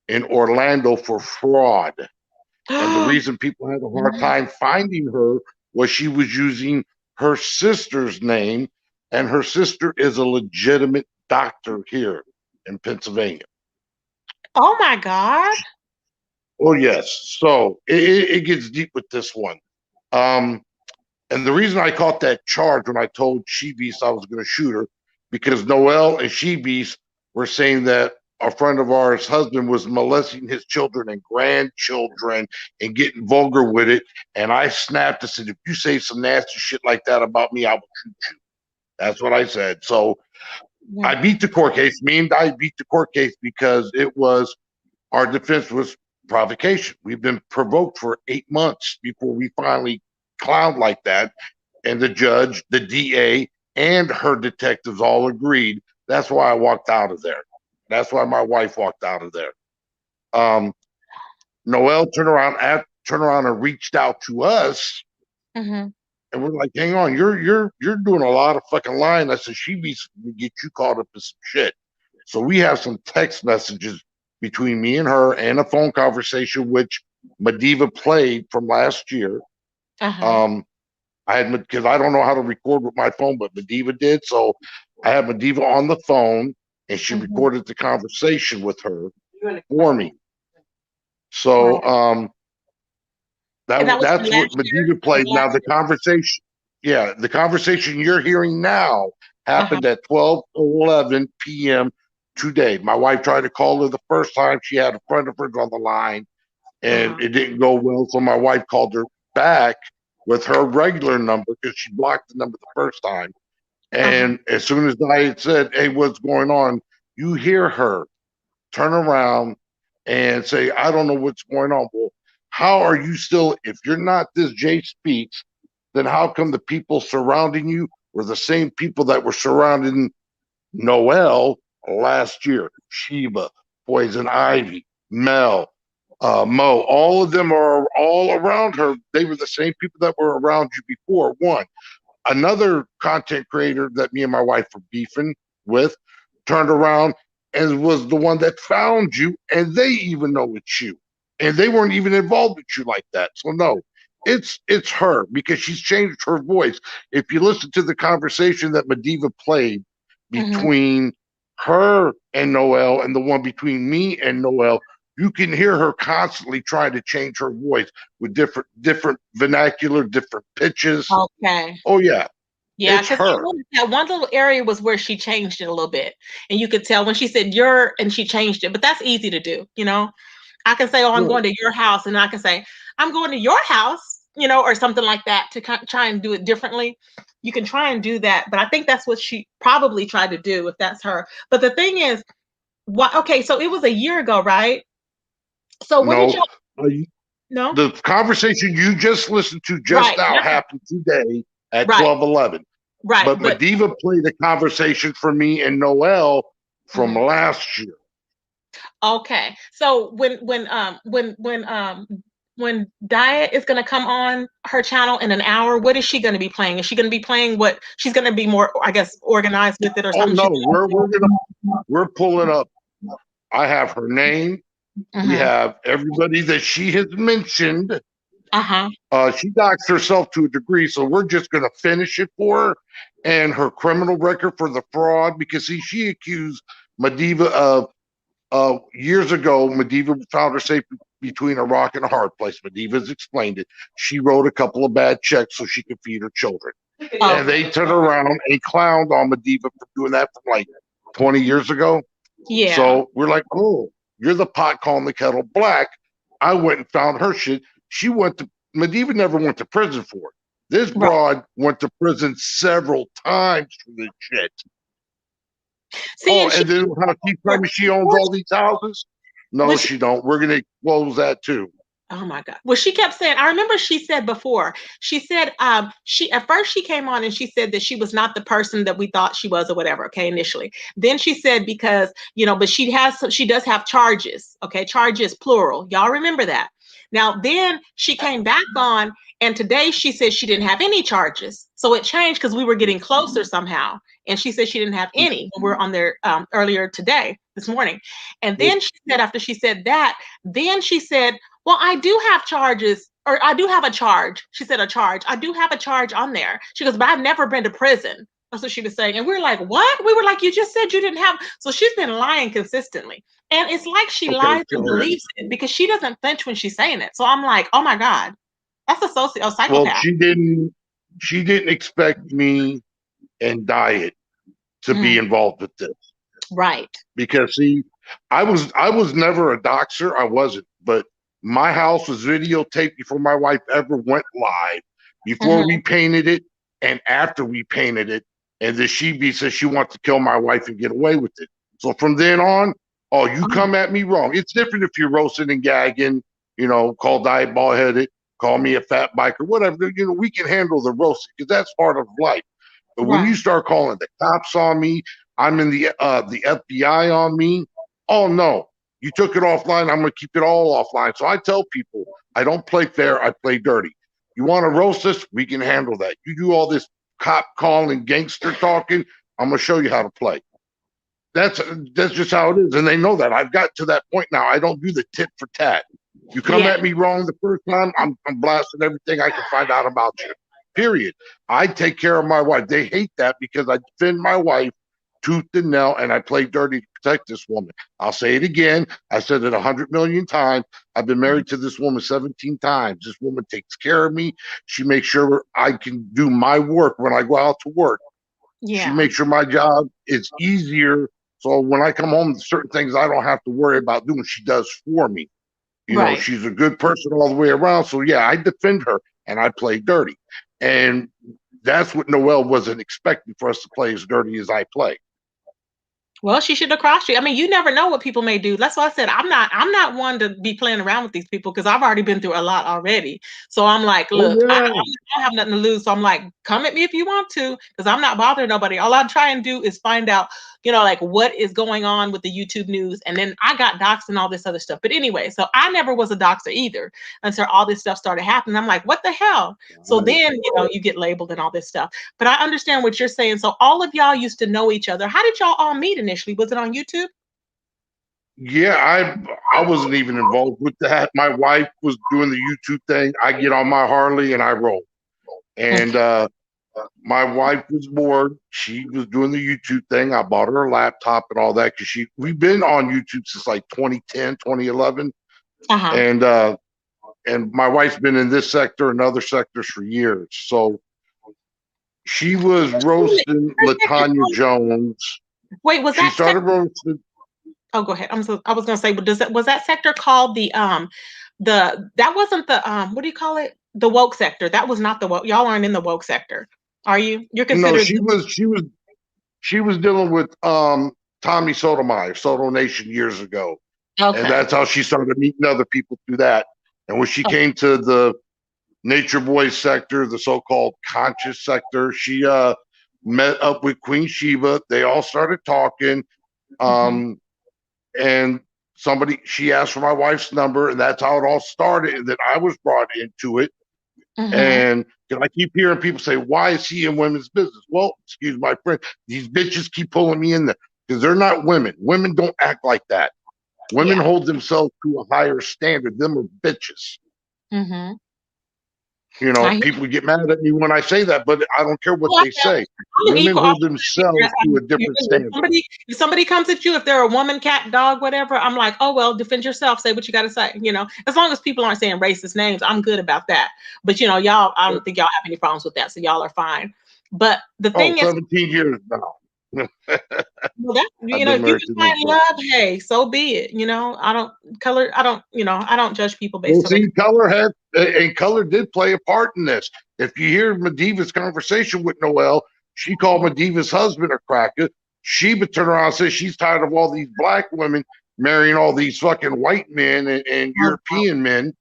in Orlando for fraud. And the reason people had a hard time finding her was she was using her sister's name, and her sister is a legitimate doctor here in Pennsylvania. Oh my God. Oh yes. So it gets deep with this one. And the reason I caught that charge when I told She Beast I was going to shoot her, because Noel and She Beast were saying that a friend of ours' husband was molesting his children and grandchildren and getting vulgar with it. And I snapped and said, if you say some nasty shit like that about me, I will shoot you. That's what I said. So I beat the court case. Me and I beat the court case because our defense was provocation. We've been provoked for 8 months before we finally clowned like that. And the judge, the DA, and her detectives all agreed. That's why I walked out of there. That's why my wife walked out of there. Noel turned around and reached out to us, and And we're like, hang on, you're doing a lot of fucking lying. I said, she be get you caught up in some shit. So we have some text messages between me and her and a phone conversation which Madiva played from last year. Uh-huh. I had, because I don't know how to record with my phone, but Madiva did. So I had Madiva on the phone and she recorded the conversation with her for me. So that's what Madiva played. Now the conversation, the conversation you're hearing now happened at 12:11 p.m. today. My wife tried to call her the first time. She had a friend of hers on the line and it didn't go well. So my wife called her back with her regular number because she blocked the number the first time. And as soon as I had said, hey, what's going on? You hear her turn around and say, I don't know what's going on. Well, how are you still, if you're not this Jay Speaks, then how come the people surrounding you were the same people that were surrounding Noelle last year? Sheba, Poison Ivy, Mel, Mo, all of them are all around her. They were the same people that were around you before. One, another content creator that me and my wife were beefing with turned around and was the one that found you, and they even know it's you. And they weren't even involved with you like that. So no, it's her because she's changed her voice. If you listen to the conversation that Madiva played between her and Noelle and the one between me and Noelle, you can hear her constantly trying to change her voice with different vernacular, different pitches. Okay. Oh yeah. Yeah, because that one little area was where she changed it a little bit. And you could tell when she said "your" and she changed it, but that's easy to do, you know. I can say, oh, I'm going to your house, and I can say, I'm going to your house, you know, or something like that to try and do it differently. You can try and do that, but I think that's what she probably tried to do if that's her. But the thing is, okay, so it was a year ago, right? So what did y'all? No, the conversation you just listened to just now happened today at 12:11. Right. But Madiva played a conversation for me and Noelle from last year. Okay. So when Diet is going to come on her channel in an hour, what is she going to be playing? Is she going to be playing what she's going to be more, I guess, organized with it or something? Oh no, we're pulling up. I have her name. We have everybody that she has mentioned. She doxed herself to a degree, so we're just going to finish it for her and her criminal record for the fraud, because she accused Madiva of years ago. Madiva found her safe between a rock and a hard place. Madiva's explained it. She wrote a couple of bad checks so she could feed her children. And they turned around and clowned on Madiva for doing that from like 20 years ago. Yeah. So we're like, oh, you're the pot calling the kettle black. I went and found her shit. She went to, Madiva never went to prison for it. This broad went to prison several times for this shit. See, and then how she claims she owns all these houses? No, she don't. We're going to close that too. Oh my God. Well, she kept saying, I remember she said before, she said, at first she came on and she said that she was not the person that we thought she was or whatever. Okay. Initially. Then she said, because, you know, but she does have charges. Okay. Charges, plural. Y'all remember that. Now, then she came back on, and today she said she didn't have any charges. So it changed because we were getting closer somehow. And she said she didn't have any when we were on there earlier today, this morning. And then she said, after she said that, then she said, well, I do have charges, or I do have a charge. She said a charge. I do have a charge on there. She goes, but I've never been to prison. That's what she was saying. And we were like, what? We were like, you just said you didn't have. So she's been lying consistently. And it's like she lies and believes it because she doesn't flinch when she's saying it. So I'm like, oh my God, that's a psychopath. Well, she didn't expect me and Diet to be involved with this. Right. Because see, I was never a doxer. I wasn't, but my house was videotaped before my wife ever went live, before we painted it and after we painted it. And the She says she wants to kill my wife and get away with it. So from then on, you come at me wrong. It's different if you're roasting and gagging, you know, call Diet bald-headed, call me a fat biker, whatever. You know, we can handle the roasting because that's part of life. But when you start calling the cops on me, I'm in the FBI on me. Oh no, you took it offline. I'm gonna keep it all offline. So I tell people I don't play fair. I play dirty. You want to roast us? We can handle that. You do all this cop calling, gangster talking. I'm gonna show you how to play. That's just how it is, and they know that. I've got to that point now. I don't do the tit for tat. You come at me wrong the first time, I'm blasting everything I can find out about you. Period. I take care of my wife. They hate that because I defend my wife tooth and nail, and I play dirty to protect this woman. I'll say it again. I said it 100 million times. I've been married to this woman 17 times. This woman takes care of me. She makes sure I can do my work when I go out to work. She makes sure my job is easier. So when I come home, certain things I don't have to worry about doing, she does for me. You know, she's a good person all the way around. So yeah, I defend her and I play dirty. And that's what Noelle wasn't expecting, for us to play as dirty as I play. Well, she should have crossed you. I mean, you never know what people may do. That's why I said I'm not one to be playing around with these people because I've already been through a lot already. So I'm like, look, I don't have nothing to lose. So I'm like, come at me if you want to, because I'm not bothering nobody. All I try and do is find out, you know, like what is going on with the YouTube news. And then I got doxxed and all this other stuff. But anyway, so I never was a doxer either until all this stuff started happening. I'm like, what the hell? So then, you know, you get labeled and all this stuff. But I understand what you're saying. So all of y'all used to know each other. How did y'all all meet initially? Was it on YouTube? Yeah, I wasn't even involved with that. My wife was doing the YouTube thing. I get on my Harley and I roll. And my wife was bored. She was doing the YouTube thing. I bought her a laptop and all that because we've been on YouTube since like 2010, 2011. And my wife's been in this sector and other sectors for years. So she was roasting LaTanya Jones. Wait, was she started roasting? Oh, go ahead. I was gonna say, but was that sector called that wasn't the what do you call it? The woke sector. That was not the woke. Y'all aren't in the woke sector, are you? You're considered. No, she was dealing with Tommy Sotomayor, Soto Nation, years ago. Okay. And that's how she started meeting other people through that. And when she came to the Nature Boy sector, the so-called conscious sector, she met up with Queen Sheba. They all started talking. And she asked for my wife's number, and that's how it all started. And then I was brought into it. And I keep hearing people say, why is he in women's business? Well, excuse my friend, these bitches keep pulling me in there because they're not women. Women don't act like that. Women hold themselves to a higher standard. Them are bitches. You know, people get mad at me when I say that, but I don't care what they say. Women hold themselves to a different standard. If somebody comes at you, if they're a woman, cat, dog, whatever, I'm like, oh, well, defend yourself. Say what you got to say. You know, as long as people aren't saying racist names, I'm good about that. But, you know, y'all, I don't think y'all have any problems with that. So y'all are fine. But the thing is, 17 years now. Well, that, you know, if you can find love, hey, so be it. You know, I don't judge people based on. See, Color did play a part in this. If you hear Madiva's conversation with Noelle, she called Madiva's husband a cracker. Sheba turned around and said she's tired of all these black women marrying all these fucking white men and European men.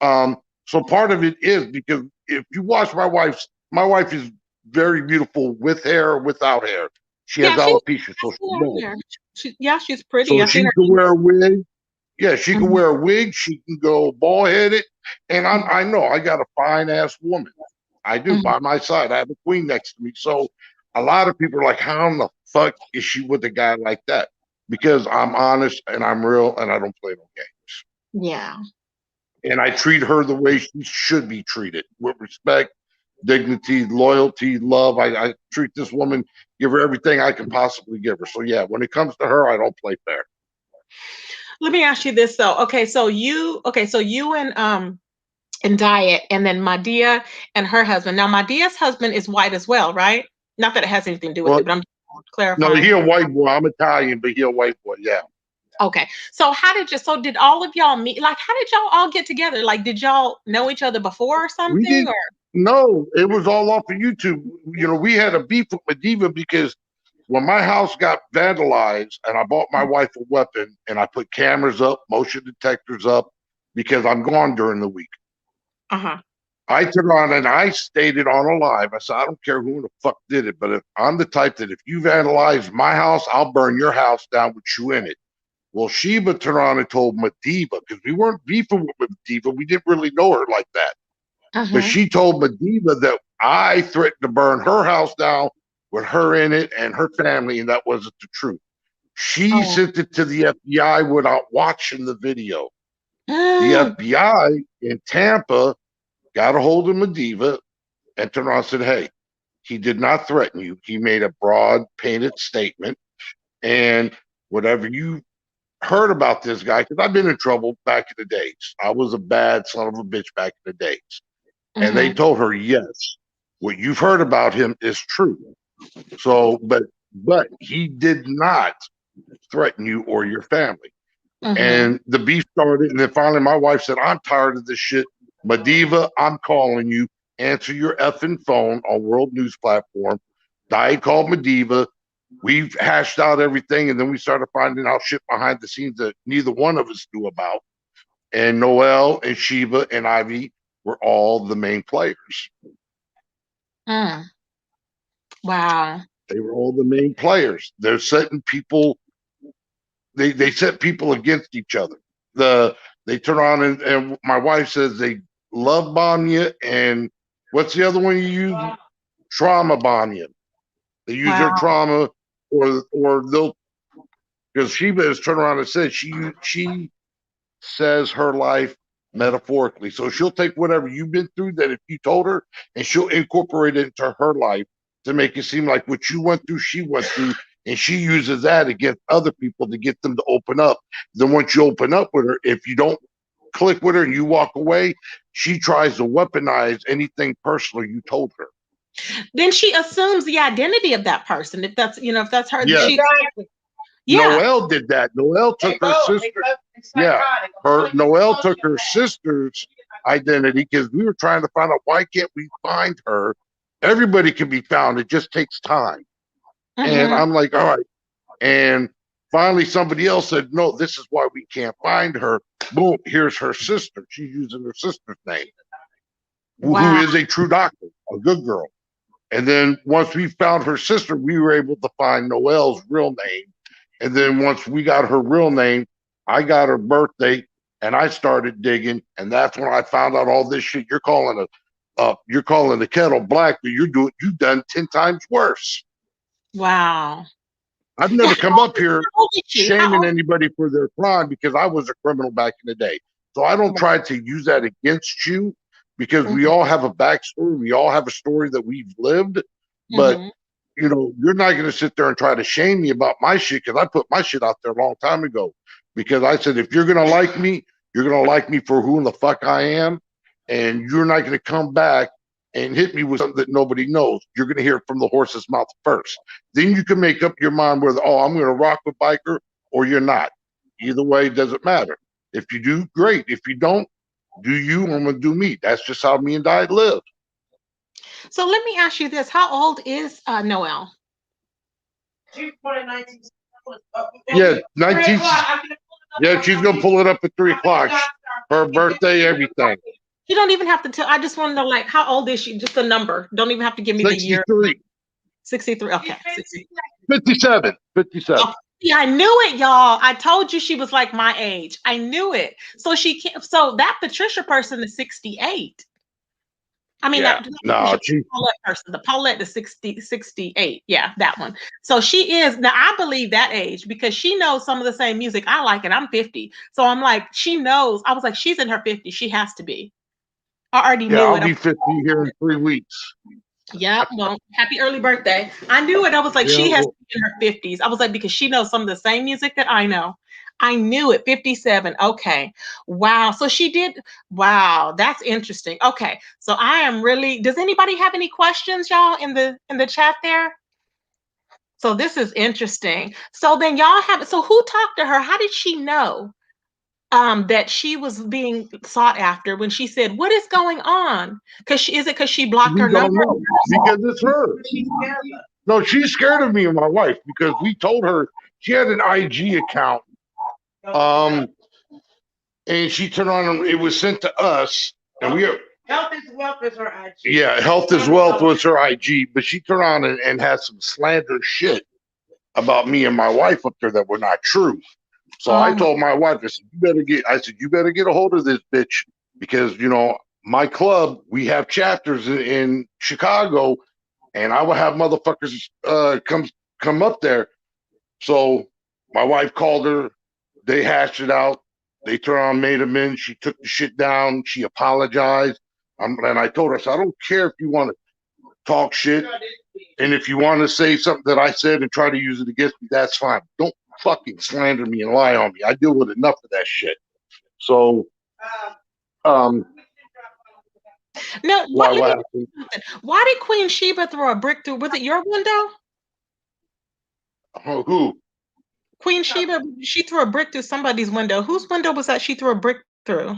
So part of it is because if you watch my wife is very beautiful with hair or without hair. She has alopecia, so she's pretty. So she can wear a wig. Yeah, she can wear a wig. She can go bald headed, and I know I got a fine ass woman. I do by my side. I have a queen next to me. So a lot of people are like, "How in the fuck is she with a guy like that?" Because I'm honest and I'm real, and I don't play no games. Yeah. And I treat her the way she should be treated, with respect, dignity, loyalty, love. I treat this woman, give her everything I can possibly give her. So yeah, when it comes to her, I don't play fair. Let me ask you this though. Okay, so you and Diet, and then Madea and her husband. Now Madea's husband is white as well, right? Not that it has anything to do with it, but I'm clarifying. No, he a white boy. I'm Italian, but he a white boy. Yeah. Okay. So did all of y'all meet? Like, how did y'all all get together? Like, did y'all know each other before or something? No, it was all off of YouTube. You know, we had a beef with Madiva because when my house got vandalized and I bought my wife a weapon and I put cameras up, motion detectors up, because I'm gone during the week. I took on and I stated on a live, I said, I don't care who the fuck did it, but if I'm the type that if you vandalize my house, I'll burn your house down with you in it. Well, Sheba turned around and told Madiva, because we weren't beefing with Madiva. We didn't really know her like that. But she told Madiva that I threatened to burn her house down with her in it and her family, and that wasn't the truth. She sent it to the FBI without watching the video. The FBI in Tampa got a hold of Madiva and turned around and said, hey, he did not threaten you. He made a broad, painted statement. And whatever you heard about this guy, because I've been in trouble back in the days. I was a bad son of a bitch back in the days. And they told her, yes, what you've heard about him is true. So, but he did not threaten you or your family. And the beef started. And then finally my wife said, I'm tired of this shit. Madiva, I'm calling you. Answer your effing phone on World News Platform. I called Madiva. We've hashed out everything. And then we started finding out shit behind the scenes that neither one of us knew about. And Noel and Sheba and Ivy were all the main players. Wow. They were all the main players. They're setting people, they set people against each other. They turn on and my wife says they love bomb you, and what's the other one you use? Trauma bomb you. They use their trauma, or they'll, because Sheba has turned around and said she says her life metaphorically. So she'll take whatever you've been through that if you told her, and she'll incorporate it into her life to make it seem like what you went through, she went through, and she uses that against other people to get them to open up. Then once you open up with her, if you don't click with her and you walk away, she tries to weaponize anything personal you told her. Then she assumes the identity of that person. If that's, if that's her. Yeah. Noelle did that. Noelle took her sister. Noelle took her sister's identity because we were trying to find out, why can't we find her? Everybody can be found. It just takes time. And I'm like, all right. And finally somebody else said, no, this is why we can't find her. Boom, here's her sister. She's using her sister's name, who is a true doctor, a good girl. And then once we found her sister, we were able to find Noelle's real name. And then once we got her real name, I got her birthday, and I started digging. And that's when I found out all this shit. You're calling the kettle black, but you've done 10 times worse. Wow. I've never come up here shaming anybody for their crime, because I was a criminal back in the day. So I don't try to use that against you, because we all have a backstory. We all have a story that we've lived. But, you're not going to sit there and try to shame me about my shit, because I put my shit out there a long time ago. Because I said, if you're going to like me, you're going to like me for who the fuck I am. And you're not going to come back and hit me with something that nobody knows. You're going to hear it from the horse's mouth first. Then you can make up your mind whether, I'm going to rock with Biker, or you're not. Either way, it doesn't matter. If you do, great. If you don't, do you, I'm going to do me. That's just how me and Di live. So let me ask you this. How old is Noelle? She's born in 19. Yeah, 19. Yeah, she's going to pull it up at 3 o'clock. Her birthday, everything. You don't even have to tell. I just want to know, like, how old is she? Just a number. Don't even have to give me 63. the year. 63. Okay. 57. Oh, yeah, I knew it, y'all. I told you she was like my age. I knew it. So so that Patricia person is 68. I mean, the Paulette is 68. Yeah, that one. So she is, now I believe that age, because she knows some of the same music I like, and I'm 50. So I'm like, she knows. I was like, she's in her 50s. She has to be. I already knew it. I'll be 50 here in 3 weeks. Yeah, well, happy early birthday. I knew it. I was like, she has to be in her 50s. I was like, because she knows some of the same music that I know. I knew it. 57. Okay. Wow. So she did. Wow. That's interesting. Okay. So I am really, does anybody have any questions, y'all, in the chat there? So this is interesting. So then so who talked to her? How did she know that she was being sought after when she said, what is going on? Because she blocked her number? Because it's her. No, she's scared of me and my wife, because we told her she had an IG account. And she turned on, and it was sent to us, and Health is Wealth is her IG. Yeah, Health is Wealth was her IG, but she turned on and had some slander shit about me and my wife up there that were not true. So I told my wife, I said, you better get a hold of this bitch, because my club, we have chapters in Chicago, and I would have motherfuckers come up there. So my wife called her. They hashed it out. They turned on, made amends. She took the shit down. She apologized. And I told her, I said, I don't care if you want to talk shit. And if you want to say something that I said and try to use it against me, that's fine. Don't fucking slander me and lie on me. I deal with enough of that shit. So, No, why did Queen Sheba throw a brick through? Was it your window? Who? Queen Sheba, she threw a brick through somebody's window. Whose window was that she threw a brick through?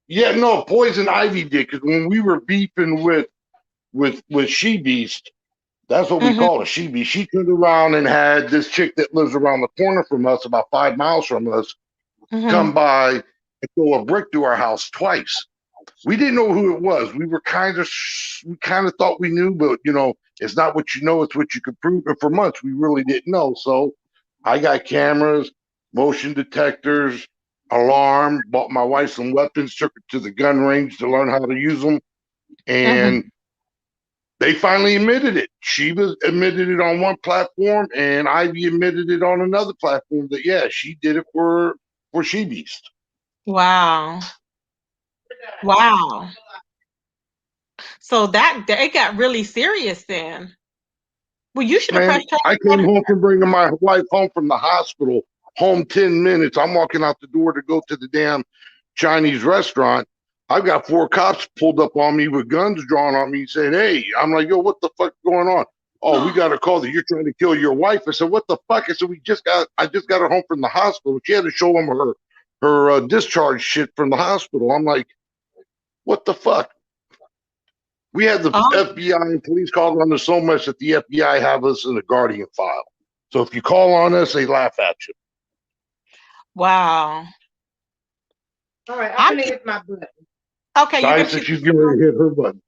Yeah, no, Poison Ivy did, because when we were beefing with She Beast, that's what we call her, She Beast. She turned around and had this chick that lives around the corner from us, about 5 miles from us, come by and throw a brick through our house twice. We didn't know who it was. We kind of thought we knew, but you know, it's not what you know, it's what you can prove. And for months, we really didn't know. So I got cameras, motion detectors, alarm, bought my wife some weapons, took her to the gun range to learn how to use them. And they finally admitted it. Sheba admitted it on one platform, and Ivy admitted it on another platform that, yeah, she did it for She Beast. Wow. Wow. So that it got really serious then. Well, you should have pressed charges. I came home from bringing my wife home from the hospital, home 10 minutes. I'm walking out the door to go to the damn Chinese restaurant. I've got 4 cops pulled up on me with guns drawn on me saying, hey, I'm like, yo, what the fuck going on? Oh, we got a call that you're trying to kill your wife. I said, what the fuck? I said, I just got her home from the hospital. She had to show them her discharge shit from the hospital. I'm like, what the fuck? We had the FBI and police call on us so much that the FBI have us in a guardian file. So if you call on us, they laugh at you. Wow. All right, I'm gonna hit my button. Okay, Diane said she's going to hit her button.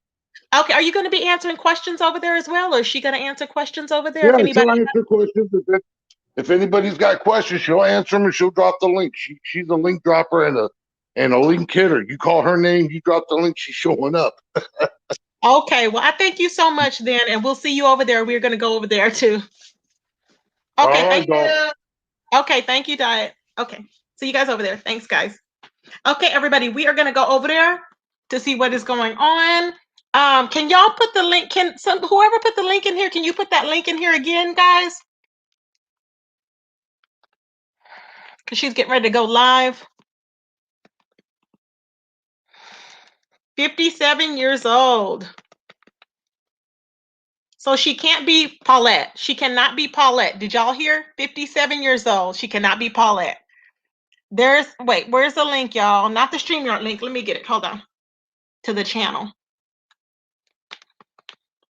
Okay, are you going to be answering questions over there as well, or is she going to answer questions over there? Yeah, she'll answer questions. If anybody's got questions, she'll answer them and she'll drop the link. She's a link dropper and a link hitter. You call her name, you drop the link, she's showing up. Okay, well, I thank you so much then, and we'll see you over there. We're going to go over there too. Okay, thank you. Okay, thank you, Diet. Okay, see you guys over there. Thanks, guys. Okay, everybody, we are going to go over there to see what is going on. Can y'all put the link? Whoever put the link in here, can you put that link in here again, guys? Because she's getting ready to go live. 57 years old. So she can't be Paulette. She cannot be Paulette. Did y'all hear? 57 years old. She cannot be Paulette. Wait, where's the link, y'all? Not the StreamYard link. Let me get it. Hold on. To the channel.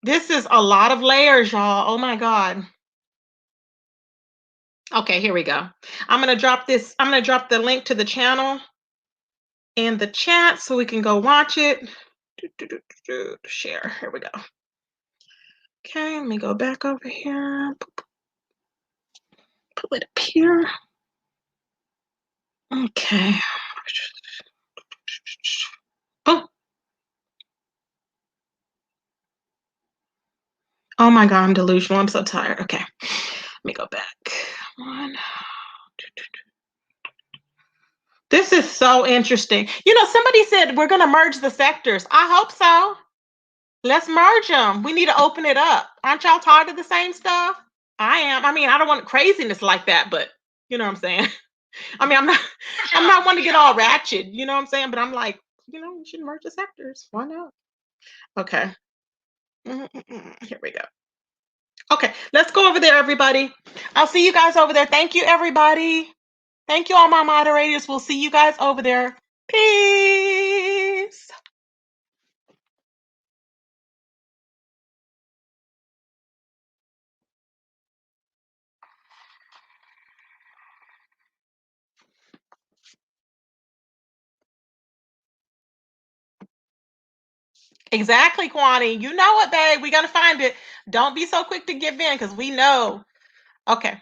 This is a lot of layers, y'all. Oh my God. Okay, here we go. I'm going to drop this. I'm going to drop the link to the channel in the chat so we can go watch it. Share. Here we go. Okay, let me go back over here. Pull it up here. Okay. Oh my God, I'm delusional. I'm so tired. Okay, let me go back. One. This is so interesting. You know, somebody said we're going to merge the sectors. I hope so. Let's merge them. We need to open it up. Aren't y'all tired of the same stuff? I am. I mean, I don't want craziness like that, but you know what I'm saying? I mean, I'm not one to get all ratchet, you know what I'm saying? But I'm like, you know, we should merge the sectors. Why not? Okay. Here we go. Okay, let's go over there, everybody. I'll see you guys over there. Thank you, everybody. Thank you, all my moderators. We'll see you guys over there. Peace. Exactly, Kwani. You know it, babe. We're going to find it. Don't be so quick to give in because we know. Okay.